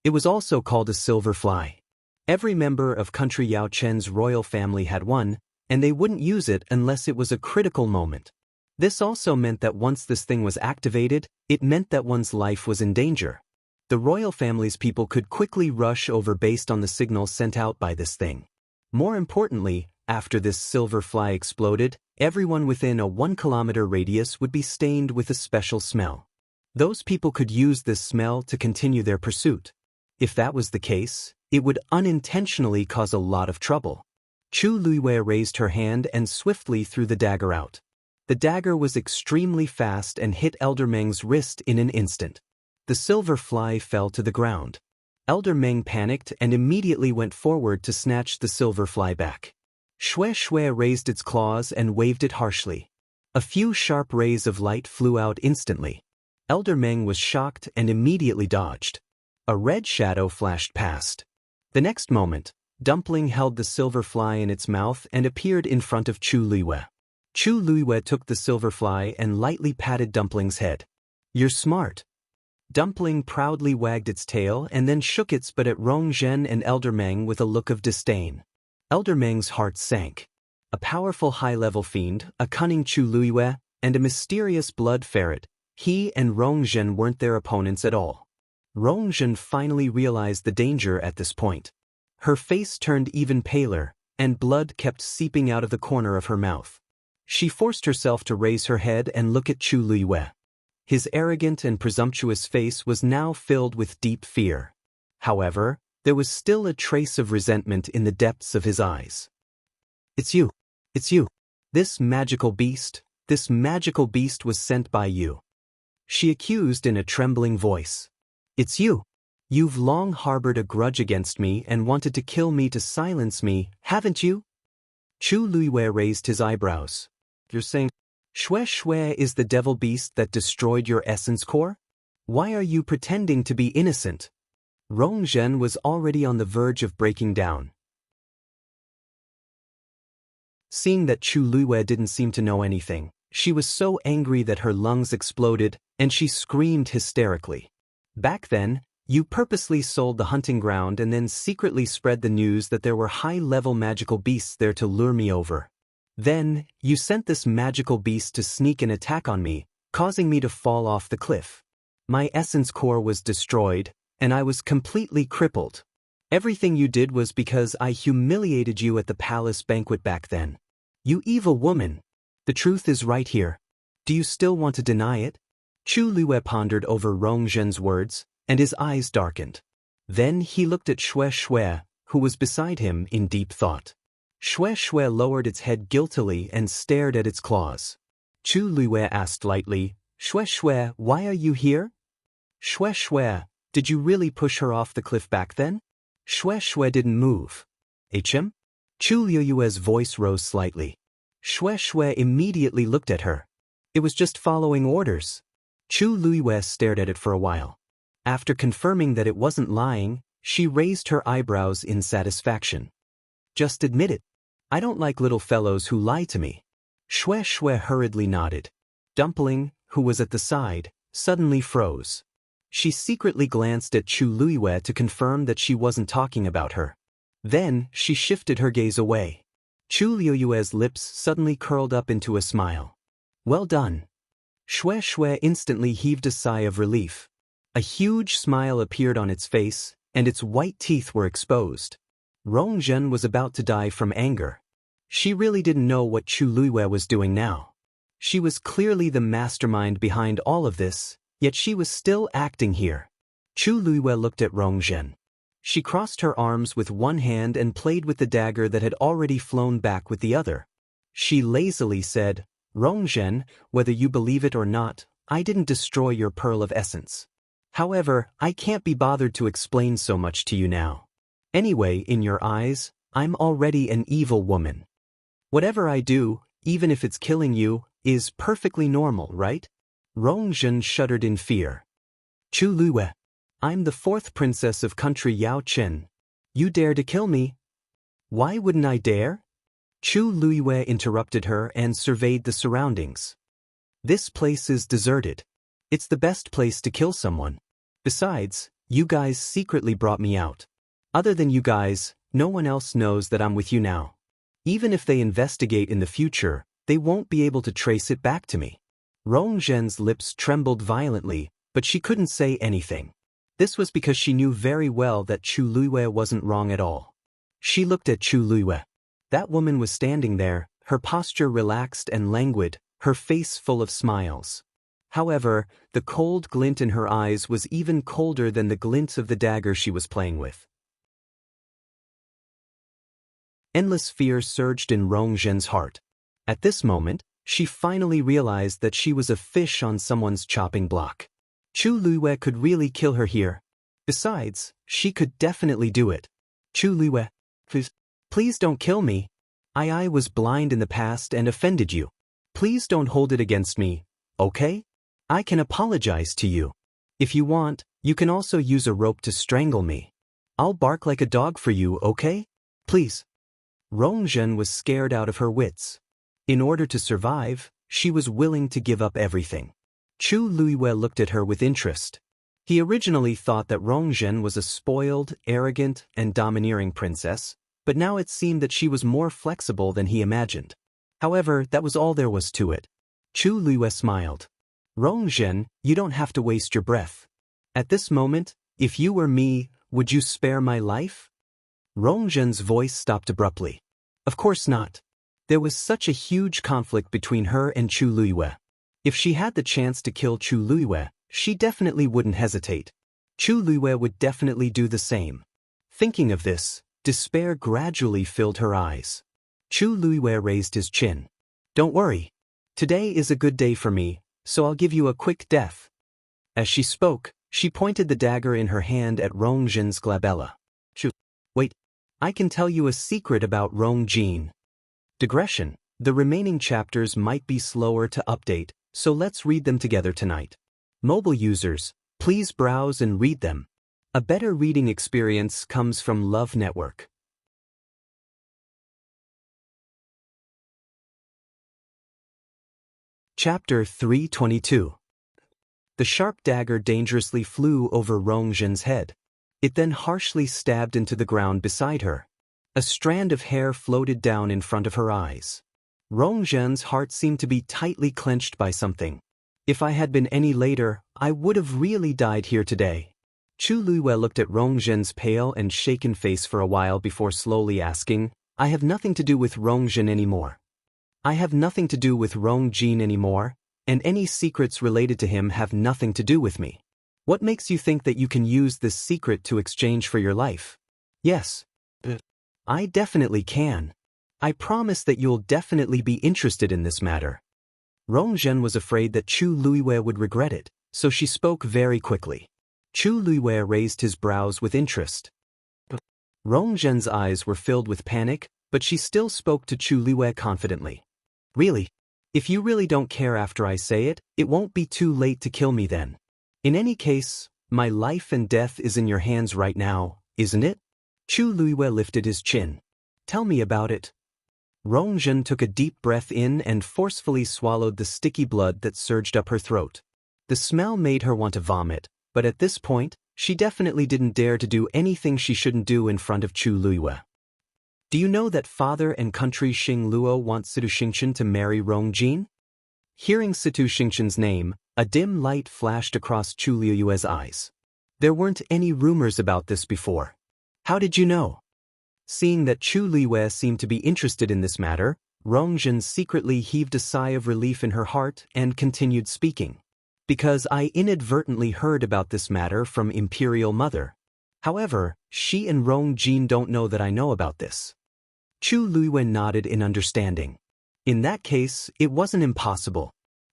It was also called a silver fly. Every member of Country Yao Chen's royal family had one, and they wouldn't use it unless it was a critical moment. This also meant that once this thing was activated, it meant that one's life was in danger. The royal family's people could quickly rush over based on the signal sent out by this thing. More importantly, after this silver fly exploded, everyone within a 1-kilometer radius would be stained with a special smell. Those people could use this smell to continue their pursuit. If that was the case, it would unintentionally cause a lot of trouble. Chu Liyue raised her hand and swiftly threw the dagger out. The dagger was extremely fast and hit Elder Meng's wrist in an instant. The silver fly fell to the ground. Elder Meng panicked and immediately went forward to snatch the silver fly back. Xue raised its claws and waved it harshly. A few sharp rays of light flew out instantly. Elder Meng was shocked and immediately dodged. A red shadow flashed past. The next moment, Dumpling held the silver fly in its mouth and appeared in front of Chu Liyue. Chu Liyue took the silver fly and lightly patted Dumpling's head. "You're smart." Dumpling proudly wagged its tail and then shook its butt at Rongjin and Elder Meng with a look of disdain. Elder Meng's heart sank. A powerful high-level fiend, a cunning Chu Liyue, and a mysterious blood ferret, he and Rongjin weren't their opponents at all. Rongjin finally realized the danger at this point. Her face turned even paler, and blood kept seeping out of the corner of her mouth. She forced herself to raise her head and look at Chu Liyue. His arrogant and presumptuous face was now filled with deep fear. However, there was still a trace of resentment in the depths of his eyes. "It's you. It's you. This magical beast was sent by you," she accused in a trembling voice. "It's you. You've long harbored a grudge against me and wanted to kill me to silence me, haven't you?" Chu Liyue raised his eyebrows. "You're saying Xue is the devil beast that destroyed your essence core? Why are you pretending to be innocent?" Rongjin was already on the verge of breaking down. Seeing that Chu Luiwei didn't seem to know anything, she was so angry that her lungs exploded, and she screamed hysterically. Back then, you purposely sold the hunting ground and then secretly spread the news that there were high-level magical beasts there to lure me over. Then, you sent this magical beast to sneak an attack on me, causing me to fall off the cliff. My essence core was destroyed, and I was completely crippled. Everything you did was because I humiliated you at the palace banquet back then. You evil woman! The truth is right here. Do you still want to deny it? Chu Luiwei pondered over Rongzhen's words, and his eyes darkened. Then he looked at Xue Xue, who was beside him in deep thought. Xue Xue lowered its head guiltily and stared at its claws. Chu Luiwei asked lightly, Xue Xue, why are you here? Xue Xue, did you really push her off the cliff back then? Xue Xue didn't move. HM? Chu Luiwei's voice rose slightly. Xue Xue immediately looked at her. It was just following orders. Chu Luiwei stared at it for a while. After confirming that it wasn't lying, she raised her eyebrows in satisfaction. Just admit it. I don't like little fellows who lie to me. Xue Xue hurriedly nodded. Dumpling, who was at the side, suddenly froze. She secretly glanced at Chu Luiwei to confirm that she wasn't talking about her. Then, she shifted her gaze away. Chu Luiwei's lips suddenly curled up into a smile. Well done. Xue Xue instantly heaved a sigh of relief. A huge smile appeared on its face, and its white teeth were exposed. Rongzhen was about to die from anger. She really didn't know what Chu Luiwei was doing now. She was clearly the mastermind behind all of this, yet she was still acting here. Chu Luiwei looked at Rongzhen. She crossed her arms with one hand and played with the dagger that had already flown back with the other. She lazily said, Rongzhen, whether you believe it or not, I didn't destroy your pearl of essence. However, I can't be bothered to explain so much to you now. Anyway, in your eyes, I'm already an evil woman. Whatever I do, even if it's killing you, is perfectly normal, right? Rongzhen shuddered in fear. Chu Luiwei, I'm the 4th princess of country Yao Chen. You dare to kill me? Why wouldn't I dare? Chu Luiwei interrupted her and surveyed the surroundings. This place is deserted. It's the best place to kill someone. Besides, you guys secretly brought me out. Other than you guys, no one else knows that I'm with you now. Even if they investigate in the future, they won't be able to trace it back to me. Rongzhen's lips trembled violently, but she couldn't say anything. This was because she knew very well that Chu Luiwei wasn't wrong at all. She looked at Chu Luiwei. That woman was standing there, her posture relaxed and languid, her face full of smiles. However, the cold glint in her eyes was even colder than the glint of the dagger she was playing with. Endless fear surged in Rongzhen's heart. At this moment, she finally realized that she was a fish on someone's chopping block. Chu Luiwei could really kill her here. Besides, she could definitely do it. Chu Luiwei, please don't kill me. I was blind in the past and offended you. Please don't hold it against me, okay? I can apologize to you. If you want, you can also use a rope to strangle me. I'll bark like a dog for you, okay? Please. Rongzhen was scared out of her wits. In order to survive, she was willing to give up everything. Chu Luiwei looked at her with interest. He originally thought that Rongzhen was a spoiled, arrogant, and domineering princess, but now it seemed that she was more flexible than he imagined. However, that was all there was to it. Chu Luiwei smiled. Rongzhen, you don't have to waste your breath. At this moment, if you were me, would you spare my life? Rongzhen's voice stopped abruptly. Of course not. There was such a huge conflict between her and Chu Luiwei. If she had the chance to kill Chu Luiwei, she definitely wouldn't hesitate. Chu Luiwei would definitely do the same. Thinking of this, despair gradually filled her eyes. Chu Luiwei raised his chin. Don't worry. Today is a good day for me, so I'll give you a quick death. As she spoke, she pointed the dagger in her hand at Rongzhen's glabella. Wait, I can tell you a secret about Rongzhen. Digression. The remaining chapters might be slower to update, so let's read them together tonight. Mobile users, please browse and read them. A better reading experience comes from Love Network. Chapter 322. The sharp dagger dangerously flew over Rongzhen's head. It then harshly stabbed into the ground beside her. A strand of hair floated down in front of her eyes. Rongzhen's heart seemed to be tightly clenched by something. If I had been any later, I would have really died here today. Chu Luiyue looked at Rongzhen's pale and shaken face for a while before slowly asking, I have nothing to do with Rongzhen anymore. I have nothing to do with Rongjin anymore, and any secrets related to him have nothing to do with me. What makes you think that you can use this secret to exchange for your life? Yes. I definitely can. I promise that you'll definitely be interested in this matter. Rongzhen was afraid that Chu Luiyue would regret it, so she spoke very quickly. Chu Luiyue raised his brows with interest. Rongzhen's eyes were filled with panic, but she still spoke to Chu Luiyue confidently. Really? If you really don't care after I say it, it won't be too late to kill me then. In any case, my life and death is in your hands right now, isn't it? Chu Luiyue lifted his chin. Tell me about it. Rongzhen took a deep breath in and forcefully swallowed the sticky blood that surged up her throat. The smell made her want to vomit, but at this point, she definitely didn't dare to do anything she shouldn't do in front of Chu Luiyue. Do you know that father and country Xing Luo want Situ Xingqian to marry Rongjin? Hearing Situ Xingqian's name, a dim light flashed across Chu Luiyue's eyes. There weren't any rumors about this before. How did you know? Seeing that Chu Luiyue seemed to be interested in this matter, Rongzhen secretly heaved a sigh of relief in her heart and continued speaking. Because I inadvertently heard about this matter from Imperial Mother. However, she and Rongjin don't know that I know about this. Chu Luiyue nodded in understanding. In that case, it wasn't impossible.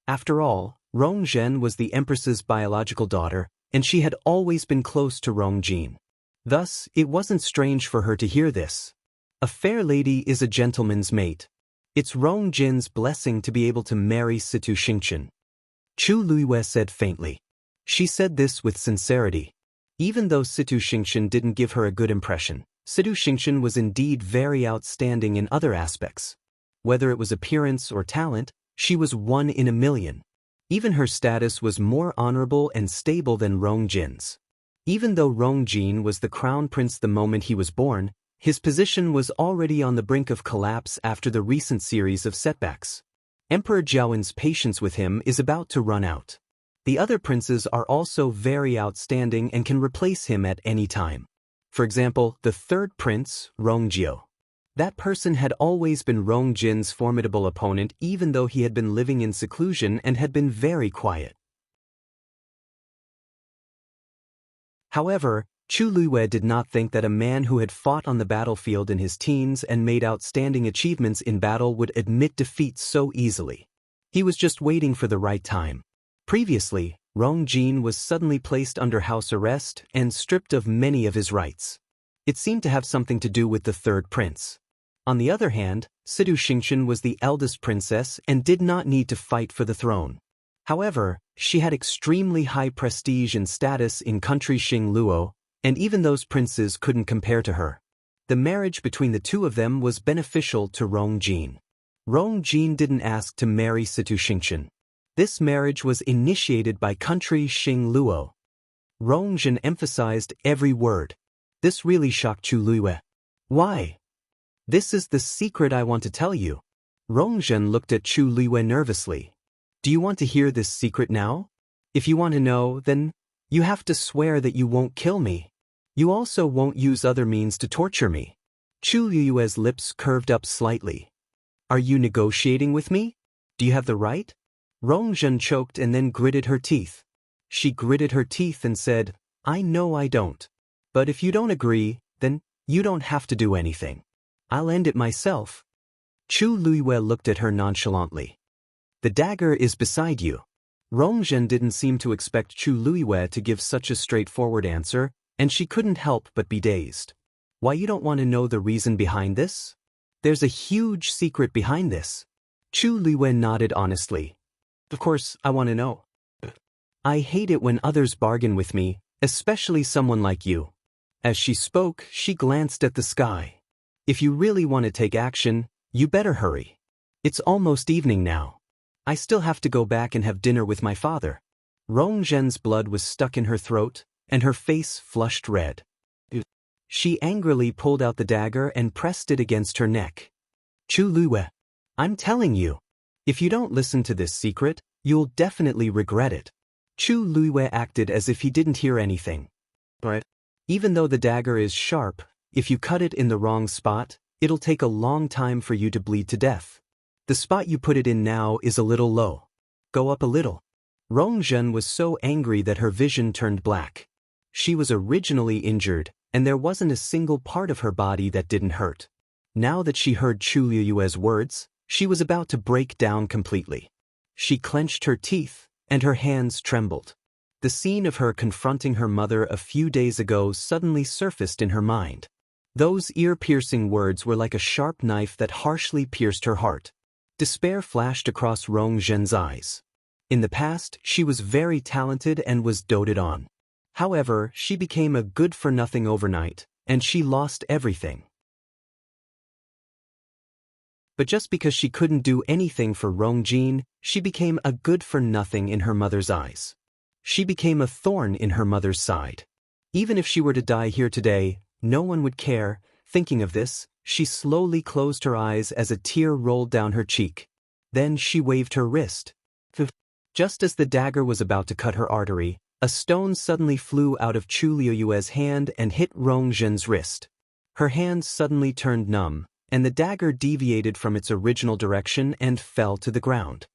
After all, Rongzhen was the Empress's biological daughter, and she had always been close to Rongjin. Thus, it wasn't strange for her to hear this. A fair lady is a gentleman's mate. It's Rongjin's blessing to be able to marry Situ Xingqian. Chu Luiyue said faintly. She said this with sincerity. Even though Situ Xingqian didn't give her a good impression, Situ Xingqian was indeed very outstanding in other aspects. Whether it was appearance or talent, she was one in a million. Even her status was more honorable and stable than Rongjin's. Even though Rongjin was the crown prince the moment he was born, his position was already on the brink of collapse after the recent series of setbacks. Emperor Jiaowen's patience with him is about to run out. The other princes are also very outstanding and can replace him at any time. For example, the third prince, Rongjio. That person had always been Rongjin's formidable opponent even though he had been living in seclusion and had been very quiet. However, Chu Luiyue did not think that a man who had fought on the battlefield in his teens and made outstanding achievements in battle would admit defeat so easily. He was just waiting for the right time. Previously, Rongjin was suddenly placed under house arrest and stripped of many of his rights. It seemed to have something to do with the third prince. On the other hand, Situ Xingqian was the eldest princess and did not need to fight for the throne. However, she had extremely high prestige and status in country Xing Luo, and even those princes couldn't compare to her. The marriage between the two of them was beneficial to Rongjin. Rongjin didn't ask to marry Situ Xingqian. This marriage was initiated by country Xing Luo. Rongzhen emphasized every word. This really shocked Chu Luiyue. Why? This is the secret I want to tell you. Rongzhen looked at Chu Luiyue nervously. Do you want to hear this secret now? If you want to know, then you have to swear that you won't kill me. You also won't use other means to torture me. Chu Luiyue's lips curved up slightly. Are you negotiating with me? Do you have the right? Rongzhen choked and then gritted her teeth. She gritted her teeth and said, I know I don't. But if you don't agree, then you don't have to do anything. I'll end it myself. Chu Luiyue looked at her nonchalantly. The dagger is beside you. Rongzhen didn't seem to expect Chu Luiyue to give such a straightforward answer, and she couldn't help but be dazed. Why, you don't want to know the reason behind this? There's a huge secret behind this. Chu Luiyue nodded honestly. Of course, I want to know. I hate it when others bargain with me, especially someone like you. As she spoke, she glanced at the sky. If you really want to take action, you better hurry. It's almost evening now. I still have to go back and have dinner with my father. Rong Zhen's blood was stuck in her throat, and her face flushed red. She angrily pulled out the dagger and pressed it against her neck. Chu Luiwei, I'm telling you, if you don't listen to this secret, you'll definitely regret it. Chu Luiwei acted as if he didn't hear anything. Right? Even though the dagger is sharp, if you cut it in the wrong spot, it'll take a long time for you to bleed to death. The spot you put it in now is a little low. Go up a little. Rong Zhen was so angry that her vision turned black. She was originally injured, and there wasn't a single part of her body that didn't hurt. Now that she heard Chu Luiwei's words, she was about to break down completely. She clenched her teeth, and her hands trembled. The scene of her confronting her mother a few days ago suddenly surfaced in her mind. Those ear-piercing words were like a sharp knife that harshly pierced her heart. Despair flashed across Rong Zhen's eyes. In the past, she was very talented and was doted on. However, she became a good-for-nothing overnight, and she lost everything. But just because she couldn't do anything for Rong Jin, she became a good-for-nothing in her mother's eyes. She became a thorn in her mother's side. Even if she were to die here today, no one would care. Thinking of this, she slowly closed her eyes as a tear rolled down her cheek. Then she waved her wrist. Just as the dagger was about to cut her artery, a stone suddenly flew out of Chu Luiwei's hand and hit Rong Zhen's wrist. Her hand suddenly turned numb, and the dagger deviated from its original direction and fell to the ground.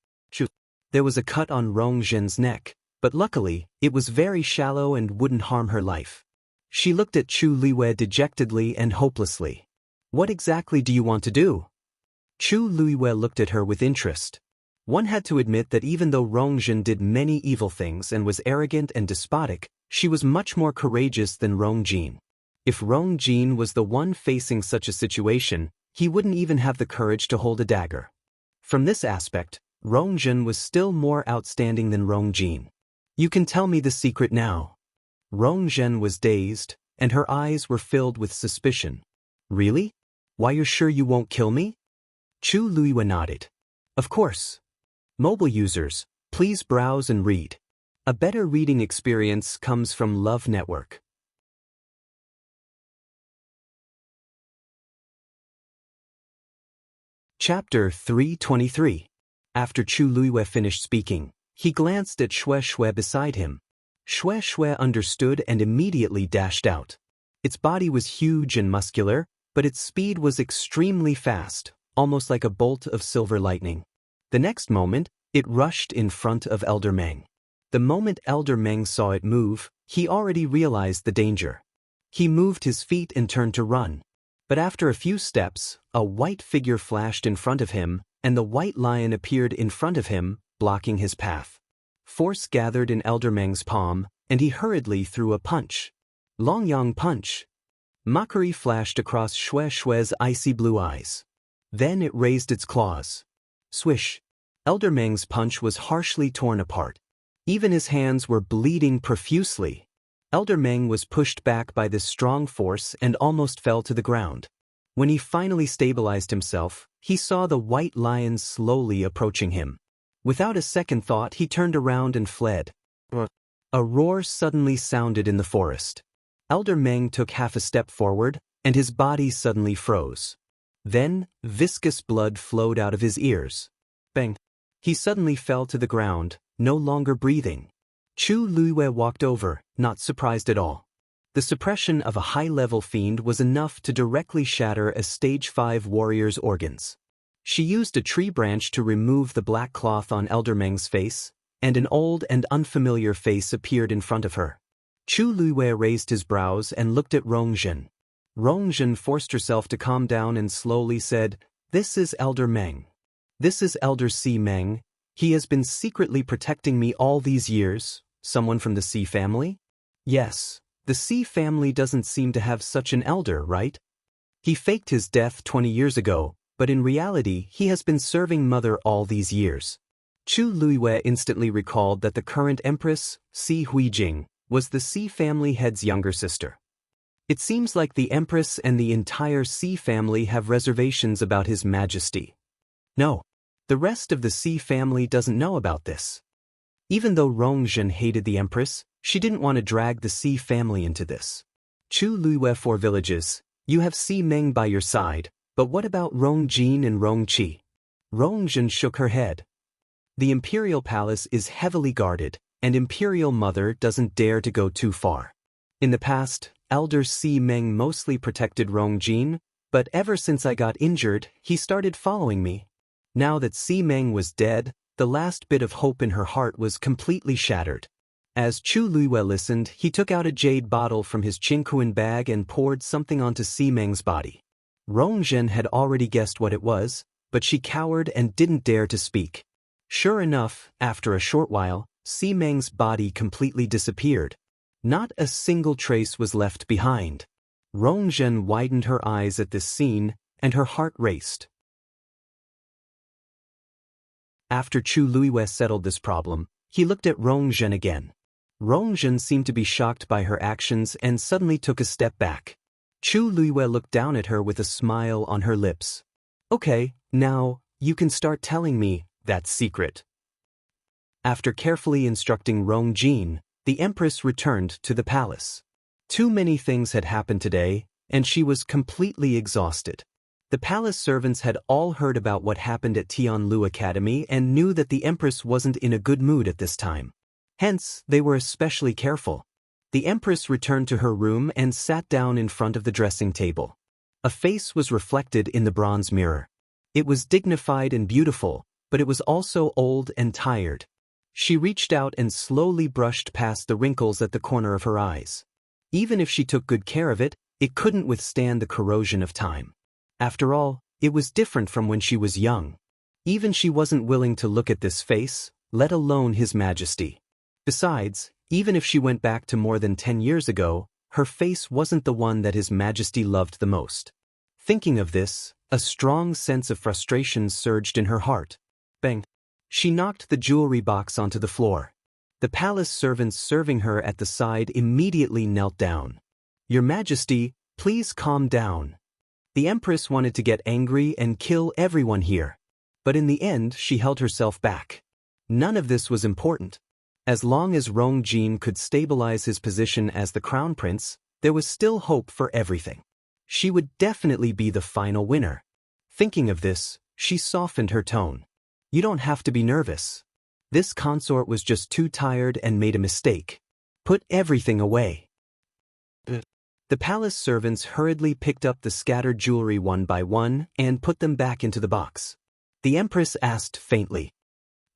There was a cut on Rong Zhen's neck, but luckily, it was very shallow and wouldn't harm her life. She looked at Chu Luiwei dejectedly and hopelessly. What exactly do you want to do? Chu Luiwei looked at her with interest. One had to admit that even though Rong Zhen did many evil things and was arrogant and despotic, she was much more courageous than Rong Jin. If Rong Jin was the one facing such a situation, he wouldn't even have the courage to hold a dagger. From this aspect, Rong Zhen was still more outstanding than Rong Jin. You can tell me the secret now. Rong Zhen was dazed, and her eyes were filled with suspicion. Really? Why, you're sure you won't kill me? Chu Luiwei nodded. Of course. Mobile users, please browse and read. A better reading experience comes from Love Network. Chapter 323. After Chu Luiwei finished speaking, he glanced at Shui beside him. Shui understood and immediately dashed out. Its body was huge and muscular, but its speed was extremely fast, almost like a bolt of silver lightning. The next moment, it rushed in front of Elder Meng. The moment Elder Meng saw it move, he already realized the danger. He moved his feet and turned to run. But after a few steps, a white figure flashed in front of him, and the white lion appeared in front of him, blocking his path. Force gathered in Elder Meng's palm, and he hurriedly threw a punch. Longyang punch. Mockery flashed across Shui's icy blue eyes. Then it raised its claws. Swish. Elder Meng's punch was harshly torn apart. Even his hands were bleeding profusely. Elder Meng was pushed back by this strong force and almost fell to the ground. When he finally stabilized himself, he saw the white lion slowly approaching him. Without a second thought, he turned around and fled. A roar suddenly sounded in the forest. Elder Meng took half a step forward, and his body suddenly froze. Then, viscous blood flowed out of his ears. Bang! He suddenly fell to the ground, no longer breathing. Chu Luiwei walked over, not surprised at all. The suppression of a high-level fiend was enough to directly shatter a Stage 5 warrior's organs. She used a tree branch to remove the black cloth on Elder Meng's face, and an old and unfamiliar face appeared in front of her. Chu Luiwei raised his brows and looked at Rong Zhen. Rong Zhen forced herself to calm down and slowly said, "This is Elder Meng. This is Elder C. Meng. He has been secretly protecting me all these years. Someone from the C family? Yes, the C family doesn't seem to have such an elder, right? He faked his death 20 years ago, but in reality he has been serving Mother all these years." Chu Luiwei instantly recalled that the current Empress, Si Huijing, was the C family head's younger sister. It seems like the Empress and the entire C family have reservations about His Majesty. No, The rest of the Xi family doesn't know about this. Even though Rongjin hated the empress, she didn't want to drag the Xi family into this. Chu Luiyue 4 villages, you have Xi Meng by your side, but what about Rongjin and Rongqi? Rongjin shook her head. The imperial palace is heavily guarded, and imperial mother doesn't dare to go too far. In the past, elder Xi Meng mostly protected Rongjin, but ever since I got injured, he started following me. Now that Xi Meng was dead, the last bit of hope in her heart was completely shattered. As Chu Luiyue listened, he took out a jade bottle from his Qingquan bag and poured something onto Xi Meng's body. Rongjin had already guessed what it was, but she cowered and didn't dare to speak. Sure enough, after a short while, Xi Meng's body completely disappeared. Not a single trace was left behind. Rongjin widened her eyes at this scene, and her heart raced. After Chu Luiyue settled this problem, he looked at Rongjin again. Rongjin seemed to be shocked by her actions and suddenly took a step back. Chu Luiyue looked down at her with a smile on her lips. Okay, now, you can start telling me that secret. After carefully instructing Rongjin, the empress returned to the palace. Too many things had happened today, and she was completely exhausted. The palace servants had all heard about what happened at Tianlu Academy and knew that the empress wasn't in a good mood at this time. Hence, they were especially careful. The empress returned to her room and sat down in front of the dressing table. A face was reflected in the bronze mirror. It was dignified and beautiful, but it was also old and tired. She reached out and slowly brushed past the wrinkles at the corner of her eyes. Even if she took good care of it, it couldn't withstand the corrosion of time. After all, it was different from when she was young. Even she wasn't willing to look at this face, let alone His Majesty. Besides, even if she went back to more than 10 years ago, her face wasn't the one that His Majesty loved the most. Thinking of this, a strong sense of frustration surged in her heart. Bang! She knocked the jewelry box onto the floor. The palace servants serving her at the side immediately knelt down. Your Majesty, please calm down. The Empress wanted to get angry and kill everyone here. But in the end, she held herself back. None of this was important. As long as Rongjin could stabilize his position as the crown prince, there was still hope for everything. She would definitely be the final winner. Thinking of this, she softened her tone. You don't have to be nervous. This consort was just too tired and made a mistake. Put everything away. The palace servants hurriedly picked up the scattered jewelry one by one and put them back into the box. The Empress asked faintly,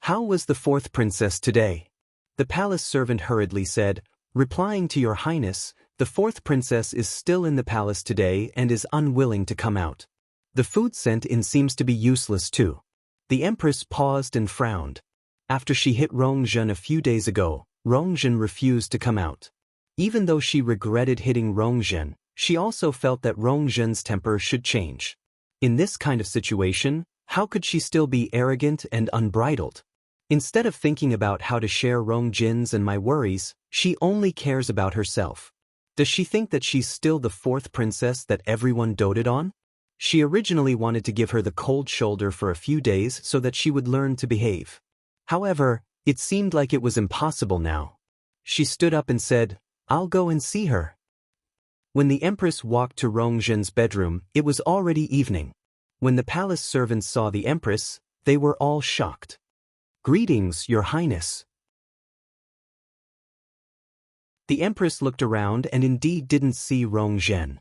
"How was the fourth princess today?" The palace servant hurriedly said, "Replying to your highness, the fourth princess is still in the palace today and is unwilling to come out. The food sent in seems to be useless too." The Empress paused and frowned. After she hit Rongjin a few days ago, Rongjin refused to come out. Even though she regretted hitting Rongjin, she also felt that Rongjin's temper should change. In this kind of situation, how could she still be arrogant and unbridled? Instead of thinking about how to share Rongjin's and my worries, she only cares about herself. Does she think that she's still the fourth princess that everyone doted on? She originally wanted to give her the cold shoulder for a few days so that she would learn to behave. However, it seemed like it was impossible now. She stood up and said, "I'll go and see her." When the Empress walked to Rongjin's bedroom, it was already evening. When the palace servants saw the Empress, they were all shocked. "Greetings, Your Highness." The Empress looked around and indeed didn't see Rongjin.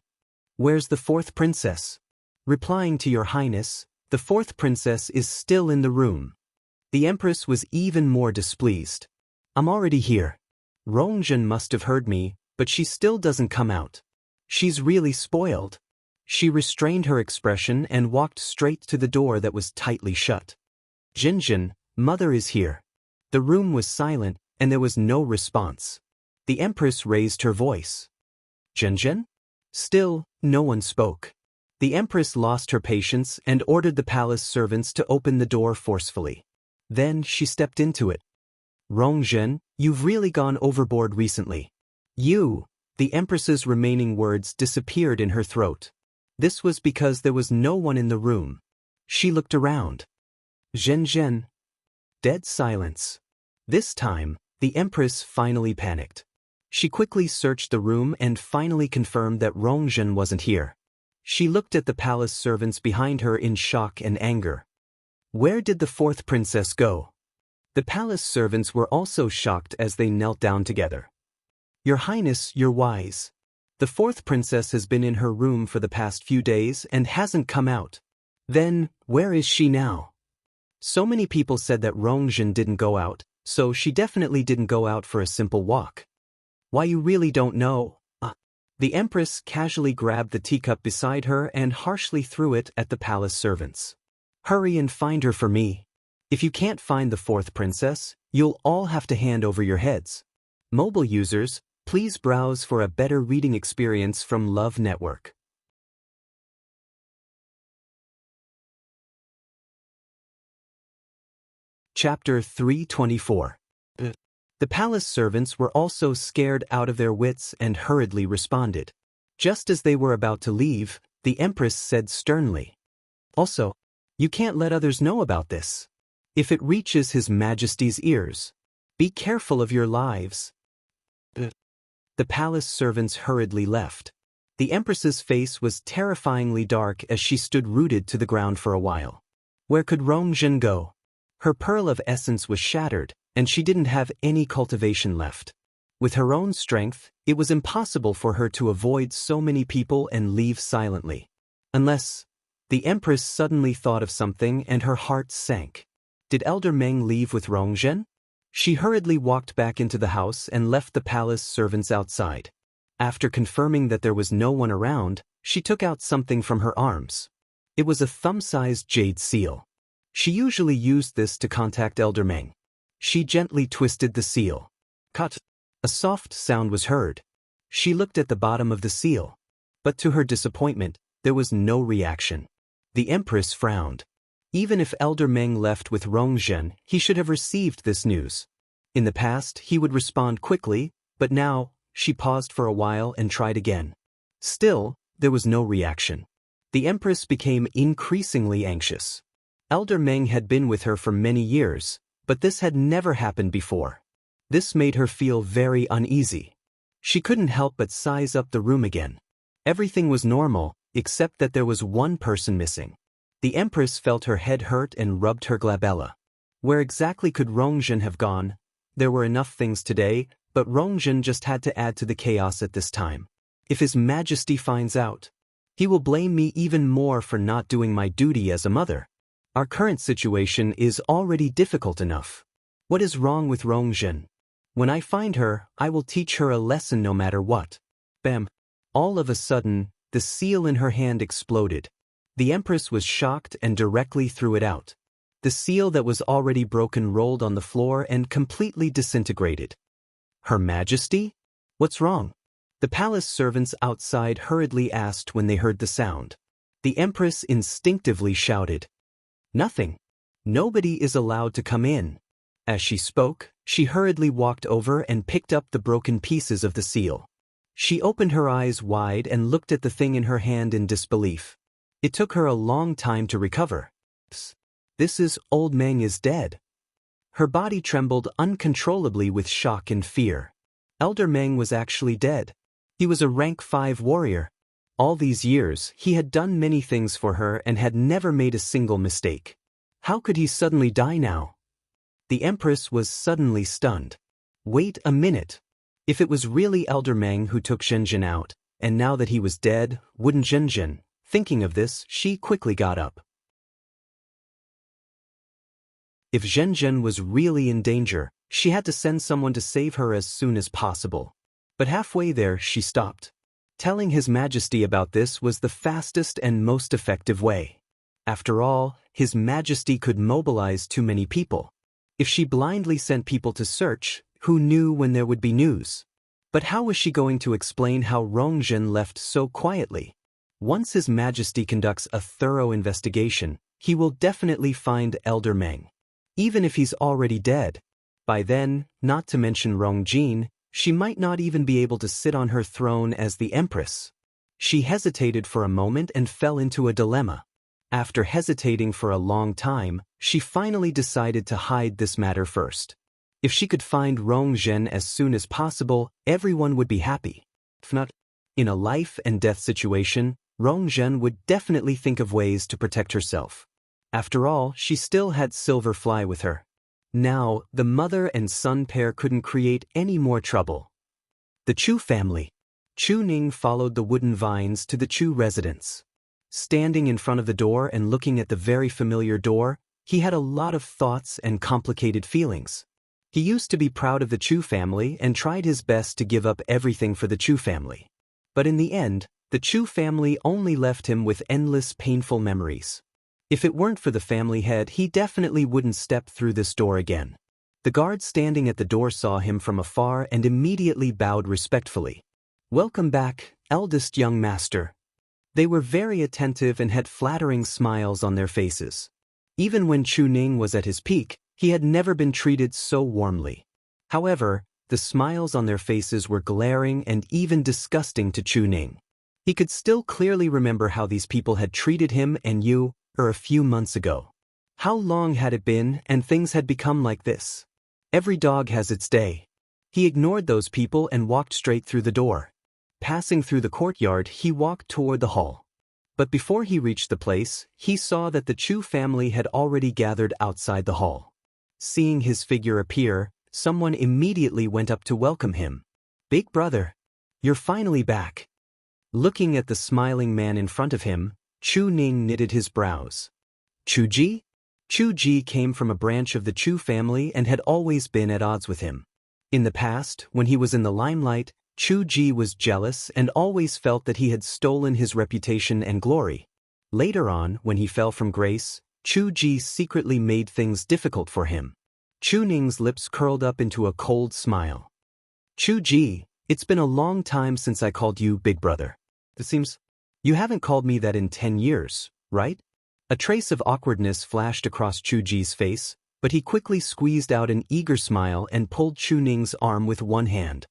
"Where's the fourth princess?" "Replying to Your Highness, the fourth princess is still in the room." The Empress was even more displeased. "I'm already here. Rongjin must have heard me, but she still doesn't come out. She's really spoiled." She restrained her expression and walked straight to the door that was tightly shut. "Jinjin, mother is here." The room was silent, and there was no response. The Empress raised her voice. "Jinjin?" Still, no one spoke. The Empress lost her patience and ordered the palace servants to open the door forcefully. Then she stepped into it. "Rongjin, you've really gone overboard recently." The Empress's remaining words disappeared in her throat. This was because there was no one in the room. She looked around. Zhen. Dead silence. This time, the Empress finally panicked. She quickly searched the room and finally confirmed that Rongzhen wasn't here. She looked at the palace servants behind her in shock and anger. Where did the fourth princess go? The palace servants were also shocked as they knelt down together. Your Highness, you're wise. The fourth princess has been in her room for the past few days and hasn't come out. Then, where is she now? So many people said that Rongzhen didn't go out, so she definitely didn't go out for a simple walk. Why, you really don't know? The Empress casually grabbed the teacup beside her and harshly threw it at the palace servants. Hurry and find her for me. If you can't find the fourth princess, you'll all have to hand over your heads. Mobile users, please browse for a better reading experience from Love Network. Chapter 324. The palace servants were also scared out of their wits and hurriedly responded. Just as they were about to leave, the Empress said sternly, "Also, you can't let others know about this. If it reaches His Majesty's ears, be careful of your lives." The palace servants hurriedly left. The Empress's face was terrifyingly dark as she stood rooted to the ground for a while. Where could Rongzhen go? Her pearl of essence was shattered, and she didn't have any cultivation left. With her own strength, it was impossible for her to avoid so many people and leave silently. Unless, the Empress suddenly thought of something and her heart sank. Did Elder Meng leave with Rongzhen? She hurriedly walked back into the house and left the palace servants outside. After confirming that there was no one around, she took out something from her arms. It was a thumb-sized jade seal. She usually used this to contact Elder Meng. She gently twisted the seal. Cut. A soft sound was heard. She looked at the bottom of the seal. But to her disappointment, there was no reaction. The Empress frowned. Even if Elder Meng left with Rongzhen, he should have received this news. In the past, he would respond quickly, but now, she paused for a while and tried again. Still, there was no reaction. The Empress became increasingly anxious. Elder Meng had been with her for many years, but this had never happened before. This made her feel very uneasy. She couldn't help but size up the room again. Everything was normal, except that there was one person missing. The Empress felt her head hurt and rubbed her glabella. Where exactly could Rongzhen have gone? There were enough things today, but Rongzhen just had to add to the chaos at this time. If His Majesty finds out, he will blame me even more for not doing my duty as a mother. Our current situation is already difficult enough. What is wrong with Rongzhen? When I find her, I will teach her a lesson no matter what. Bam! All of a sudden, the seal in her hand exploded. The Empress was shocked and directly threw it out. The seal that was already broken rolled on the floor and completely disintegrated. Her Majesty? What's wrong? The palace servants outside hurriedly asked when they heard the sound. The Empress instinctively shouted, "Nothing. Nobody is allowed to come in." As she spoke, she hurriedly walked over and picked up the broken pieces of the seal. She opened her eyes wide and looked at the thing in her hand in disbelief. It took her a long time to recover. This is Old Meng is dead. Her body trembled uncontrollably with shock and fear. Elder Meng was actually dead. He was a rank 5 warrior. All these years, he had done many things for her and had never made a single mistake. How could he suddenly die now? The Empress was suddenly stunned. Wait a minute. If it was really Elder Meng who took Zhenjin out, and now that he was dead, wouldn't Zhenjin? Thinking of this, she quickly got up. If Zhenjin was really in danger, she had to send someone to save her as soon as possible. But halfway there, she stopped. Telling His Majesty about this was the fastest and most effective way. After all, His Majesty could mobilize too many people. If she blindly sent people to search, who knew when there would be news? But how was she going to explain how Rongzhen left so quietly? Once His Majesty conducts a thorough investigation, he will definitely find Elder Meng. Even if he's already dead. By then, not to mention Rongjin, she might not even be able to sit on her throne as the Empress. She hesitated for a moment and fell into a dilemma. After hesitating for a long time, she finally decided to hide this matter first. If she could find Rong Zhen as soon as possible, everyone would be happy. If not, in a life and death situation, Rong Zhen would definitely think of ways to protect herself. After all, she still had Silverfly with her. Now, the mother and son pair couldn't create any more trouble. The Chu family. Chu Ning followed the wooden vines to the Chu residence. Standing in front of the door and looking at the very familiar door, he had a lot of thoughts and complicated feelings. He used to be proud of the Chu family and tried his best to give up everything for the Chu family. But in the end, the Chu family only left him with endless painful memories. If it weren't for the family head, he definitely wouldn't step through this door again. The guard standing at the door saw him from afar and immediately bowed respectfully. "Welcome back, eldest young master." They were very attentive and had flattering smiles on their faces. Even when Chu Ning was at his peak, he had never been treated so warmly. However, the smiles on their faces were glaring and even disgusting to Chu Ning. He could still clearly remember how these people had treated him and a few months ago. How long had it been and things had become like this? Every dog has its day. He ignored those people and walked straight through the door. Passing through the courtyard, he walked toward the hall. But before he reached the place, he saw that the Chu family had already gathered outside the hall. Seeing his figure appear, someone immediately went up to welcome him. "Big brother, you're finally back." Looking at the smiling man in front of him, Chu Ning knitted his brows. Chu Ji? Chu Ji came from a branch of the Chu family and had always been at odds with him. In the past, when he was in the limelight, Chu Ji was jealous and always felt that he had stolen his reputation and glory. Later on, when he fell from grace, Chu Ji secretly made things difficult for him. Chu Ning's lips curled up into a cold smile. "Chu Ji, it's been a long time since I called you big brother. It seems you haven't called me that in 10 years, right?" A trace of awkwardness flashed across Chu Ji's face, but he quickly squeezed out an eager smile and pulled Chu Ning's arm with one hand.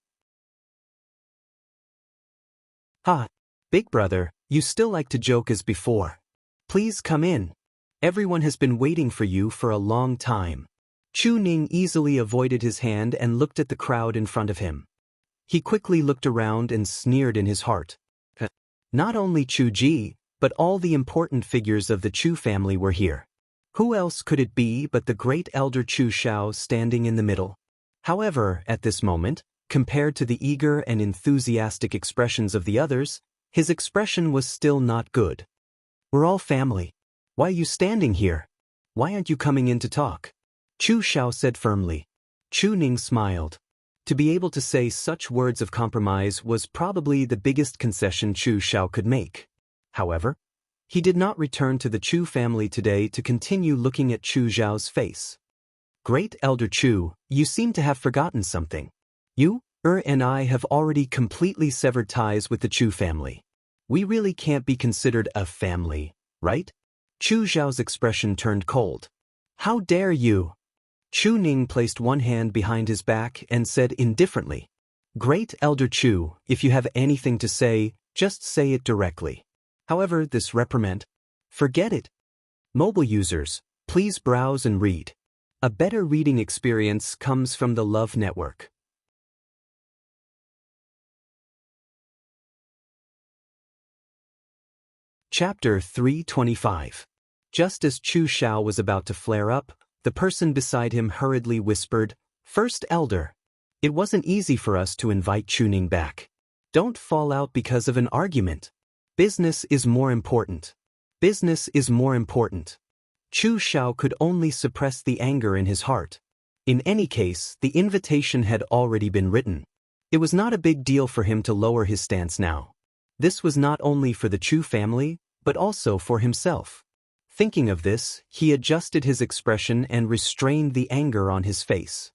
"Ha, big brother, you still like to joke as before. Please come in. Everyone has been waiting for you for a long time." Chu Ning easily avoided his hand and looked at the crowd in front of him. He quickly looked around and sneered in his heart. Not only Chu Ji, but all the important figures of the Chu family were here. Who else could it be but the great elder Chu Shao standing in the middle? However, at this moment, compared to the eager and enthusiastic expressions of the others, his expression was still not good. "We're all family. Why are you standing here? Why aren't you coming in to talk?" Chu Shao said firmly. Chu Ning smiled. To be able to say such words of compromise was probably the biggest concession Chu Shao could make. However, he did not return to the Chu family today to continue looking at Chu Zhao's face. "Great Elder Chu, you seem to have forgotten something. You, and I have already completely severed ties with the Chu family. We really can't be considered a family, right?" Chu Zhao's expression turned cold. "How dare you?" Chu Ning placed one hand behind his back and said indifferently, "Great Elder Chu, if you have anything to say, just say it directly. However, this reprimand, forget it. Mobile users, please browse and read. A better reading experience comes from the Love Network." Chapter 325. Just as Chu Shao was about to flare up, the person beside him hurriedly whispered, "First Elder, it wasn't easy for us to invite Chu Ning back. Don't fall out because of an argument. Business is more important. Business is more important." Chu Shao could only suppress the anger in his heart. In any case, the invitation had already been written. It was not a big deal for him to lower his stance now. This was not only for the Chu family, but also for himself. Thinking of this, he adjusted his expression and restrained the anger on his face.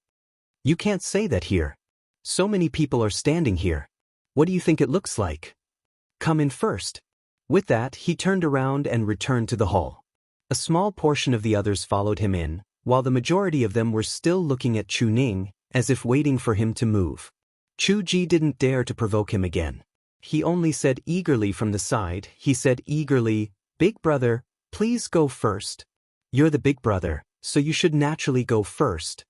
"You can't say that here. So many people are standing here. What do you think it looks like? Come in first." With that, he turned around and returned to the hall. A small portion of the others followed him in, while the majority of them were still looking at Chu Ning, as if waiting for him to move. Chu Ji didn't dare to provoke him again. He only said eagerly from the side, "Big brother, Please go first. You're the big brother, so you should naturally go first.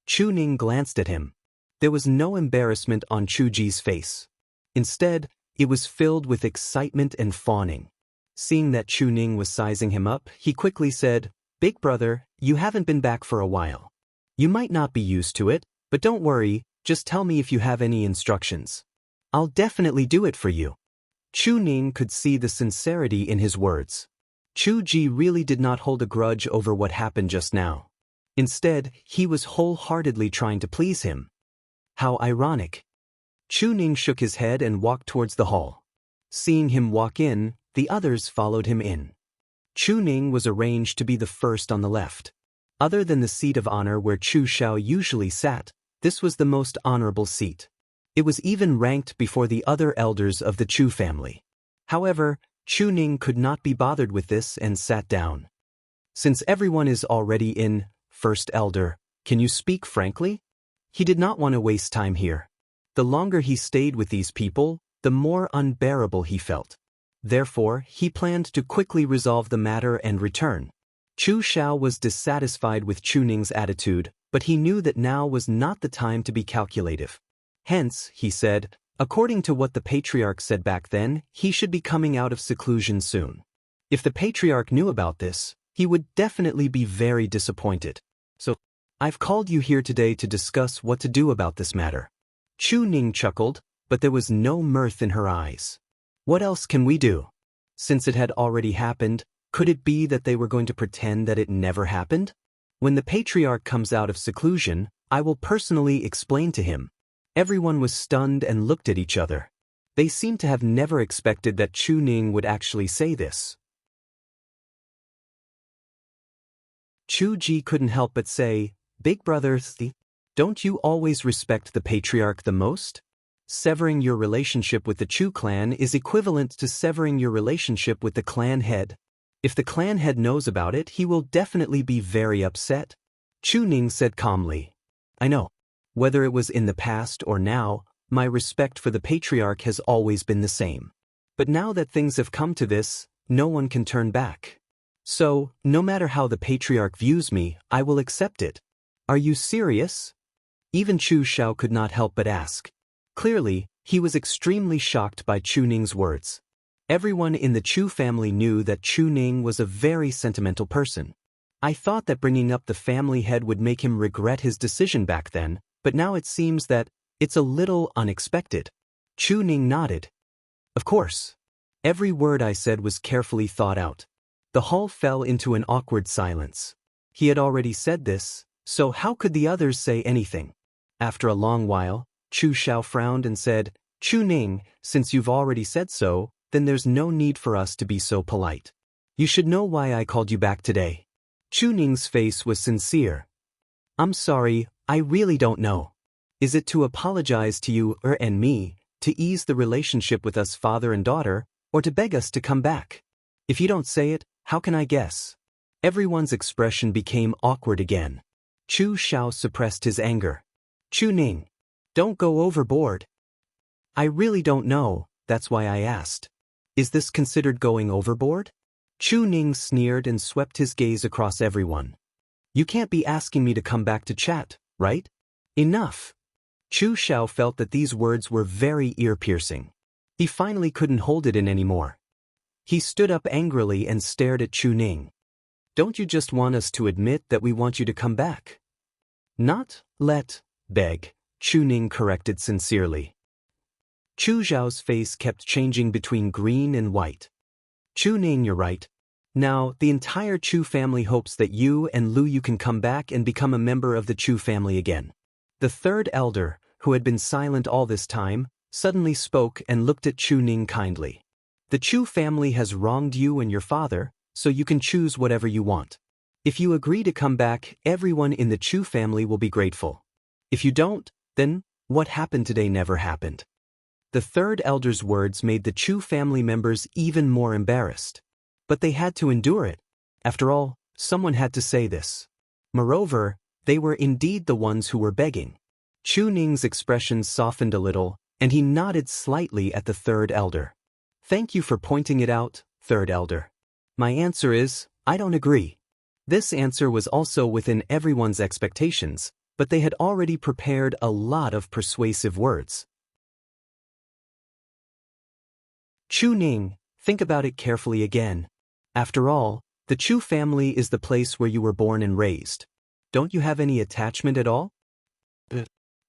Chu Ning glanced at him. There was no embarrassment on Chu Ji's face. Instead, it was filled with excitement and fawning. Seeing that Chu Ning was sizing him up, he quickly said, "Big brother, you haven't been back for a while. You might not be used to it, but don't worry, just tell me if you have any instructions. I'll definitely do it for you." Chu Ning could see the sincerity in his words. Chu Ji really did not hold a grudge over what happened just now. Instead, he was wholeheartedly trying to please him. How ironic. Chu Ning shook his head and walked towards the hall. Seeing him walk in, the others followed him in. Chu Ning was arranged to be the first on the left. Other than the seat of honor where Chu Xiao usually sat, this was the most honorable seat. It was even ranked before the other elders of the Chu family. However, Chu Ning could not be bothered with this and sat down. "Since everyone is already in, First Elder, can you speak frankly?" He did not want to waste time here. The longer he stayed with these people, the more unbearable he felt. Therefore, he planned to quickly resolve the matter and return. Chu Xiao was dissatisfied with Chu Ning's attitude, but he knew that now was not the time to be calculative. Hence, he said, according to what the patriarch said back then, he should be coming out of seclusion soon. If the patriarch knew about this, he would definitely be very disappointed. So, I've called you here today to discuss what to do about this matter. Chu Ning chuckled, but there was no mirth in her eyes. What else can we do? Since it had already happened, could it be that they were going to pretend that it never happened? When the patriarch comes out of seclusion, I will personally explain to him. Everyone was stunned and looked at each other. They seemed to have never expected that Chu Ning would actually say this. Chu Ji couldn't help but say, "Big brother, don't you always respect the patriarch the most? Severing your relationship with the Chu clan is equivalent to severing your relationship with the clan head. If the clan head knows about it, he will definitely be very upset." Chu Ning said calmly, "I know. Whether it was in the past or now, my respect for the patriarch has always been the same. But now that things have come to this, no one can turn back. So, no matter how the patriarch views me, I will accept it." "Are you serious?" Even Chu Xiao could not help but ask. Clearly, he was extremely shocked by Chu Ning's words. Everyone in the Chu family knew that Chu Ning was a very sentimental person. "I thought that bringing up the family head would make him regret his decision back then, but now it seems that it's a little unexpected." Chu Ning nodded. "Of course. Every word I said was carefully thought out." The hall fell into an awkward silence. He had already said this, so how could the others say anything? After a long while, Chu Xiao frowned and said, "Chu Ning, since you've already said so, then there's no need for us to be so polite. You should know why I called you back today." Chu Ning's face was sincere. "I'm sorry, I really don't know. Is it to apologize to you and me, to ease the relationship with us father and daughter, or to beg us to come back? If you don't say it, how can I guess?" Everyone's expression became awkward again. Chu Xiao suppressed his anger. "Chu Ning, don't go overboard. I really don't know, that's why I asked. Is this considered going overboard?" Chu Ning sneered and swept his gaze across everyone. "You can't be asking me to come back to chat, right? Enough." Chu Xiao felt that these words were very ear-piercing. He finally couldn't hold it in anymore. He stood up angrily and stared at Chu Ning. "Don't you just want us to admit that we want you to come back?" "Not beg," Chu Ning corrected sincerely. Chu Xiao's face kept changing between green and white. "Chu Ning, you're right. Now, the entire Chu family hopes that you and Lu Yu can come back and become a member of the Chu family again." The third elder, who had been silent all this time, suddenly spoke and looked at Chu Ning kindly. "The Chu family has wronged you and your father, so you can choose whatever you want. If you agree to come back, everyone in the Chu family will be grateful. If you don't, then what happened today never happened." The third elder's words made the Chu family members even more embarrassed. But they had to endure it. After all, someone had to say this. Moreover, they were indeed the ones who were begging. Chu Ning's expression softened a little, and he nodded slightly at the third elder. "Thank you for pointing it out, third elder. My answer is, I don't agree. This answer was also within everyone's expectations, but they had already prepared a lot of persuasive words. Chu Ning, think about it carefully again. After all, the Chu family is the place where you were born and raised. Don't you have any attachment at all?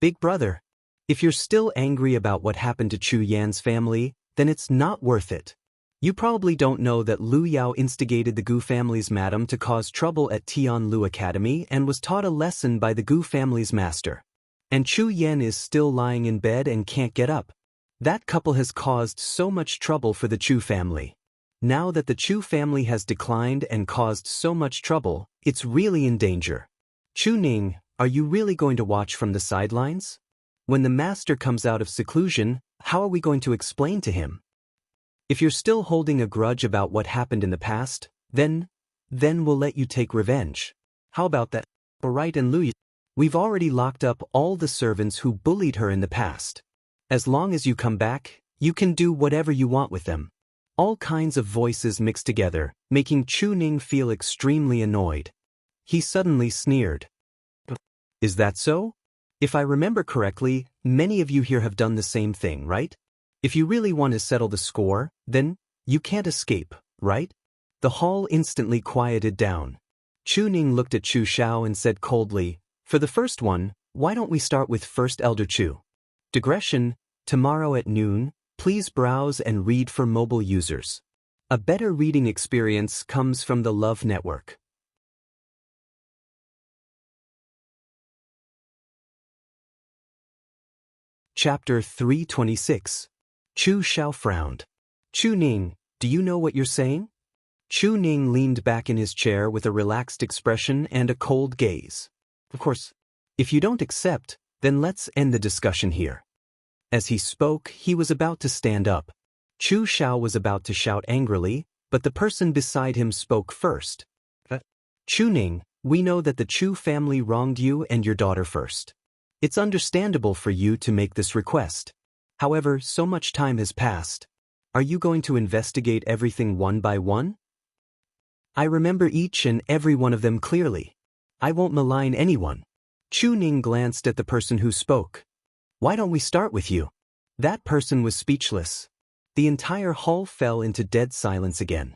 Big brother, if you're still angry about what happened to Chu Yan's family, then it's not worth it. You probably don't know that Lu Yao instigated the Gu family's madam to cause trouble at Tianlu Academy and was taught a lesson by the Gu family's master. And Chu Yan is still lying in bed and can't get up. That couple has caused so much trouble for the Chu family. Now that the Chu family has declined and caused so much trouble, it's really in danger. Chu Ning, are you really going to watch from the sidelines? When the master comes out of seclusion, how are we going to explain to him? If you're still holding a grudge about what happened in the past, then we'll let you take revenge. How about that? Right, and Lu, we've already locked up all the servants who bullied her in the past. As long as you come back, you can do whatever you want with them. All kinds of voices mixed together, making Chu Ning feel extremely annoyed. He suddenly sneered. Is that so? If I remember correctly, many of you here have done the same thing, right? If you really want to settle the score, then you can't escape, right? The hall instantly quieted down. Chu Ning looked at Chu Xiao and said coldly, for the first one, why don't we start with First Elder Chu? Digression, tomorrow at noon, please browse and read for mobile users. A better reading experience comes from the Love Network. Chapter 326. Chu Xiao frowned. Chu Ning, do you know what you're saying? Chu Ning leaned back in his chair with a relaxed expression and a cold gaze. Of course, if you don't accept, then let's end the discussion here. As he spoke, he was about to stand up. Chu Xiao was about to shout angrily, but the person beside him spoke first. Chu Ning, we know that the Chu family wronged you and your daughter first. It's understandable for you to make this request. However, so much time has passed. Are you going to investigate everything one by one? I remember each and every one of them clearly. I won't malign anyone. Chu Ning glanced at the person who spoke. Why don't we start with you? That person was speechless. The entire hall fell into dead silence again.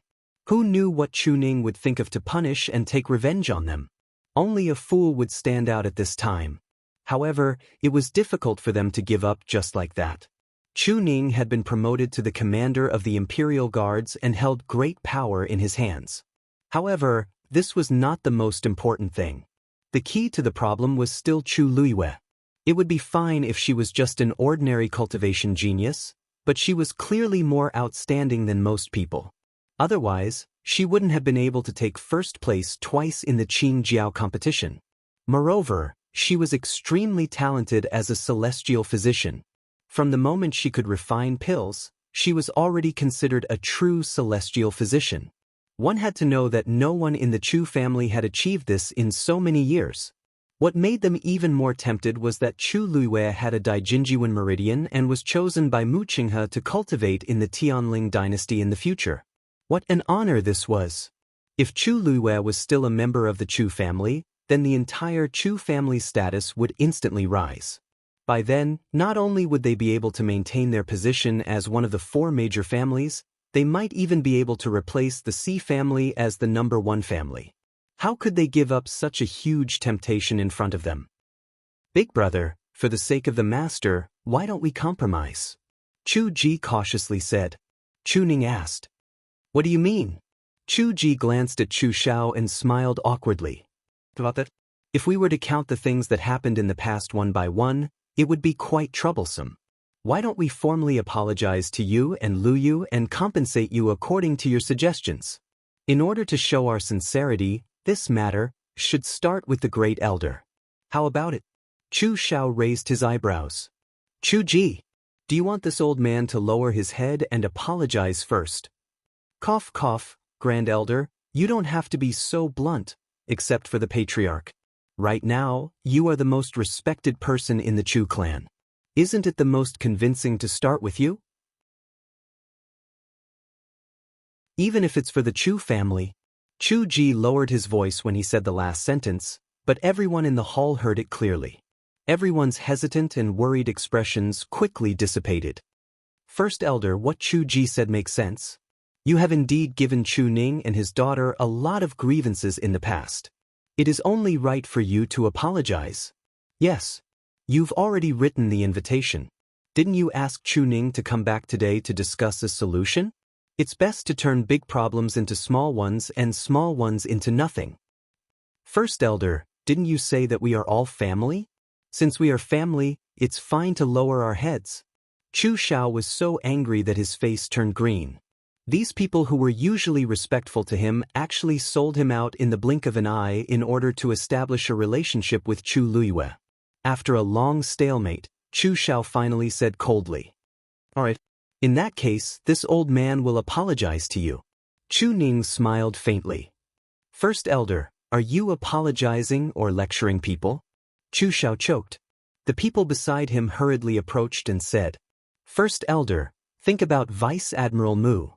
Who knew what Chu Ning would think of to punish and take revenge on them? Only a fool would stand out at this time. However, it was difficult for them to give up just like that. Chu Ning had been promoted to the commander of the Imperial Guards and held great power in his hands. However, this was not the most important thing. The key to the problem was still Chu Luiyue. It would be fine if she was just an ordinary cultivation genius, but she was clearly more outstanding than most people. Otherwise, she wouldn't have been able to take first place twice in the Qin Jiao competition. Moreover, she was extremely talented as a celestial physician. From the moment she could refine pills, she was already considered a true celestial physician. One had to know that no one in the Chu family had achieved this in so many years. What made them even more tempted was that Chu Luiyue had a Daijinjiwen meridian and was chosen by Mu Qinghe to cultivate in the Tianling dynasty in the future. What an honor this was! If Chu Luiyue was still a member of the Chu family, then the entire Chu family's status would instantly rise. By then, not only would they be able to maintain their position as one of the 4 major families, they might even be able to replace the C family as the #1 family. How could they give up such a huge temptation in front of them? Big brother, for the sake of the master, why don't we compromise? Chu Ji cautiously said. Chu Ning asked. What do you mean? Chu Ji glanced at Chu Xiao and smiled awkwardly. About that? If we were to count the things that happened in the past one by one, it would be quite troublesome. Why don't we formally apologize to you and Lu Yu and compensate you according to your suggestions? In order to show our sincerity, this matter should start with the great elder. How about it? Chu Xiao raised his eyebrows. Chu Ji, do you want this old man to lower his head and apologize first? Cough cough, Grand Elder, you don't have to be so blunt, except for the patriarch. Right now, you are the most respected person in the Chu clan. Isn't it the most convincing to start with you? Even if it's for the Chu family. Chu Ji lowered his voice when he said the last sentence, but everyone in the hall heard it clearly. Everyone's hesitant and worried expressions quickly dissipated. First Elder, what Chu Ji said makes sense. You have indeed given Chu Ning and his daughter a lot of grievances in the past. It is only right for you to apologize. Yes. You've already written the invitation. Didn't you ask Chu Ning to come back today to discuss a solution? It's best to turn big problems into small ones and small ones into nothing. First Elder, didn't you say that we are all family? Since we are family, it's fine to lower our heads. Chu Xiao was so angry that his face turned green. These people who were usually respectful to him actually sold him out in the blink of an eye in order to establish a relationship with Chu Luiyue. After a long stalemate, Chu Xiao finally said coldly, "All right. In that case, this old man will apologize to you." Chu Ning smiled faintly. First Elder, are you apologizing or lecturing people? Chu Xiao choked. The people beside him hurriedly approached and said, First Elder, think about Vice Admiral Mu.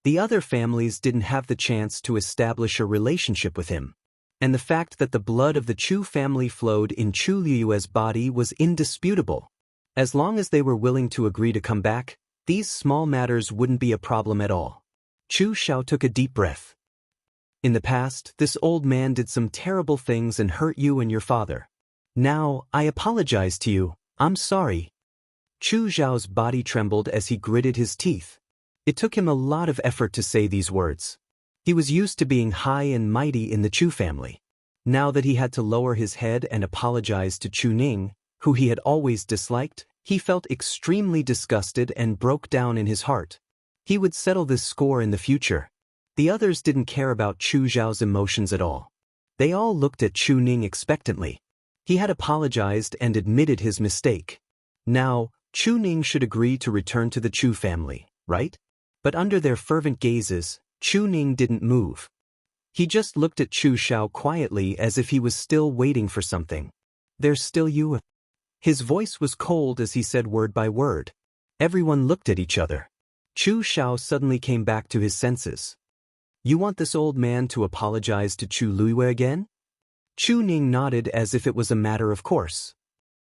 The other families didn't have the chance to establish a relationship with him. And the fact that the blood of the Chu family flowed in Chu Liyue's body was indisputable. As long as they were willing to agree to come back, these small matters wouldn't be a problem at all. Chu Xiao took a deep breath. In the past, this old man did some terrible things and hurt you and your father. Now, I apologize to you, I'm sorry. Chu Xiao's body trembled as he gritted his teeth. It took him a lot of effort to say these words. He was used to being high and mighty in the Chu family. Now that he had to lower his head and apologize to Chu Ning, who he had always disliked, he felt extremely disgusted and broke down in his heart. He would settle this score in the future. The others didn't care about Chu Xiao's emotions at all. They all looked at Chu Ning expectantly. He had apologized and admitted his mistake. Now, Chu Ning should agree to return to the Chu family, right? But under their fervent gazes, Chu Ning didn't move. He just looked at Chu Xiao quietly as if he was still waiting for something. There's still you. His voice was cold as he said word by word. Everyone looked at each other. Chu Xiao suddenly came back to his senses. You want this old man to apologize to Chu Luiyue again? Chu Ning nodded as if it was a matter of course.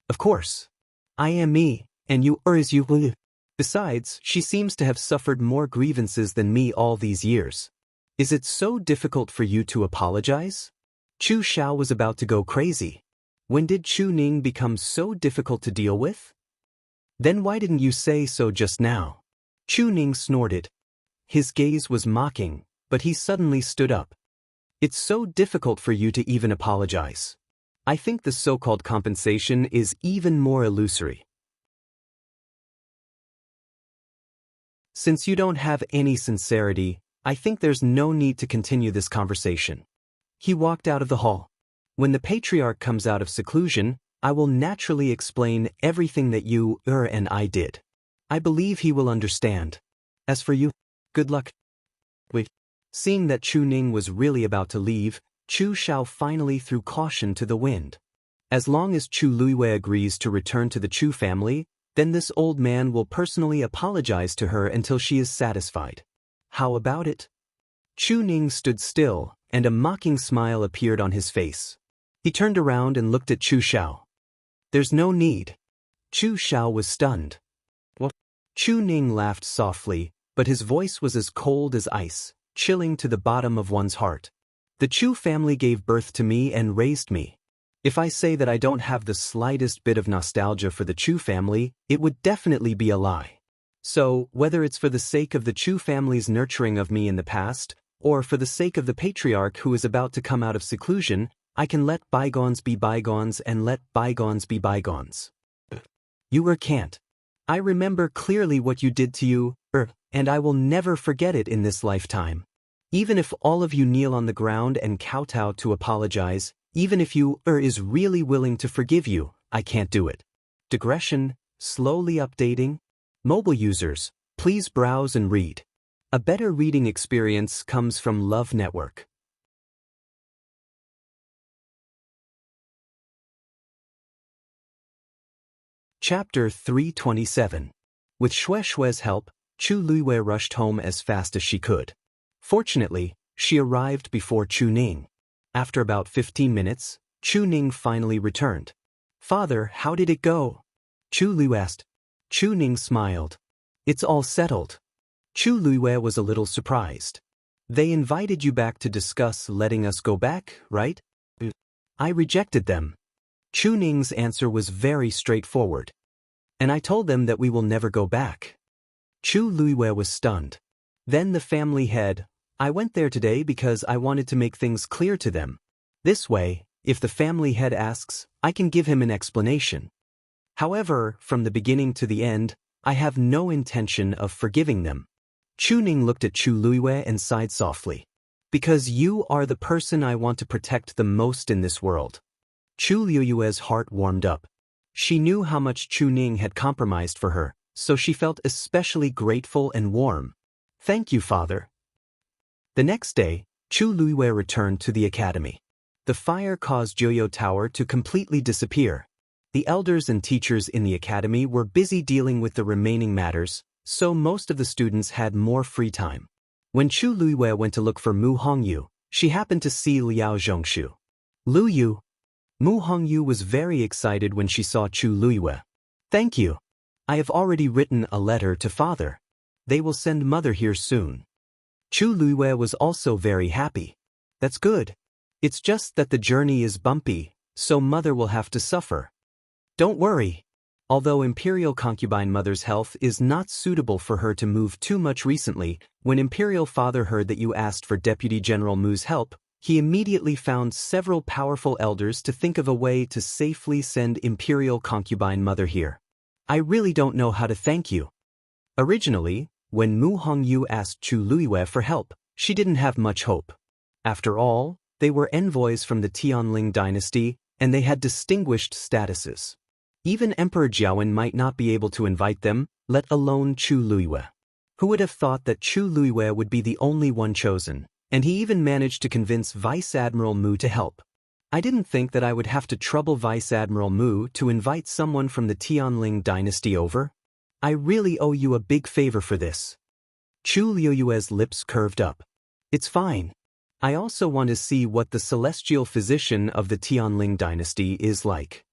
Of course. I am me, and you are as you will. Besides, she seems to have suffered more grievances than me all these years. Is it so difficult for you to apologize? Chu Xiao was about to go crazy. When did Chu Ning become so difficult to deal with? Then why didn't you say so just now? Chu Ning snorted. His gaze was mocking, but he suddenly stood up. It's so difficult for you to even apologize. I think the so-called compensation is even more illusory. Since you don't have any sincerity, I think there's no need to continue this conversation. He walked out of the hall. When the patriarch comes out of seclusion, I will naturally explain everything that you, and I did. I believe he will understand. As for you, good luck. Wait. Seeing that Chu Ning was really about to leave, Chu Xiao finally threw caution to the wind. As long as Chu Luiyue agrees to return to the Chu family, then this old man will personally apologize to her until she is satisfied. How about it? Chu Ning stood still, and a mocking smile appeared on his face. He turned around and looked at Chu Xiao. There's no need. Chu Xiao was stunned. What? Chu Ning laughed softly, but his voice was as cold as ice, chilling to the bottom of one's heart. The Chu family gave birth to me and raised me. If I say that I don't have the slightest bit of nostalgia for the Chu family, it would definitely be a lie. So, whether it's for the sake of the Chu family's nurturing of me in the past, or for the sake of the patriarch who is about to come out of seclusion, I can let bygones be bygones and let bygones be bygones. You can't. I remember clearly what you did to you, and I will never forget it in this lifetime. Even if all of you kneel on the ground and kowtow to apologize, even if you, is really willing to forgive you, I can't do it. Digression, slowly updating. Mobile users, please browse and read. A better reading experience comes from Love Network. Chapter 327. With Xue Xue's help, Chu Luiyue rushed home as fast as she could. Fortunately, she arrived before Chu Ning. After about 15 minutes, Chu Ning finally returned. "Father, how did it go?" Chu Lu asked. Chu Ning smiled. "It's all settled." Chu Luiwei was a little surprised. "They invited you back to discuss letting us go back, right?" "I rejected them." Chu Ning's answer was very straightforward. "And I told them that we will never go back." Chu Luiwei was stunned. Then the family head, "I went there today because I wanted to make things clear to them. This way, if the family head asks, I can give him an explanation. However, from the beginning to the end, I have no intention of forgiving them." Chu Ning looked at Chu Luiwei and sighed softly. "Because you are the person I want to protect the most in this world." Chu Luiwei's heart warmed up. She knew how much Chu Ning had compromised for her, so she felt especially grateful and warm. "Thank you, father." The next day, Chu Luiwei returned to the academy. The fire caused Joyo Tower to completely disappear. The elders and teachers in the academy were busy dealing with the remaining matters, so most of the students had more free time. When Chu Luiwei went to look for Mu Hongyu, she happened to see Liao Zhongshu. "Lu Yu." Mu Hongyu was very excited when she saw Chu Luiwei. "Thank you. I have already written a letter to father. They will send mother here soon." Chu Luiwei was also very happy. "That's good. It's just that the journey is bumpy, so mother will have to suffer." "Don't worry." Although Imperial concubine mother's health is not suitable for her to move too much recently, when Imperial father heard that you asked for Deputy General Mu's help, he immediately found several powerful elders to think of a way to safely send Imperial concubine mother here. "I really don't know how to thank you." Originally, when Mu Hongyu asked Chu Luiwei for help, she didn't have much hope. After all, they were envoys from the Tianling dynasty, and they had distinguished statuses. Even Emperor Jiawen might not be able to invite them, let alone Chu Luiwei. Who would have thought that Chu Luiwei would be the only one chosen, and he even managed to convince Vice Admiral Mu to help. "I didn't think that I would have to trouble Vice Admiral Mu to invite someone from the Tianling dynasty over. I really owe you a big favor for this." Chu Luiwei's lips curved up. "It's fine. I also want to see what the celestial physician of the Tianling dynasty is like."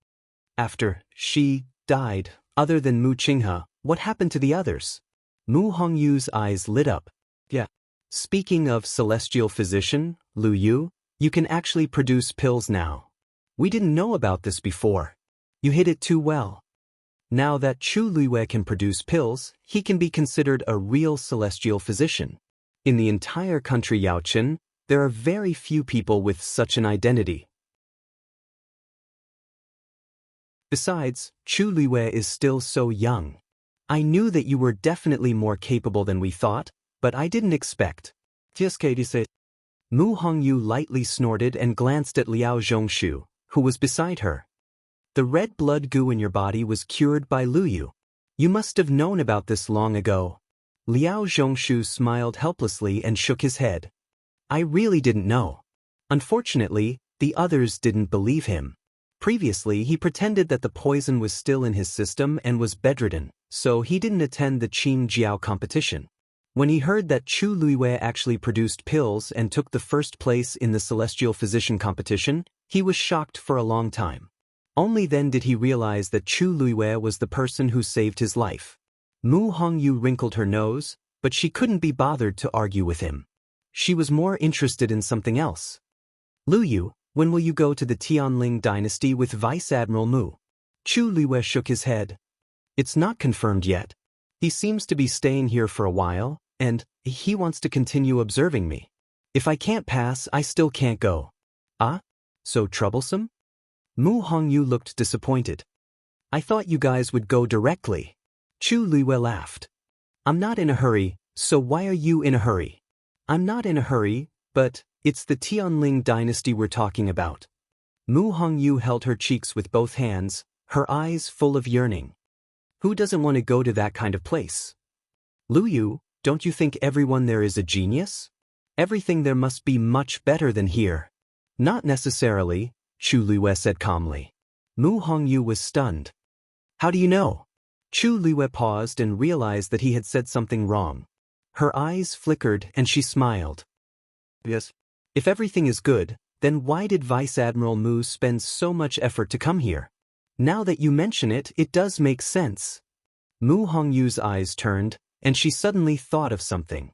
After she died, other than Mu Qinghe, what happened to the others? Mu Hongyu's eyes lit up. "Yeah. Speaking of celestial physician, Lu Yu, you can actually produce pills now. We didn't know about this before. You hid it too well." Now that Chu Luiwei can produce pills, he can be considered a real celestial physician. In the entire country Yaochen, there are very few people with such an identity. Besides, Chu Luiwei is still so young. "I knew that you were definitely more capable than we thought, but I didn't expect." Mu Hongyu lightly snorted and glanced at Liao Zhongshu, who was beside her. "The red blood goo in your body was cured by Lu Yu. You must have known about this long ago." Liao Zhongshu smiled helplessly and shook his head. "I really didn't know." Unfortunately, the others didn't believe him. Previously, he pretended that the poison was still in his system and was bedridden, so he didn't attend the Qin Jiao competition. When he heard that Chu Luiwei actually produced pills and took the first place in the celestial physician competition, he was shocked for a long time. Only then did he realize that Chu Luiwei was the person who saved his life. Mu Hongyu wrinkled her nose, but she couldn't be bothered to argue with him. She was more interested in something else. "Lu Yu, when will you go to the Tianling dynasty with Vice Admiral Mu?" Chu Luiwei shook his head. "It's not confirmed yet. He seems to be staying here for a while, and he wants to continue observing me. If I can't pass, I still can't go." "Ah? So troublesome?" Mu Hongyu looked disappointed. "I thought you guys would go directly." Chu Luiwei laughed. "I'm not in a hurry, so why are you in a hurry?" "I'm not in a hurry, but it's the Tianling dynasty we're talking about." Mu Hongyu held her cheeks with both hands, her eyes full of yearning. "Who doesn't want to go to that kind of place?" "Lu Yu, don't you think everyone there is a genius? Everything there must be much better than here." "Not necessarily," Chu Luiwei said calmly. Mu Hongyu was stunned. "How do you know?" Chu Luiwei paused and realized that he had said something wrong. Her eyes flickered and she smiled. Yes. If everything is good, then why did Vice Admiral Mu spend so much effort to come here? Now that you mention it, it does make sense. Mu Hongyu's eyes turned, and she suddenly thought of something.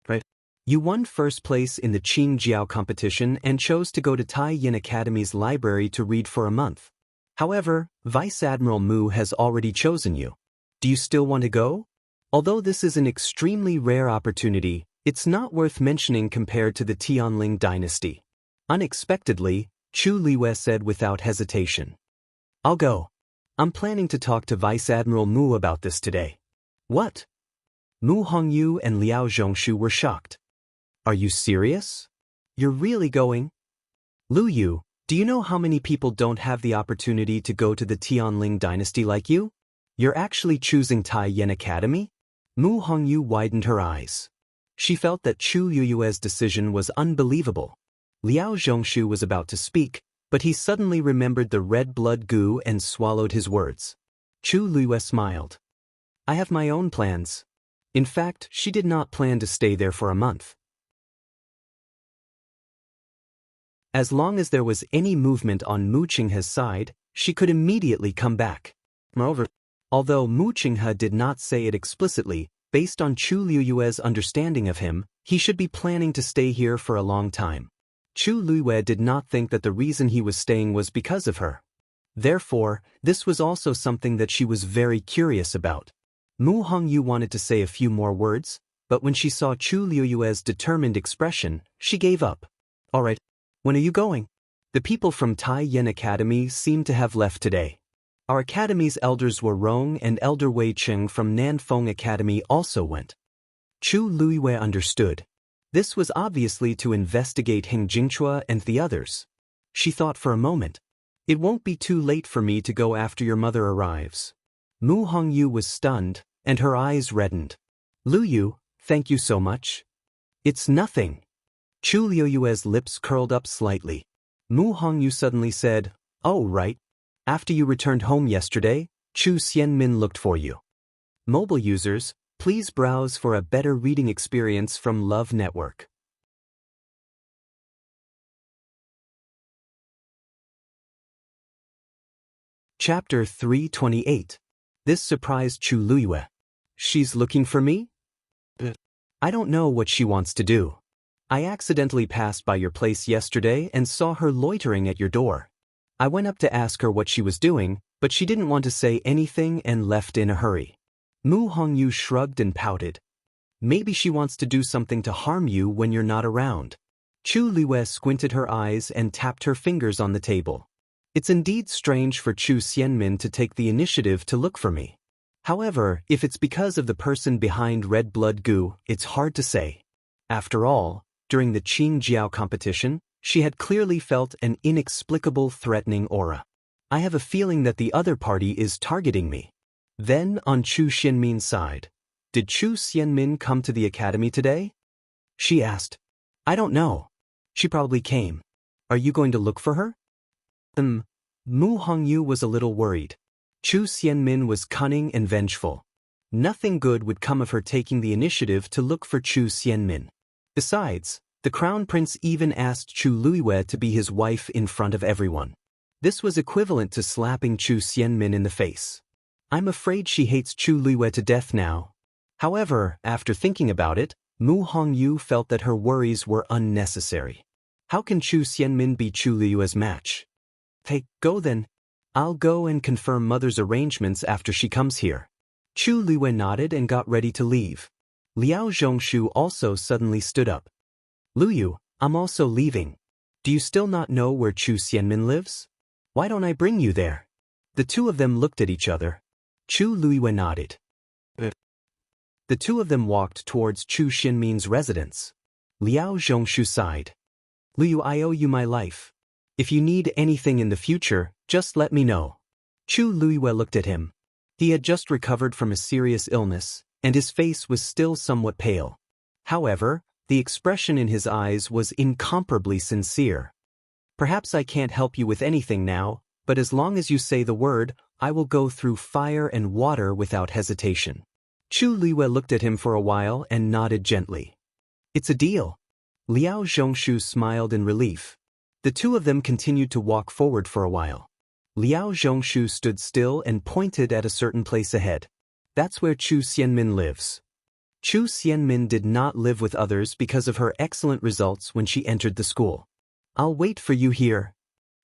Right. You won first place in the Qing Jiao competition and chose to go to Tai Yin Academy's library to read for a month. However, Vice Admiral Mu has already chosen you. Do you still want to go? Although this is an extremely rare opportunity, it's not worth mentioning compared to the Tianling dynasty. Unexpectedly, Chu Liwei said without hesitation. I'll go. I'm planning to talk to Vice Admiral Mu about this today. What? Mu Hongyu and Liao Zhongshu were shocked. Are you serious? You're really going? Lu Yu, do you know how many people don't have the opportunity to go to the Tianling dynasty like you? You're actually choosing Tai Yin Academy? Mu Hongyu widened her eyes. She felt that Chu Liyue's decision was unbelievable. Liao Zhongshu was about to speak, but he suddenly remembered the red blood goo and swallowed his words. Chu Liyue smiled. I have my own plans. In fact, she did not plan to stay there for a month. As long as there was any movement on Mu Qinghe's side, she could immediately come back. Moreover, although Mu Qinghe did not say it explicitly, based on Chu Liyue's understanding of him, he should be planning to stay here for a long time. Chu Liyue did not think that the reason he was staying was because of her. Therefore, this was also something that she was very curious about. Mu Hongyu wanted to say a few more words, but when she saw Chu Liyue's determined expression, she gave up. All right. When are you going? The people from Tai Yin Academy seem to have left today. Our academy's elders were Rong and Elder Wei Cheng from Nanfeng Academy also went. Chu Liyue understood. This was obviously to investigate Hing Jingchua and the others. She thought for a moment. It won't be too late for me to go after your mother arrives. Mu Hongyu was stunned, and her eyes reddened. Lu Yu, thank you so much. It's nothing. Chu Liyue's lips curled up slightly. Mu Hongyu suddenly said, Oh right. After you returned home yesterday, Chu Xianmin looked for you. Mobile users, please browse for a better reading experience from Love Network. Chapter 328. This surprised Chu Liyue. She's looking for me? I don't know what she wants to do. I accidentally passed by your place yesterday and saw her loitering at your door. I went up to ask her what she was doing, but she didn't want to say anything and left in a hurry. Mu Hongyu shrugged and pouted. Maybe she wants to do something to harm you when you're not around. Chu Liyue squinted her eyes and tapped her fingers on the table. It's indeed strange for Chu Xianmin to take the initiative to look for me. However, if it's because of the person behind red blood goo, it's hard to say. After all, during the Qing Jiao competition, she had clearly felt an inexplicable threatening aura. I have a feeling that the other party is targeting me. Then, on Chu Xianmin's side, did Chu Xianmin come to the academy today? She asked. I don't know. She probably came. Are you going to look for her? Mu Hongyu was a little worried. Chu Xianmin was cunning and vengeful. Nothing good would come of her taking the initiative to look for Chu Xianmin. Besides, the crown prince even asked Chu Liyue to be his wife in front of everyone. This was equivalent to slapping Chu Xianmin in the face. I'm afraid she hates Chu Liyue to death now. However, after thinking about it, Mu Hongyu felt that her worries were unnecessary. How can Chu Xianmin be Chu Liyue's match? Hey, go then. I'll go and confirm mother's arrangements after she comes here. Chu Liyue nodded and got ready to leave. Liao Zhongshu also suddenly stood up. Lu Yu, I'm also leaving. Do you still not know where Chu Xianmin lives? Why don't I bring you there? The two of them looked at each other. Chu Liyue nodded. The two of them walked towards Chu Xianmin's residence. Liao Zhongshu sighed. Lu Yu, I owe you my life. If you need anything in the future, just let me know. Chu Liyue looked at him. He had just recovered from a serious illness, and his face was still somewhat pale. However, the expression in his eyes was incomparably sincere. Perhaps I can't help you with anything now, but as long as you say the word, I will go through fire and water without hesitation. Chu Luiyue looked at him for a while and nodded gently. It's a deal. Liao Zhongshu smiled in relief. The two of them continued to walk forward for a while. Liao Zhongshu stood still and pointed at a certain place ahead. That's where Chu Xianmin lives. Chu Xianmin did not live with others because of her excellent results when she entered the school. I'll wait for you here.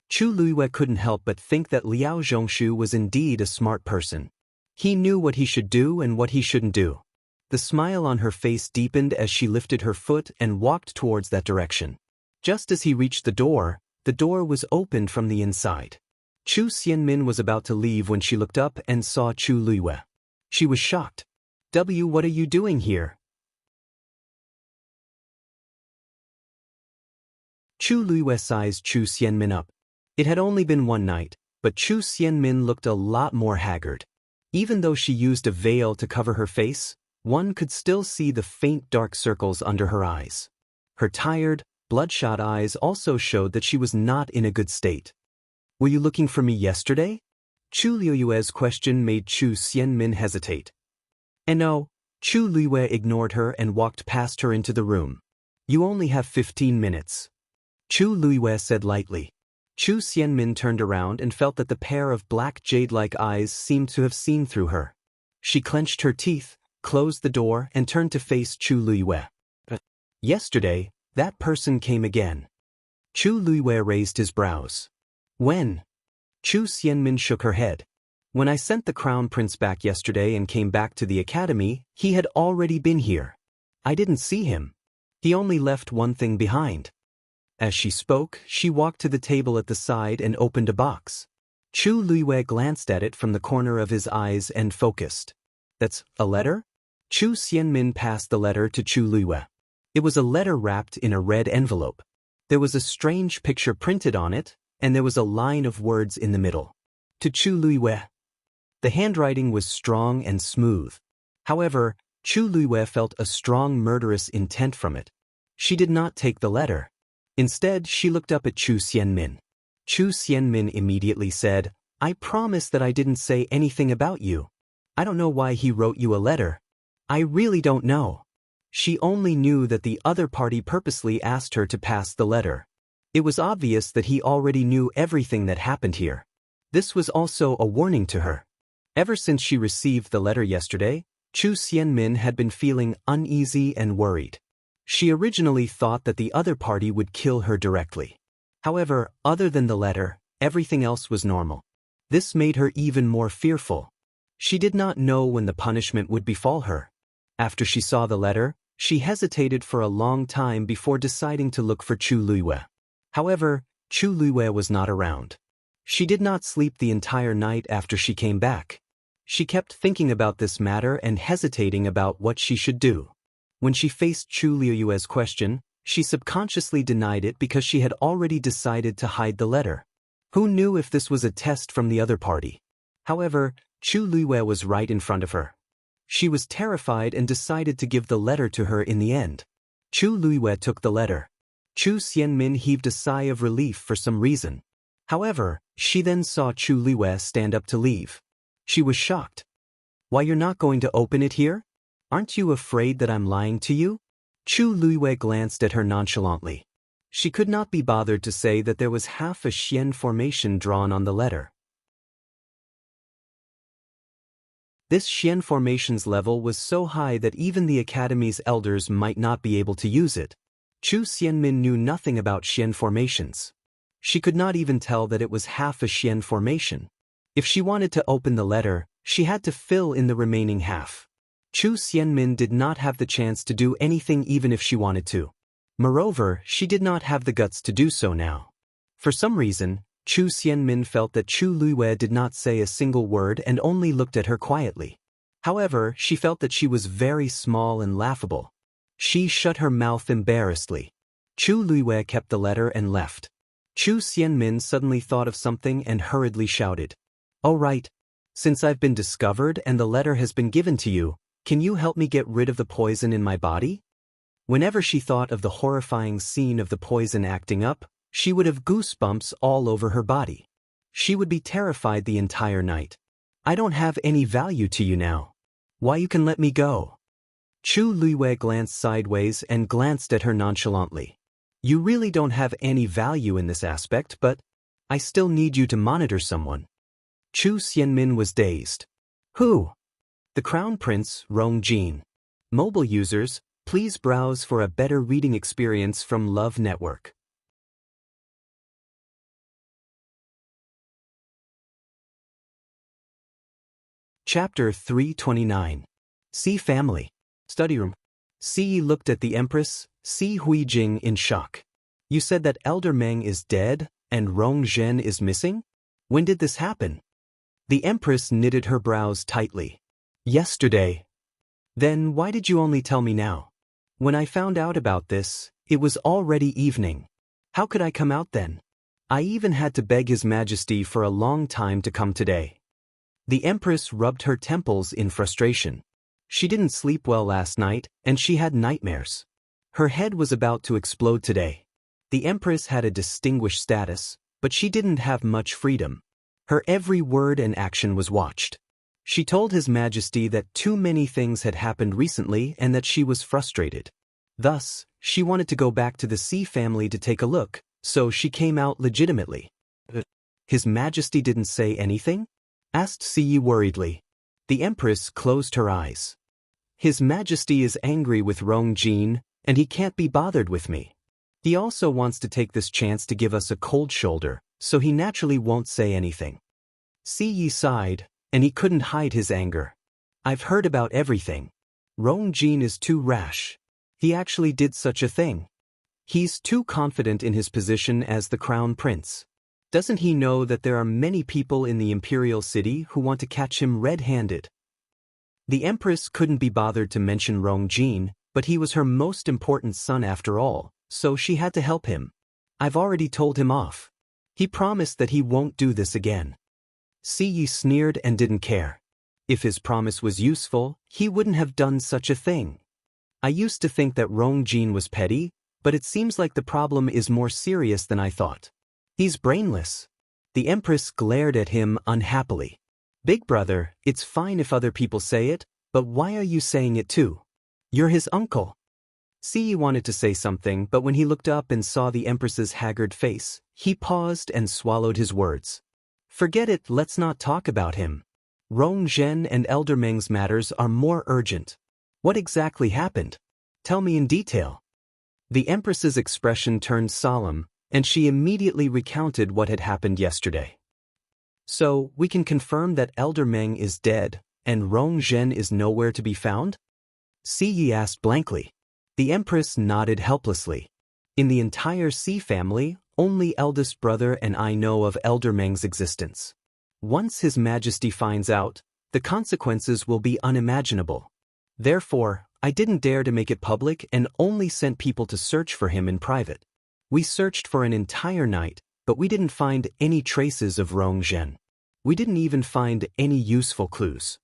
Chu Luiyue couldn't help but think that Liao Zhongshu was indeed a smart person. He knew what he should do and what he shouldn't do. The smile on her face deepened as she lifted her foot and walked towards that direction. Just as he reached the door was opened from the inside. Chu Xianmin was about to leave when she looked up and saw Chu Luiyue. She was shocked. What are you doing here? Chu Luiyue sized Chu Xianmin up. It had only been one night, but Chu Xianmin looked a lot more haggard. Even though she used a veil to cover her face, one could still see the faint dark circles under her eyes. Her tired, bloodshot eyes also showed that she was not in a good state. Were you looking for me yesterday? Chu Luiyue's question made Chu Xianmin hesitate. And no, Chu Luiyue ignored her and walked past her into the room. You only have 15 minutes. Chu Luiyue said lightly. Chu Xianmin turned around and felt that the pair of black jade-like eyes seemed to have seen through her. She clenched her teeth, closed the door, and turned to face Chu Luiyue. Yesterday, that person came again. Chu Luiyue raised his brows. When? Chu Xianmin shook her head. When I sent the crown prince back yesterday and came back to the academy, he had already been here. I didn't see him. He only left one thing behind. As she spoke, she walked to the table at the side and opened a box. Chu Luiyue glanced at it from the corner of his eyes and focused. That's a letter? Chu Xianmin passed the letter to Chu Luiyue. It was a letter wrapped in a red envelope. There was a strange picture printed on it, and there was a line of words in the middle. To Chu Luiyue. The handwriting was strong and smooth. However, Chu Luiyue felt a strong murderous intent from it. She did not take the letter. Instead, she looked up at Chu Xianmin. Chu Xianmin immediately said, I promise that I didn't say anything about you. I don't know why he wrote you a letter. I really don't know. She only knew that the other party purposely asked her to pass the letter. It was obvious that he already knew everything that happened here. This was also a warning to her. Ever since she received the letter yesterday, Chu Xianmin had been feeling uneasy and worried. She originally thought that the other party would kill her directly. However, other than the letter, everything else was normal. This made her even more fearful. She did not know when the punishment would befall her. After she saw the letter, she hesitated for a long time before deciding to look for Chu Luiyue. However, Chu Luiyue was not around. She did not sleep the entire night after she came back. She kept thinking about this matter and hesitating about what she should do. When she faced Chu Luiyue's question, she subconsciously denied it because she had already decided to hide the letter. Who knew if this was a test from the other party? However, Chu Luiyue was right in front of her. She was terrified and decided to give the letter to her in the end. Chu Luiyue took the letter. Chu Xianmin heaved a sigh of relief for some reason. However, she then saw Chu Luiyue stand up to leave. She was shocked. Why, you're not going to open it here? Aren't you afraid that I'm lying to you? Chu Luiyue glanced at her nonchalantly. She could not be bothered to say that there was half a Xian formation drawn on the letter. This Xian formation's level was so high that even the academy's elders might not be able to use it. Chu Xianmin knew nothing about Xian formations. She could not even tell that it was half a Xian formation. If she wanted to open the letter, she had to fill in the remaining half. Chu Xianmin did not have the chance to do anything even if she wanted to. Moreover, she did not have the guts to do so now. For some reason, Chu Xianmin felt that Chu Luiyue did not say a single word and only looked at her quietly. However, she felt that she was very small and laughable. She shut her mouth embarrassedly. Chu Luiyue kept the letter and left. Chu Xianmin suddenly thought of something and hurriedly shouted, "All right. Since I've been discovered and the letter has been given to you, can you help me get rid of the poison in my body?" Whenever she thought of the horrifying scene of the poison acting up, she would have goosebumps all over her body. She would be terrified the entire night. "I don't have any value to you now. Why you can let me go? Chu Luiwei glanced sideways and glanced at her nonchalantly. You really don't have any value in this aspect, but I still need you to monitor someone. Chu Xianmin was dazed. Who? The Crown Prince, Rong Jin. Mobile users, please browse for a better reading experience from Love Network. Chapter 329. Si Family. Study room. Si looked at the Empress, Si Huijing, in shock. You said that Elder Meng is dead and Rong Zhen is missing? When did this happen? The Empress knitted her brows tightly. Yesterday. Then why did you only tell me now? When I found out about this, it was already evening. How could I come out then? I even had to beg His Majesty for a long time to come today. The Empress rubbed her temples in frustration. She didn't sleep well last night, and she had nightmares. Her head was about to explode today. The Empress had a distinguished status, but she didn't have much freedom. Her every word and action was watched. She told His Majesty that too many things had happened recently and that she was frustrated. Thus, she wanted to go back to the Si family to take a look, so she came out legitimately. His Majesty didn't say anything? Asked Si worriedly. The Empress closed her eyes. His Majesty is angry with Rong Jin, and he can't be bothered with me. He also wants to take this chance to give us a cold shoulder, so he naturally won't say anything. Si sighed, and he couldn't hide his anger. I've heard about everything. Rong Jin is too rash. He actually did such a thing. He's too confident in his position as the Crown Prince. Doesn't he know that there are many people in the Imperial City who want to catch him red-handed? The Empress couldn't be bothered to mention Rong Jin, but he was her most important son after all, so she had to help him. I've already told him off. He promised that he won't do this again. Si sneered and didn't care. If his promise was useful, he wouldn't have done such a thing. I used to think that Rong Jin was petty, but it seems like the problem is more serious than I thought. He's brainless. The Empress glared at him unhappily. Big brother, it's fine if other people say it, but why are you saying it too? You're his uncle. Si wanted to say something, but when he looked up and saw the Empress's haggard face, he paused and swallowed his words. Forget it, let's not talk about him. Rong Zhen and Elder Meng's matters are more urgent. What exactly happened? Tell me in detail. The Empress's expression turned solemn, and she immediately recounted what had happened yesterday. So, we can confirm that Elder Meng is dead, and Rong Zhen is nowhere to be found? Si asked blankly. The Empress nodded helplessly. In the entire Si family, only eldest brother and I know of Elder Meng's existence. Once His Majesty finds out, the consequences will be unimaginable. Therefore, I didn't dare to make it public and only sent people to search for him in private. We searched for an entire night, but we didn't find any traces of Rong Zhen. We didn't even find any useful clues.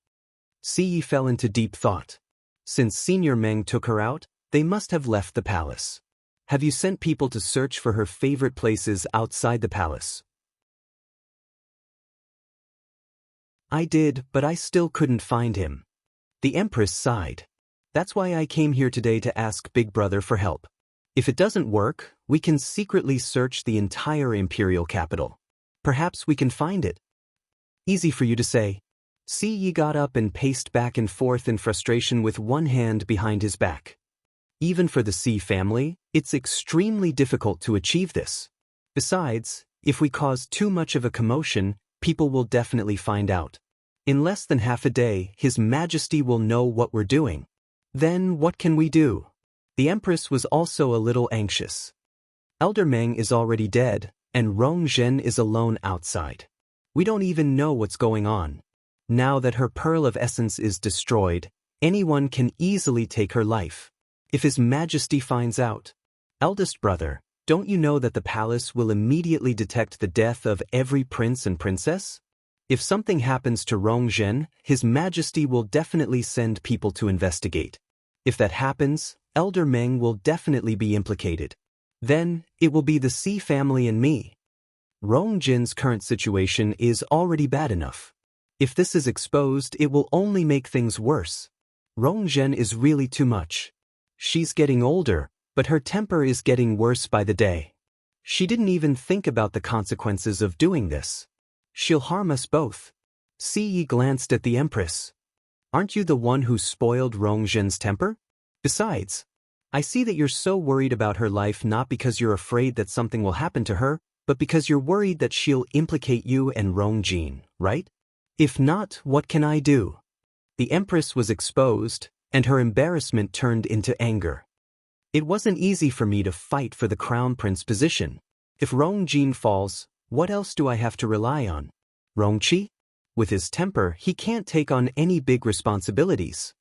Si fell into deep thought. Since Senior Meng took her out, they must have left the palace. Have you sent people to search for her favorite places outside the palace? I did, but I still couldn't find him. The Empress sighed. That's why I came here today to ask Big Brother for help. If it doesn't work, we can secretly search the entire imperial capital. Perhaps we can find it. Easy for you to say. Si got up and paced back and forth in frustration with one hand behind his back. Even for the Si family, it's extremely difficult to achieve this. Besides, if we cause too much of a commotion, people will definitely find out. In less than half a day, His Majesty will know what we're doing. Then what can we do? The Empress was also a little anxious. Elder Meng is already dead, and Rong Zhen is alone outside. We don't even know what's going on. Now that her Pearl of Essence is destroyed, anyone can easily take her life. If His Majesty finds out, eldest brother, don't you know that the palace will immediately detect the death of every prince and princess? If something happens to Rong Zhen, His Majesty will definitely send people to investigate. If that happens, Elder Meng will definitely be implicated. Then, it will be the Si family and me. Rong Jin's current situation is already bad enough. If this is exposed, it will only make things worse. Rongzhen is really too much. She's getting older, but her temper is getting worse by the day. She didn't even think about the consequences of doing this. She'll harm us both. Yi glanced at the Empress. Aren't you the one who spoiled Rongzhen's temper? Besides, I see that you're so worried about her life not because you're afraid that something will happen to her, but because you're worried that she'll implicate you and Rongjin, right? If not, what can I do? The Empress was exposed, and her embarrassment turned into anger. It wasn't easy for me to fight for the Crown Prince position. If Rongjin falls, what else do I have to rely on? Rongqi? With his temper, he can't take on any big responsibilities.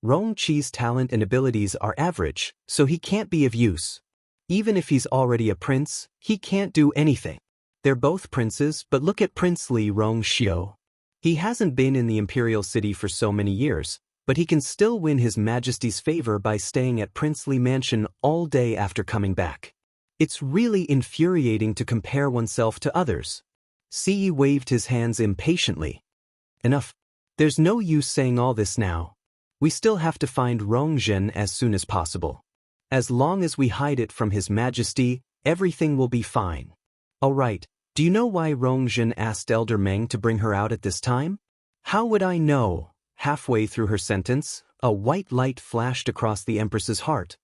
Rongqi's talent and abilities are average, so he can't be of use. Even if he's already a prince, he can't do anything. They're both princes, but look at Princely Rongxiu. He hasn't been in the imperial city for so many years, but he can still win His Majesty's favor by staying at Princely Mansion all day after coming back. It's really infuriating to compare oneself to others. Yi waved his hands impatiently. Enough. There's no use saying all this now. We still have to find Rongzhen as soon as possible. As long as we hide it from His Majesty, everything will be fine. All right, do you know why Rongzhen asked Elder Meng to bring her out at this time? How would I know? Halfway through her sentence, a white light flashed across the Empress's heart.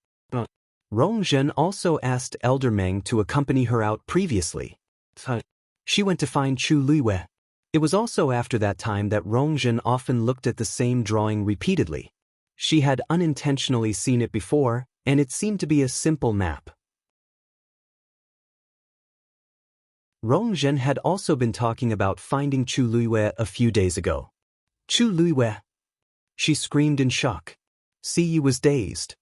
Rongzhen also asked Elder Meng to accompany her out previously. She went to find Chu Luiyue. It was also after that time that Rongzhen often looked at the same drawing repeatedly. She had unintentionally seen it before, and it seemed to be a simple map. Rongzhen had also been talking about finding Chu Luiyue a few days ago. Chu Luiyue! She screamed in shock. Yi was dazed.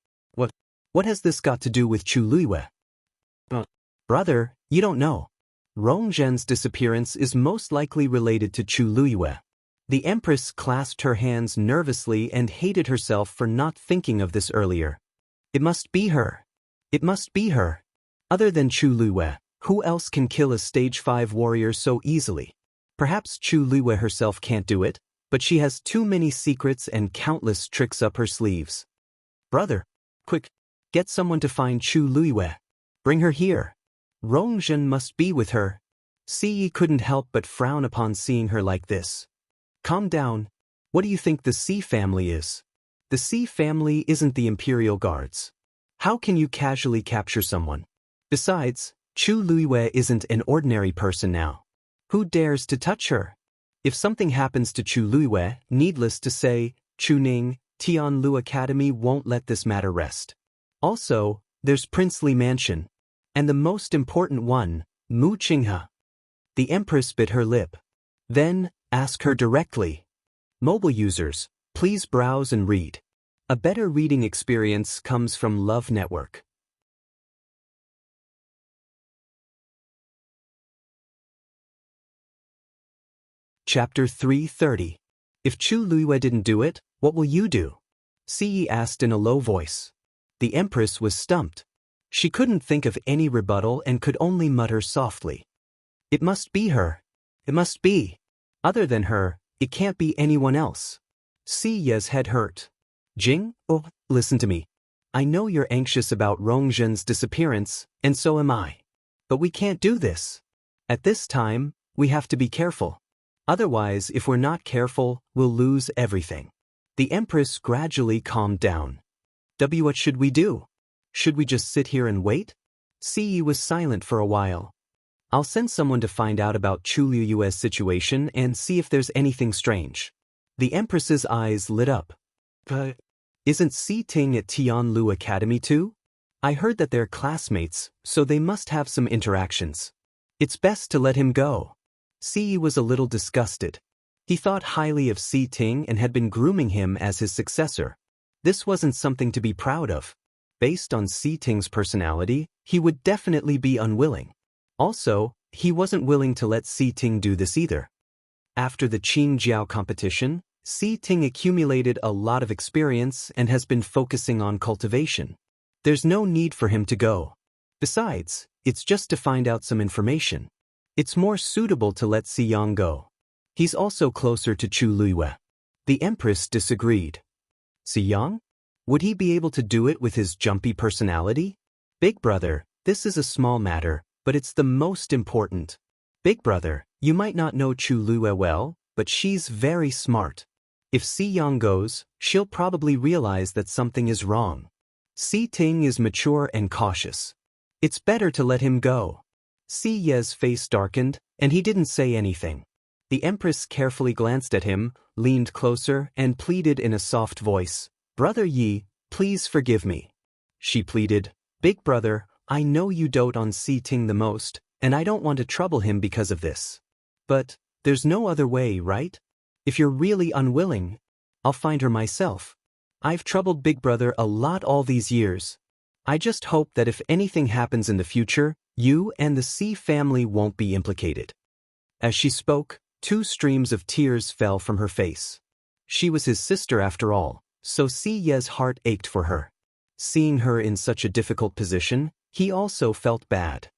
What has this got to do with Chu Luiyue? Brother, you don't know. Rongzhen's disappearance is most likely related to Chu Luiyue. The Empress clasped her hands nervously and hated herself for not thinking of this earlier. It must be her. It must be her. Other than Chu Luiyue, who else can kill a stage 5 warrior so easily? Perhaps Chu Luiyue herself can't do it, but she has too many secrets and countless tricks up her sleeves. Brother, quick, get someone to find Chu Luiyue. Bring her here. Rongzhen must be with her. Yi couldn't help but frown upon seeing her like this. Calm down. What do you think the Xi family is? The Xi family isn't the Imperial Guards. How can you casually capture someone? Besides, Chu Luiyue isn't an ordinary person now. Who dares to touch her? If something happens to Chu Luiyue, needless to say, Chuning, Tianlu Academy won't let this matter rest. Also, there's Princely Mansion. And the most important one, Mu Qinghe. The Empress bit her lip. Then, ask her directly. Mobile users, please browse and read. A better reading experience comes from Love Network. Chapter 330. If Chu Luiyue didn't do it, what will you do? Yi asked in a low voice. The Empress was stumped. She couldn't think of any rebuttal and could only mutter softly. It must be her. It must be. Other than her, it can't be anyone else. Siya's head hurt. Jing, listen to me. I know you're anxious about Rongzhen's disappearance, and so am I. But we can't do this. At this time, we have to be careful. Otherwise, if we're not careful, we'll lose everything. The Empress gradually calmed down. What should we do? Should we just sit here and wait? Yi was silent for a while. I'll send someone to find out about Chu Luiyue's situation and see if there's anything strange. The Empress's eyes lit up. But isn't Si Ting at Tianlu Academy too? I heard that they're classmates, so they must have some interactions. It's best to let him go. Yi was a little disgusted. He thought highly of Si Ting and had been grooming him as his successor. This wasn't something to be proud of. Based on Si Ting's personality, he would definitely be unwilling. Also, he wasn't willing to let Si Ting do this either. After the Qingjiao competition, Si Ting accumulated a lot of experience and has been focusing on cultivation. There's no need for him to go. Besides, it's just to find out some information. It's more suitable to let Si Yang go. He's also closer to Chu Luiyue. The Empress disagreed. Xiyang? Would he be able to do it with his jumpy personality? Big brother, this is a small matter, but it's the most important. Big brother, you might not know Chu Luiyue well, but she's very smart. If Xiyang goes, she'll probably realize that something is wrong. Si Ting is mature and cautious. It's better to let him go. Si Ye's face darkened, and he didn't say anything. The Empress carefully glanced at him, leaned closer, and pleaded in a soft voice, "Brother Yi, please forgive me." She pleaded, "Big brother, I know you dote on Si Ting the most, and I don't want to trouble him because of this. But there's no other way, right? If you're really unwilling, I'll find her myself. I've troubled Big Brother a lot all these years. I just hope that if anything happens in the future, you and the Si family won't be implicated." As she spoke, 2 streams of tears fell from her face. She was his sister after all, so Si Ye's heart ached for her. Seeing her in such a difficult position, he also felt bad.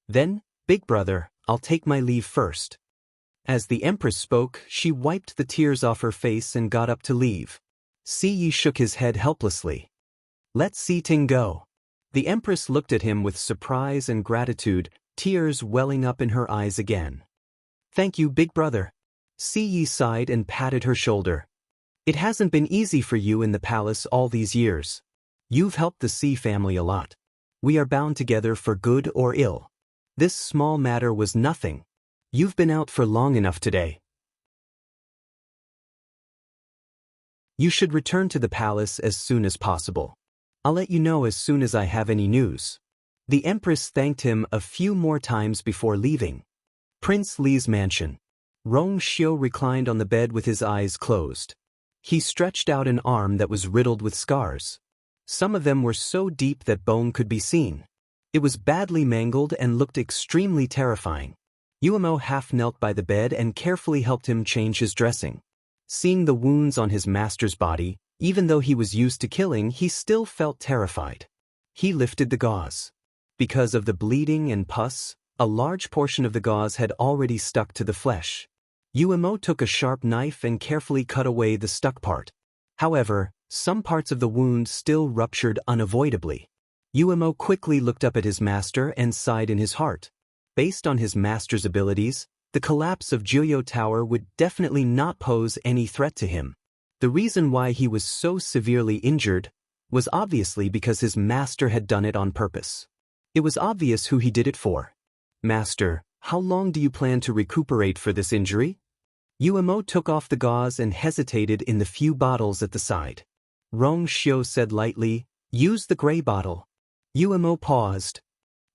"Then, Big Brother, I'll take my leave first." As the Empress spoke, she wiped the tears off her face and got up to leave. Si Yi shook his head helplessly. "Let Si Ting go." The Empress looked at him with surprise and gratitude, tears welling up in her eyes again. "Thank you, Big Brother." Si Yi sighed and patted her shoulder. "It hasn't been easy for you in the palace all these years. You've helped the Si family a lot. We are bound together for good or ill. This small matter was nothing. You've been out for long enough today. You should return to the palace as soon as possible. I'll let you know as soon as I have any news." The Empress thanked him a few more times before leaving. Prince Li's mansion. Rong Xiu reclined on the bed with his eyes closed. He stretched out an arm that was riddled with scars. Some of them were so deep that bone could be seen. It was badly mangled and looked extremely terrifying. Yuemo half knelt by the bed and carefully helped him change his dressing. Seeing the wounds on his master's body, even though he was used to killing, he still felt terrified. He lifted the gauze. Because of the bleeding and pus, a large portion of the gauze had already stuck to the flesh. Yuemo took a sharp knife and carefully cut away the stuck part. However, some parts of the wound still ruptured unavoidably. Yuemo quickly looked up at his master and sighed in his heart. Based on his master's abilities, the collapse of Jiuyou Tower would definitely not pose any threat to him. The reason why he was so severely injured was obviously because his master had done it on purpose. It was obvious who he did it for. "Master, how long do you plan to recuperate for this injury?" Yuemo took off the gauze and hesitated in the few bottles at the side. Rong Xiu said lightly, "Use the gray bottle." Yuemo paused.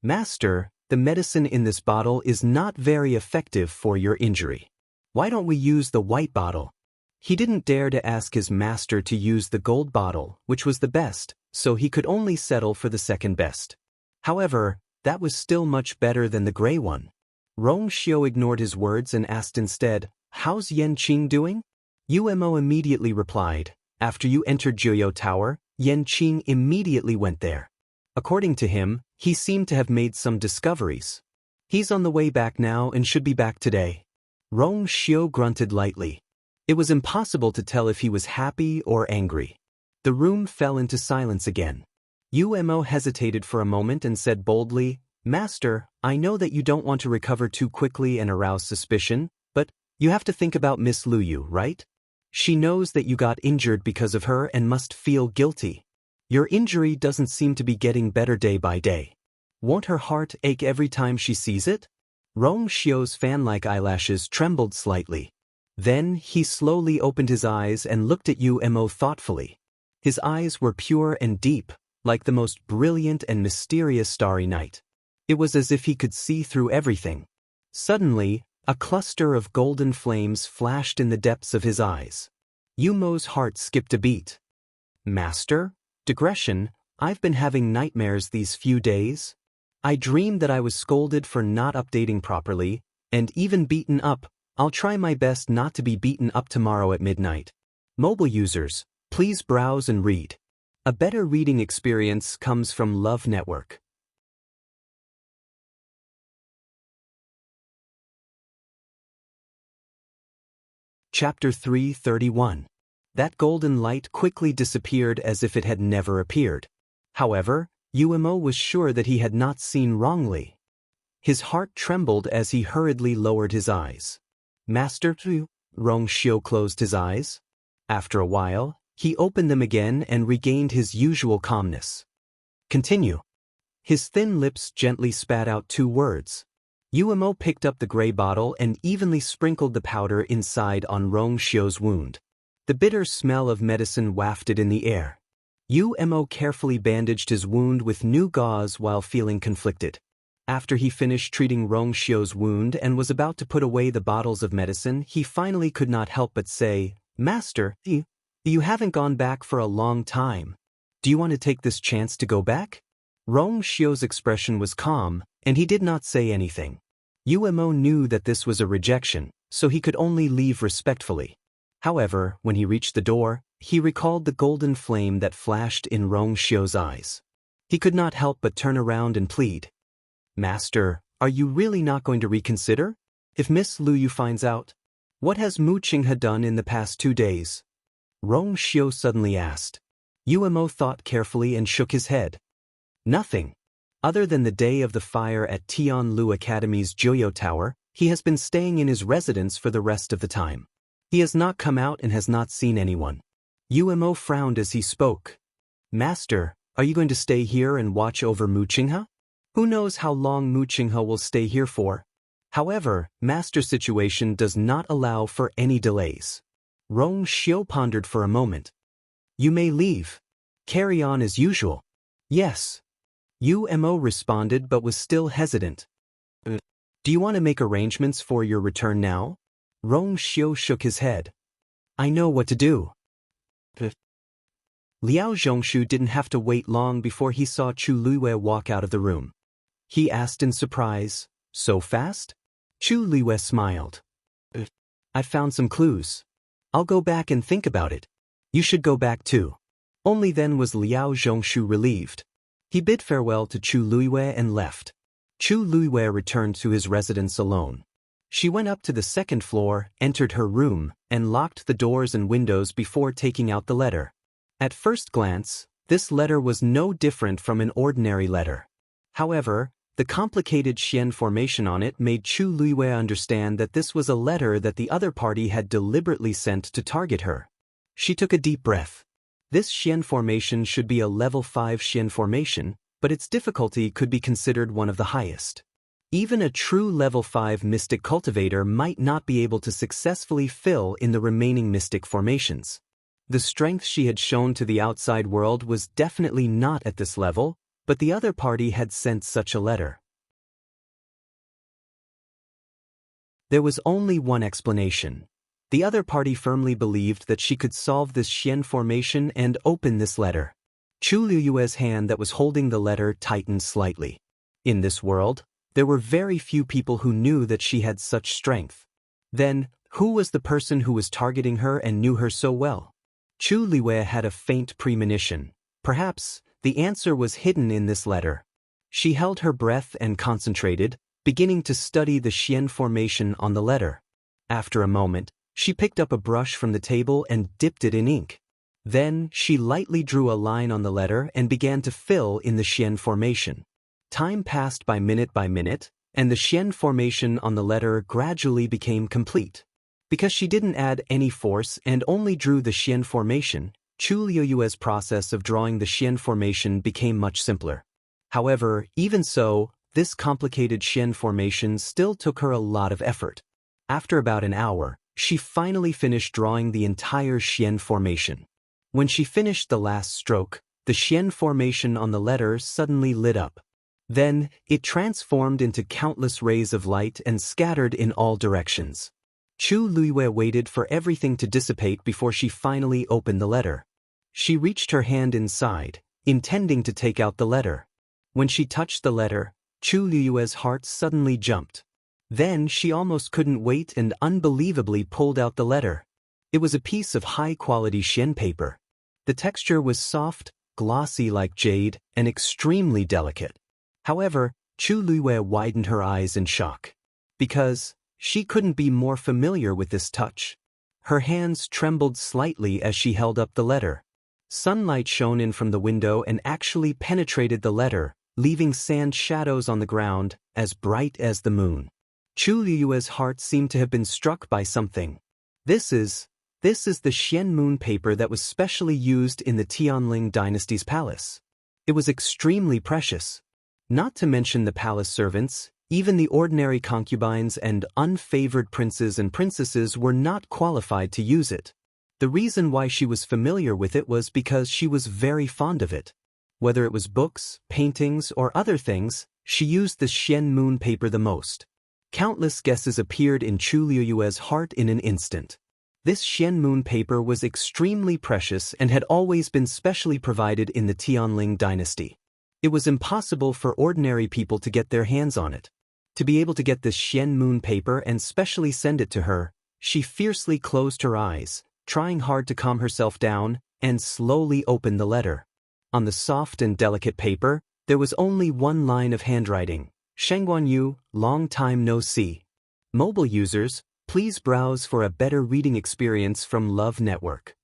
"Master, the medicine in this bottle is not very effective for your injury. Why don't we use the white bottle?" He didn't dare to ask his master to use the gold bottle, which was the best, so he could only settle for the second best. However, that was still much better than the gray one. Rong Xiu ignored his words and asked instead, "How's Yanqing doing?" Yuemo immediately replied, "After you entered Jiuyou Tower, Yanqing immediately went there. According to him, he seemed to have made some discoveries. He's on the way back now and should be back today." Rong Xiu grunted lightly. It was impossible to tell if he was happy or angry. The room fell into silence again. Yuemo hesitated for a moment and said boldly, "Master, I know that you don't want to recover too quickly and arouse suspicion, but you have to think about Miss Luyu, right? She knows that you got injured because of her and must feel guilty. Your injury doesn't seem to be getting better day by day. Won't her heart ache every time she sees it?" Rong Xiu's fan-like eyelashes trembled slightly. Then he slowly opened his eyes and looked at Yuemo thoughtfully. His eyes were pure and deep, like the most brilliant and mysterious starry night. It was as if he could see through everything. Suddenly, a cluster of golden flames flashed in the depths of his eyes. Yuemo's heart skipped a beat. "Master? Digression, I've been having nightmares these few days. I dreamed that I was scolded for not updating properly, and even beaten up. I'll try my best not to be beaten up tomorrow at midnight." Mobile users, please browse and read. A better reading experience comes from Love Network. Chapter 331. That golden light quickly disappeared as if it had never appeared. However, Umo was sure that he had not seen wrongly. His heart trembled as he hurriedly lowered his eyes. Master Tu, Rong Xiu closed his eyes. After a while, he opened them again and regained his usual calmness. Continue. His thin lips gently spat out 2 words. Umo picked up the gray bottle and evenly sprinkled the powder inside on Rong Xiu's wound. The bitter smell of medicine wafted in the air. Umo carefully bandaged his wound with new gauze while feeling conflicted. After he finished treating Rong Xiu's wound and was about to put away the bottles of medicine, he finally could not help but say, "Master, you haven't gone back for a long time. Do you want to take this chance to go back?" Rong Xiu's expression was calm, and he did not say anything. Umo knew that this was a rejection, so he could only leave respectfully. However, when he reached the door, he recalled the golden flame that flashed in Rong Xiu's eyes. He could not help but turn around and plead. "Master, are you really not going to reconsider? If Miss Luyu finds out, what has Mu Qinghe done in the past 2 days?" Rong Xiu suddenly asked. Umo thought carefully and shook his head. "Nothing. Other than the day of the fire at Tianlu Academy's Jiuyou Tower, he has been staying in his residence for the rest of the time. He has not come out and has not seen anyone." Umo frowned as he spoke. "Master, are you going to stay here and watch over Mu Qinghe? Who knows how long Mu Qinghe will stay here for? However, Master's situation does not allow for any delays." Rong Xiu pondered for a moment. "You may leave. Carry on as usual." "Yes." Umo responded but was still hesitant. "Do you want to make arrangements for your return now?" Rong Xiu shook his head. "I know what to do." Liao Zhongshu didn't have to wait long before he saw Chu Luiyue walk out of the room. He asked in surprise, "So fast?" Chu Luiyue smiled. "I found some clues. I'll go back and think about it. You should go back too." Only then was Liao Zhongshu relieved. He bid farewell to Chu Luiyue and left. Chu Luiyue returned to his residence alone. She went up to the 2nd floor, entered her room, and locked the doors and windows before taking out the letter. At first glance, this letter was no different from an ordinary letter. However, the complicated Xian formation on it made Chu Luiyue understand that this was a letter that the other party had deliberately sent to target her. She took a deep breath. This Xian formation should be a level 5 Xian formation, but its difficulty could be considered one of the highest. Even a true level 5 mystic cultivator might not be able to successfully fill in the remaining mystic formations. The strength she had shown to the outside world was definitely not at this level, but the other party had sent such a letter. There was only one explanation. The other party firmly believed that she could solve this Xian formation and open this letter. Chu Luiyue's hand that was holding the letter tightened slightly. In this world, there were very few people who knew that she had such strength. Then, who was the person who was targeting her and knew her so well? Chu Luiyue had a faint premonition. Perhaps, the answer was hidden in this letter. She held her breath and concentrated, beginning to study the Xian formation on the letter. After a moment, she picked up a brush from the table and dipped it in ink. Then, she lightly drew a line on the letter and began to fill in the Xian formation. Time passed by minute, and the Xian formation on the letter gradually became complete. Because she didn't add any force and only drew the Xian formation, Chu Luiyue's process of drawing the Xian formation became much simpler. However, even so, this complicated Xian formation still took her a lot of effort. After about an hour, she finally finished drawing the entire Xian formation. When she finished the last stroke, the Xian formation on the letter suddenly lit up. Then, it transformed into countless rays of light and scattered in all directions. Chu Luiyue waited for everything to dissipate before she finally opened the letter. She reached her hand inside, intending to take out the letter. When she touched the letter, Chu Luiyue's heart suddenly jumped. Then she almost couldn't wait and unbelievably pulled out the letter. It was a piece of high-quality Xian paper. The texture was soft, glossy like jade, and extremely delicate. However, Chu Luiyue widened her eyes in shock. Because she couldn't be more familiar with this touch. Her hands trembled slightly as she held up the letter. Sunlight shone in from the window and actually penetrated the letter, leaving sand shadows on the ground, as bright as the moon. Chu Liyue's heart seemed to have been struck by something. This is the Xian moon paper that was specially used in the Tianling dynasty's palace. It was extremely precious. Not to mention the palace servants, even the ordinary concubines and unfavored princes and princesses were not qualified to use it. The reason why she was familiar with it was because she was very fond of it. Whether it was books, paintings, or other things, she used the Xian moon paper the most. Countless guesses appeared in Chu Liyue's heart in an instant. This Xian moon paper was extremely precious and had always been specially provided in the Tianling dynasty. It was impossible for ordinary people to get their hands on it. To be able to get this Xian moon paper and specially send it to her, she fiercely closed her eyes, trying hard to calm herself down, and slowly opened the letter. On the soft and delicate paper, there was only one line of handwriting. Shengguanyu, long time no see. Mobile users, please browse for a better reading experience from Love Network.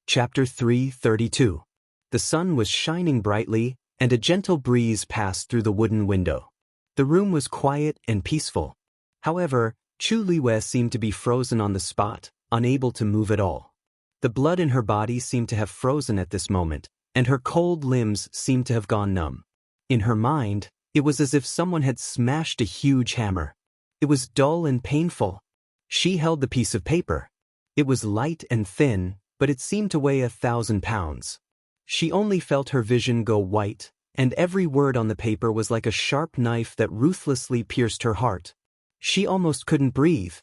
Chapter 332. The sun was shining brightly, and a gentle breeze passed through the wooden window. The room was quiet and peaceful. However, Chu Liyue seemed to be frozen on the spot, unable to move at all. The blood in her body seemed to have frozen at this moment, and her cold limbs seemed to have gone numb. In her mind, it was as if someone had smashed a huge hammer. It was dull and painful. She held the piece of paper. It was light and thin, but it seemed to weigh 1,000 pounds. She only felt her vision go white, and every word on the paper was like a sharp knife that ruthlessly pierced her heart. She almost couldn't breathe.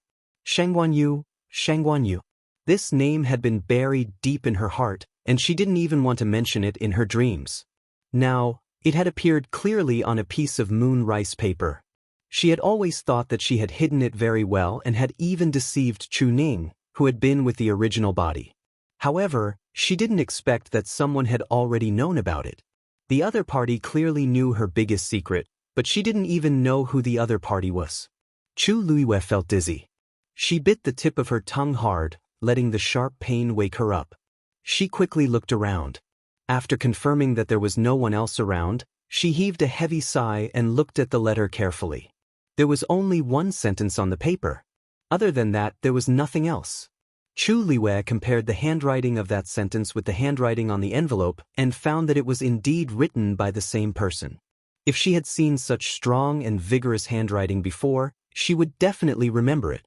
Shengguanyu, Shengguanyu. This name had been buried deep in her heart, and she didn't even want to mention it in her dreams. Now, it had appeared clearly on a piece of moon rice paper. She had always thought that she had hidden it very well and had even deceived Chu Ning, who had been with the original body. However, she didn't expect that someone had already known about it. The other party clearly knew her biggest secret, but she didn't even know who the other party was. Chu Liyue felt dizzy. She bit the tip of her tongue hard, letting the sharp pain wake her up. She quickly looked around. After confirming that there was no one else around, she heaved a heavy sigh and looked at the letter carefully. There was only one sentence on the paper. Other than that, there was nothing else. Chu Liyue compared the handwriting of that sentence with the handwriting on the envelope and found that it was indeed written by the same person. If she had seen such strong and vigorous handwriting before, she would definitely remember it.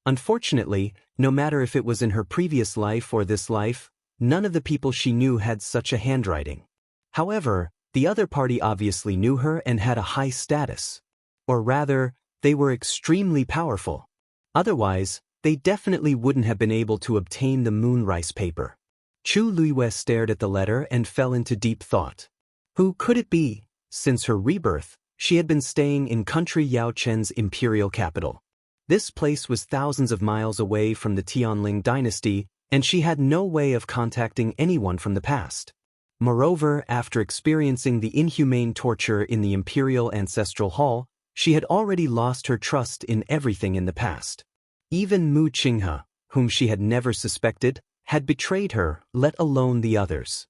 Unfortunately, no matter if it was in her previous life or this life, none of the people she knew had such a handwriting. However, the other party obviously knew her and had a high status. Or rather, they were extremely powerful. Otherwise, they definitely wouldn't have been able to obtain the moon rice paper. Chu Liyue stared at the letter and fell into deep thought. Who could it be? Since her rebirth, she had been staying in country Yao Chen's imperial capital. This place was thousands of miles away from the Tianling dynasty, and she had no way of contacting anyone from the past. Moreover, after experiencing the inhumane torture in the imperial ancestral hall, she had already lost her trust in everything in the past. Even Mu Qinghe, whom she had never suspected, had betrayed her, let alone the others.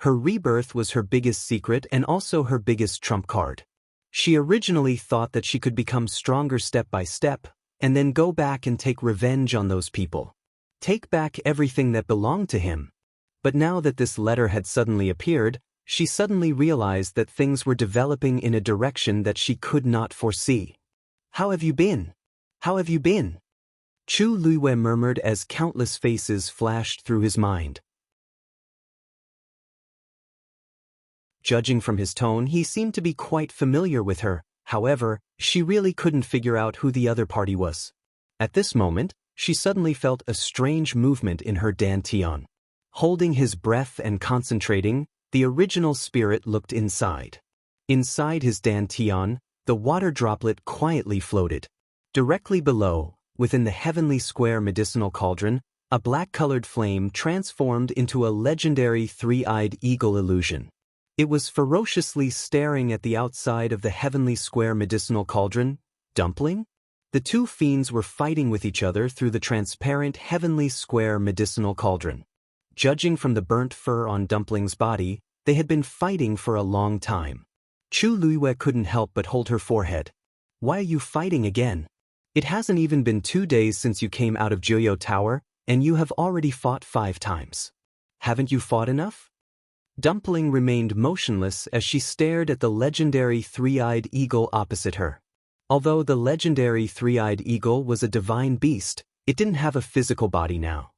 Her rebirth was her biggest secret and also her biggest trump card. She originally thought that she could become stronger step by step, and then go back and take revenge on those people. Take back everything that belonged to him. But now that this letter had suddenly appeared, she suddenly realized that things were developing in a direction that she could not foresee. How have you been? How have you been? Chu Liyue murmured as countless faces flashed through his mind. Judging from his tone, he seemed to be quite familiar with her. However, she really couldn't figure out who the other party was. At this moment, she suddenly felt a strange movement in her dantian. Holding his breath and concentrating, the original spirit looked inside. Inside his dantian, the water droplet quietly floated. Directly below, within the heavenly square medicinal cauldron, a black-colored flame transformed into a legendary three-eyed eagle illusion. It was ferociously staring at the outside of the heavenly square medicinal cauldron. Dumpling? The two fiends were fighting with each other through the transparent heavenly square medicinal cauldron. Judging from the burnt fur on Dumpling's body, they had been fighting for a long time. Chu Luiwei couldn't help but hold her forehead. Why are you fighting again? It hasn't even been 2 days since you came out of Jiuyou Tower, and you have already fought 5 times. Haven't you fought enough? Dumpling remained motionless as she stared at the legendary three-eyed eagle opposite her. Although the legendary three-eyed eagle was a divine beast, it didn't have a physical body now.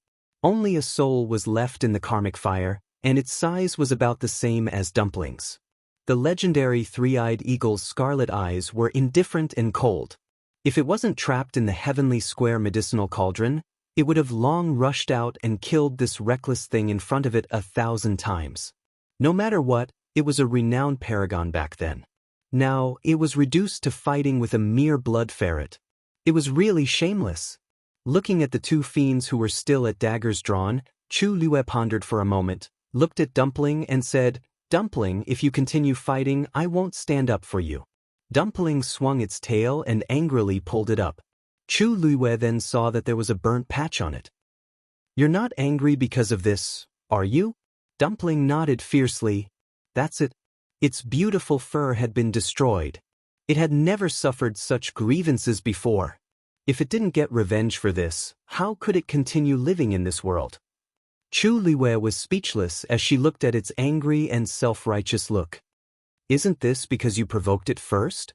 Only a soul was left in the karmic fire, and its size was about the same as Dumpling's. The legendary three-eyed eagle's scarlet eyes were indifferent and cold. If it wasn't trapped in the heavenly square medicinal cauldron, it would have long rushed out and killed this reckless thing in front of it 1,000 times. No matter what, it was a renowned paragon back then. Now, it was reduced to fighting with a mere blood ferret. It was really shameless. Looking at the two fiends who were still at daggers drawn, Chu Luiwei pondered for a moment, looked at Dumpling and said, "Dumpling, if you continue fighting, I won't stand up for you." Dumpling swung its tail and angrily pulled it up. Chu Luiwei then saw that there was a burnt patch on it. "You're not angry because of this, are you?" Dumpling nodded fiercely. "That's it." Its beautiful fur had been destroyed. It had never suffered such grievances before. If it didn't get revenge for this, how could it continue living in this world? Chu Luiwei was speechless as she looked at its angry and self-righteous look. "Isn't this because you provoked it first?"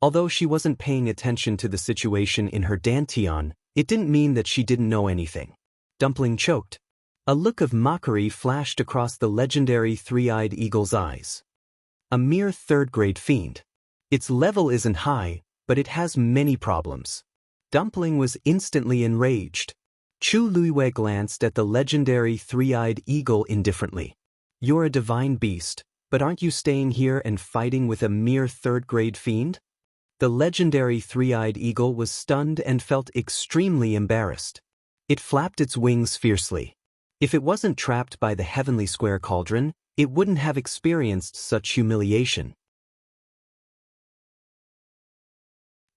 Although she wasn't paying attention to the situation in her dantian, it didn't mean that she didn't know anything. Dumpling choked. A look of mockery flashed across the legendary three-eyed eagle's eyes. "A mere third-grade fiend. Its level isn't high, but it has many problems." Dumpling was instantly enraged. Chu Luiwei glanced at the legendary three-eyed eagle indifferently. "You're a divine beast, but aren't you staying here and fighting with a mere third-grade fiend?" The legendary three-eyed eagle was stunned and felt extremely embarrassed. It flapped its wings fiercely. If it wasn't trapped by the heavenly square cauldron, it wouldn't have experienced such humiliation.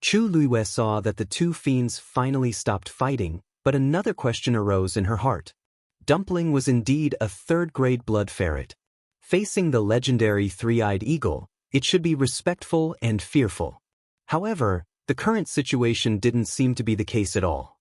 Chu Luiwei saw that the two fiends finally stopped fighting, but another question arose in her heart. Dumpling was indeed a third-grade blood ferret. Facing the legendary three-eyed eagle, it should be respectful and fearful. However, the current situation didn't seem to be the case at all.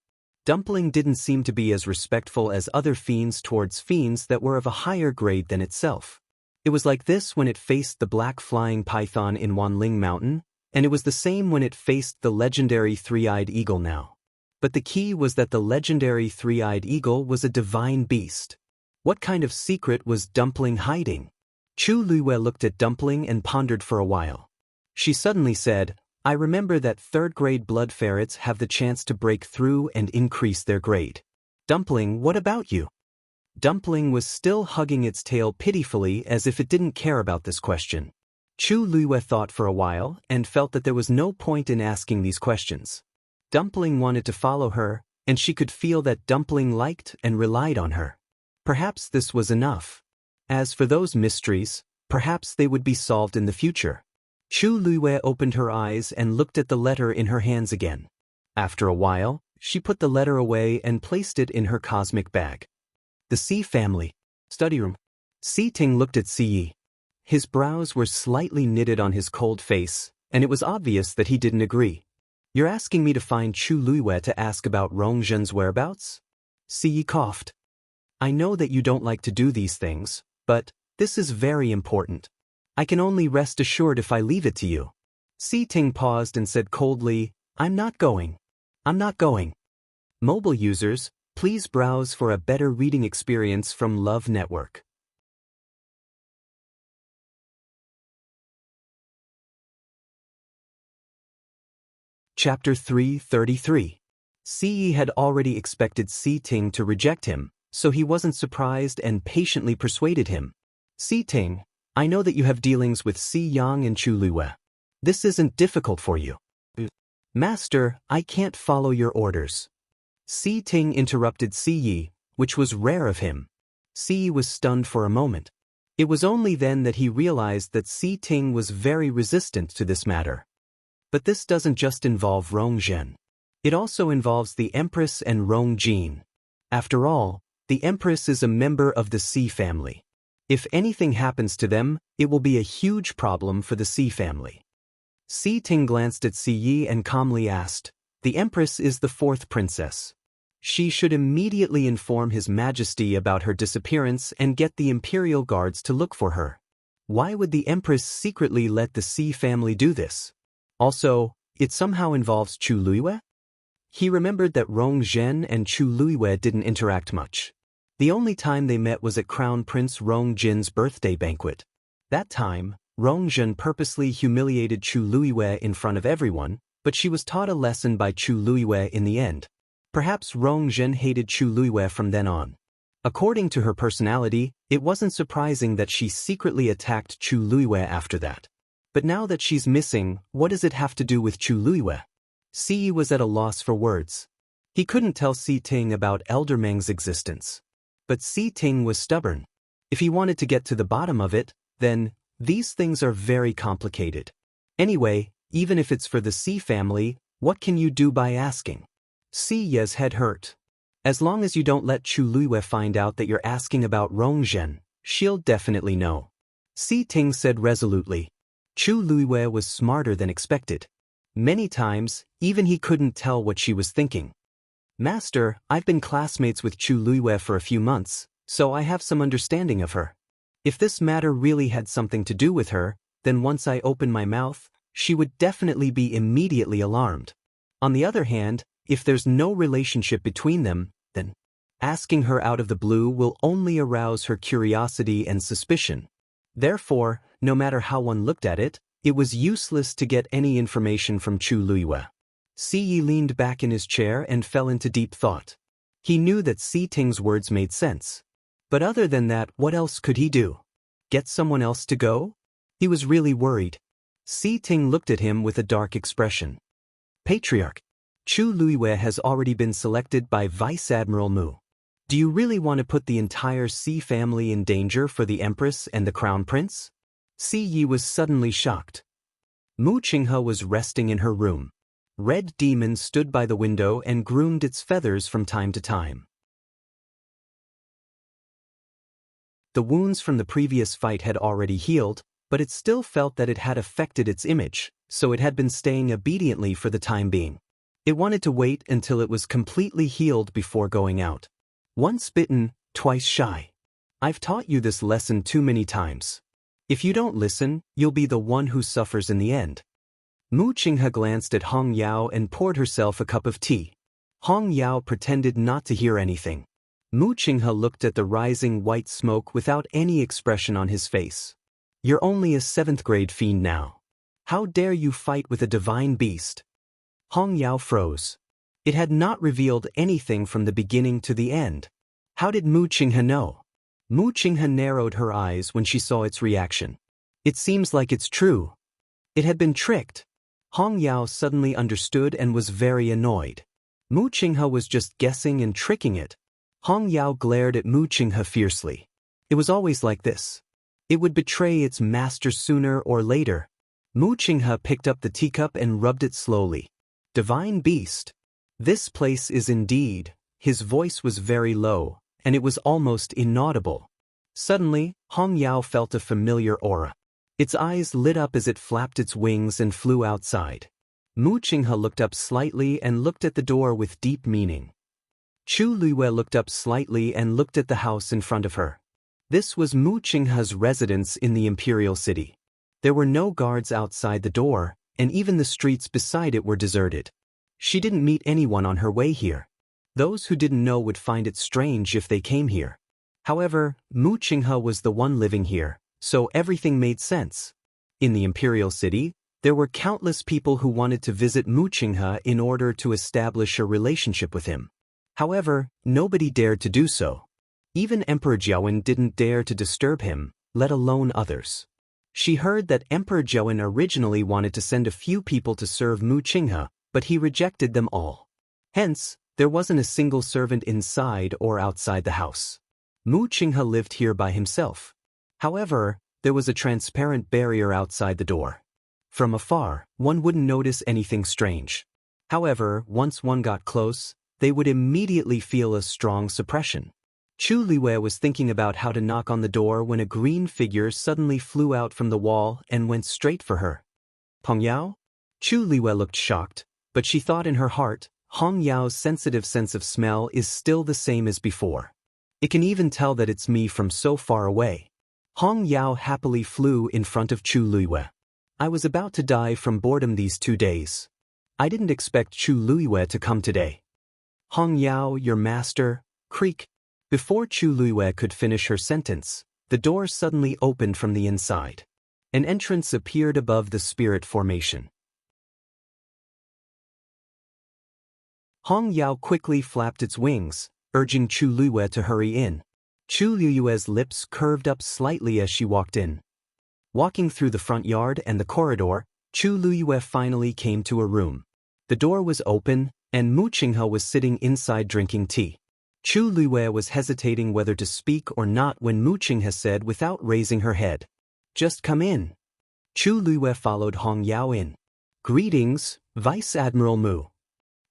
Dumpling didn't seem to be as respectful as other fiends towards fiends that were of a higher grade than itself. It was like this when it faced the black flying python in Wang Lin Mountain, and it was the same when it faced the legendary three-eyed eagle now. But the key was that the legendary three-eyed eagle was a divine beast. What kind of secret was Dumpling hiding? Chu Luiwei looked at Dumpling and pondered for a while. She suddenly said, "I remember that third-grade blood ferrets have the chance to break through and increase their grade. Dumpling, what about you?" Dumpling was still hugging its tail pitifully as if it didn't care about this question. Chu Luiwei thought for a while and felt that there was no point in asking these questions. Dumpling wanted to follow her, and she could feel that Dumpling liked and relied on her. Perhaps this was enough. As for those mysteries, perhaps they would be solved in the future. Chu Luiwei opened her eyes and looked at the letter in her hands again. After a while, she put the letter away and placed it in her cosmic bag. The C family. Study room. Si Ting looked at Si Yi. His brows were slightly knitted on his cold face, and it was obvious that he didn't agree. "You're asking me to find Chu Luiwei to ask about Rong Zhen's whereabouts?" Si Yi coughed. "I know that you don't like to do these things, but this is very important. I can only rest assured if I leave it to you." Si Ting paused and said coldly, "I'm not going. I'm not going." Mobile users, please browse for a better reading experience from Love Network. Chapter 333. Si Yi had already expected Si Ting to reject him, so he wasn't surprised and patiently persuaded him. "Si Ting, I know that you have dealings with Si Yang and Chu Luiwei. This isn't difficult for you." "Master, I can't follow your orders." Si Ting interrupted Si Yi, which was rare of him. Si Yi was stunned for a moment. It was only then that he realized that Si Ting was very resistant to this matter. But this doesn't just involve Rong Zhen. It also involves the Empress and Rong Jin. After all, the Empress is a member of the Si family. If anything happens to them, it will be a huge problem for the Si family. Si Ting glanced at Si Yi and calmly asked, "The Empress is the fourth princess. She should immediately inform His Majesty about her disappearance and get the Imperial Guards to look for her. Why would the Empress secretly let the Si family do this? Also, it somehow involves Chu Luiyue?" He remembered that Rong Zhen and Chu Luiyue didn't interact much. The only time they met was at Crown Prince Rong Jin's birthday banquet. That time, Rong Zhen purposely humiliated Chu Luiyue in front of everyone, but she was taught a lesson by Chu Luiyue in the end. Perhaps Rong Zhen hated Chu Luiyue from then on. According to her personality, it wasn't surprising that she secretly attacked Chu Luiyue after that. But now that she's missing, what does it have to do with Chu Luiyue? Si Yi was at a loss for words. He couldn't tell Si Ting about Elder Meng's existence. But Si Ting was stubborn. If he wanted to get to the bottom of it, then these things are very complicated. Anyway, even if it's for the Si family, what can you do by asking? Si Ye's head hurt. As long as you don't let Chu Luiyue find out that you're asking about Rong Zhen, she'll definitely know. Si Ting said resolutely. Chu Luiyue was smarter than expected. Many times, even he couldn't tell what she was thinking. "Master, I've been classmates with Chu Luiyue for a few months, so I have some understanding of her. If this matter really had something to do with her, then once I open my mouth, she would definitely be immediately alarmed. On the other hand, if there's no relationship between them, then asking her out of the blue will only arouse her curiosity and suspicion. Therefore, no matter how one looked at it, it was useless to get any information from Chu Luiyue." Si Yi leaned back in his chair and fell into deep thought. He knew that Si Ting's words made sense. But other than that, what else could he do? Get someone else to go? He was really worried. Si Ting looked at him with a dark expression. "Patriarch, Chu Luiyue has already been selected by Vice Admiral Mu. Do you really want to put the entire Si family in danger for the Empress and the Crown Prince?" Si Yi was suddenly shocked. Mu Qinghe was resting in her room. Red Demon stood by the window and groomed its feathers from time to time. The wounds from the previous fight had already healed, but it still felt that it had affected its image, so it had been staying obediently for the time being. It wanted to wait until it was completely healed before going out. Once bitten, twice shy. I've taught you this lesson too many times. If you don't listen, you'll be the one who suffers in the end. Mu Qinghe glanced at Hong Yao and poured herself a cup of tea. Hong Yao pretended not to hear anything. Mu Qinghe looked at the rising white smoke without any expression on his face. "You're only a 7th grade fiend now. How dare you fight with a divine beast?" Hong Yao froze. It had not revealed anything from the beginning to the end. How did Mu Qinghe know? Mu Qinghe narrowed her eyes when she saw its reaction. It seems like it's true. It had been tricked. Hong Yao suddenly understood and was very annoyed. Mu Qinghe was just guessing and tricking it. Hong Yao glared at Mu Qinghe fiercely. It was always like this. It would betray its master sooner or later. Mu Qinghe picked up the teacup and rubbed it slowly. "Divine beast. This place is indeed." His voice was very low, and it was almost inaudible. Suddenly, Hong Yao felt a familiar aura. Its eyes lit up as it flapped its wings and flew outside. Mu Qinghe looked up slightly and looked at the door with deep meaning. Chu Luiyue looked up slightly and looked at the house in front of her. This was Mu Qinghe's residence in the Imperial City. There were no guards outside the door, and even the streets beside it were deserted. She didn't meet anyone on her way here. Those who didn't know would find it strange if they came here. However, Mu Qinghe was the one living here, so everything made sense. In the Imperial City, there were countless people who wanted to visit Mu Qinghe in order to establish a relationship with him. However, nobody dared to do so. Even Emperor Jiawen didn't dare to disturb him, let alone others. She heard that Emperor Jiawen originally wanted to send a few people to serve Mu Qinghe, but he rejected them all. Hence, there wasn't a single servant inside or outside the house. Mu Qinghe lived here by himself. However, there was a transparent barrier outside the door. From afar, one wouldn't notice anything strange. However, once one got close, they would immediately feel a strong suppression. Chu Liwei was thinking about how to knock on the door when a green figure suddenly flew out from the wall and went straight for her. Hong Yao? Chu Liwei looked shocked, but she thought in her heart, Hong Yao's sensitive sense of smell is still the same as before. It can even tell that it's me from so far away. Hong Yao happily flew in front of Chu Liwei. I was about to die from boredom these 2 days. I didn't expect Chu Liwei to come today. Hong Yao, your master, creak. Before Chu Liwei could finish her sentence, the door suddenly opened from the inside. An entrance appeared above the spirit formation. Hong Yao quickly flapped its wings, urging Chu Liwei to hurry in. Chu Liwei's lips curved up slightly as she walked in. Walking through the front yard and the corridor, Chu Liwei finally came to a room. The door was open, and Mu Qinghe was sitting inside drinking tea. Chu Liwei was hesitating whether to speak or not when Mu Qinghe said without raising her head, "Just come in." Chu Liwei followed Hong Yao in. "Greetings, Vice Admiral Mu."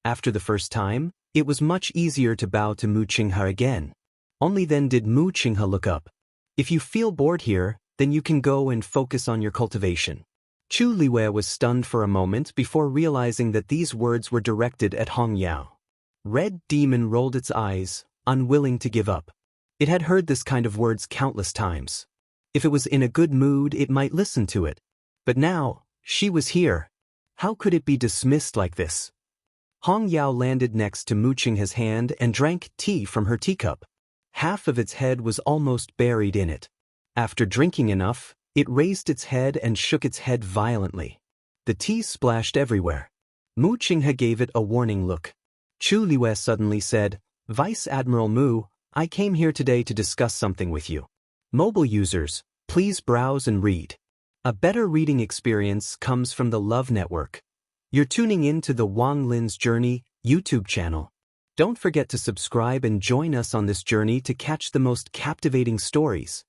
After the first time, it was much easier to bow to Mu Qinghe again. Only then did Mu Qinghe look up. "If you feel bored here, then you can go and focus on your cultivation." Chu Liwei was stunned for a moment before realizing that these words were directed at Hong Yao. Red Demon rolled its eyes, unwilling to give up. It had heard this kind of words countless times. If it was in a good mood, it might listen to it. But now, she was here. How could it be dismissed like this? Hong Yao landed next to Mu Qinghe's hand and drank tea from her teacup. Half of its head was almost buried in it. After drinking enough, it raised its head and shook its head violently. The tea splashed everywhere. Mu Qinghe gave it a warning look. Chu Liwei suddenly said, "Vice Admiral Mu, I came here today to discuss something with you. Mobile users, please browse and read. A better reading experience comes from the Love Network. You're tuning in to the Wang Lin's Journey YouTube channel. Don't forget to subscribe and join us on this journey to catch the most captivating stories."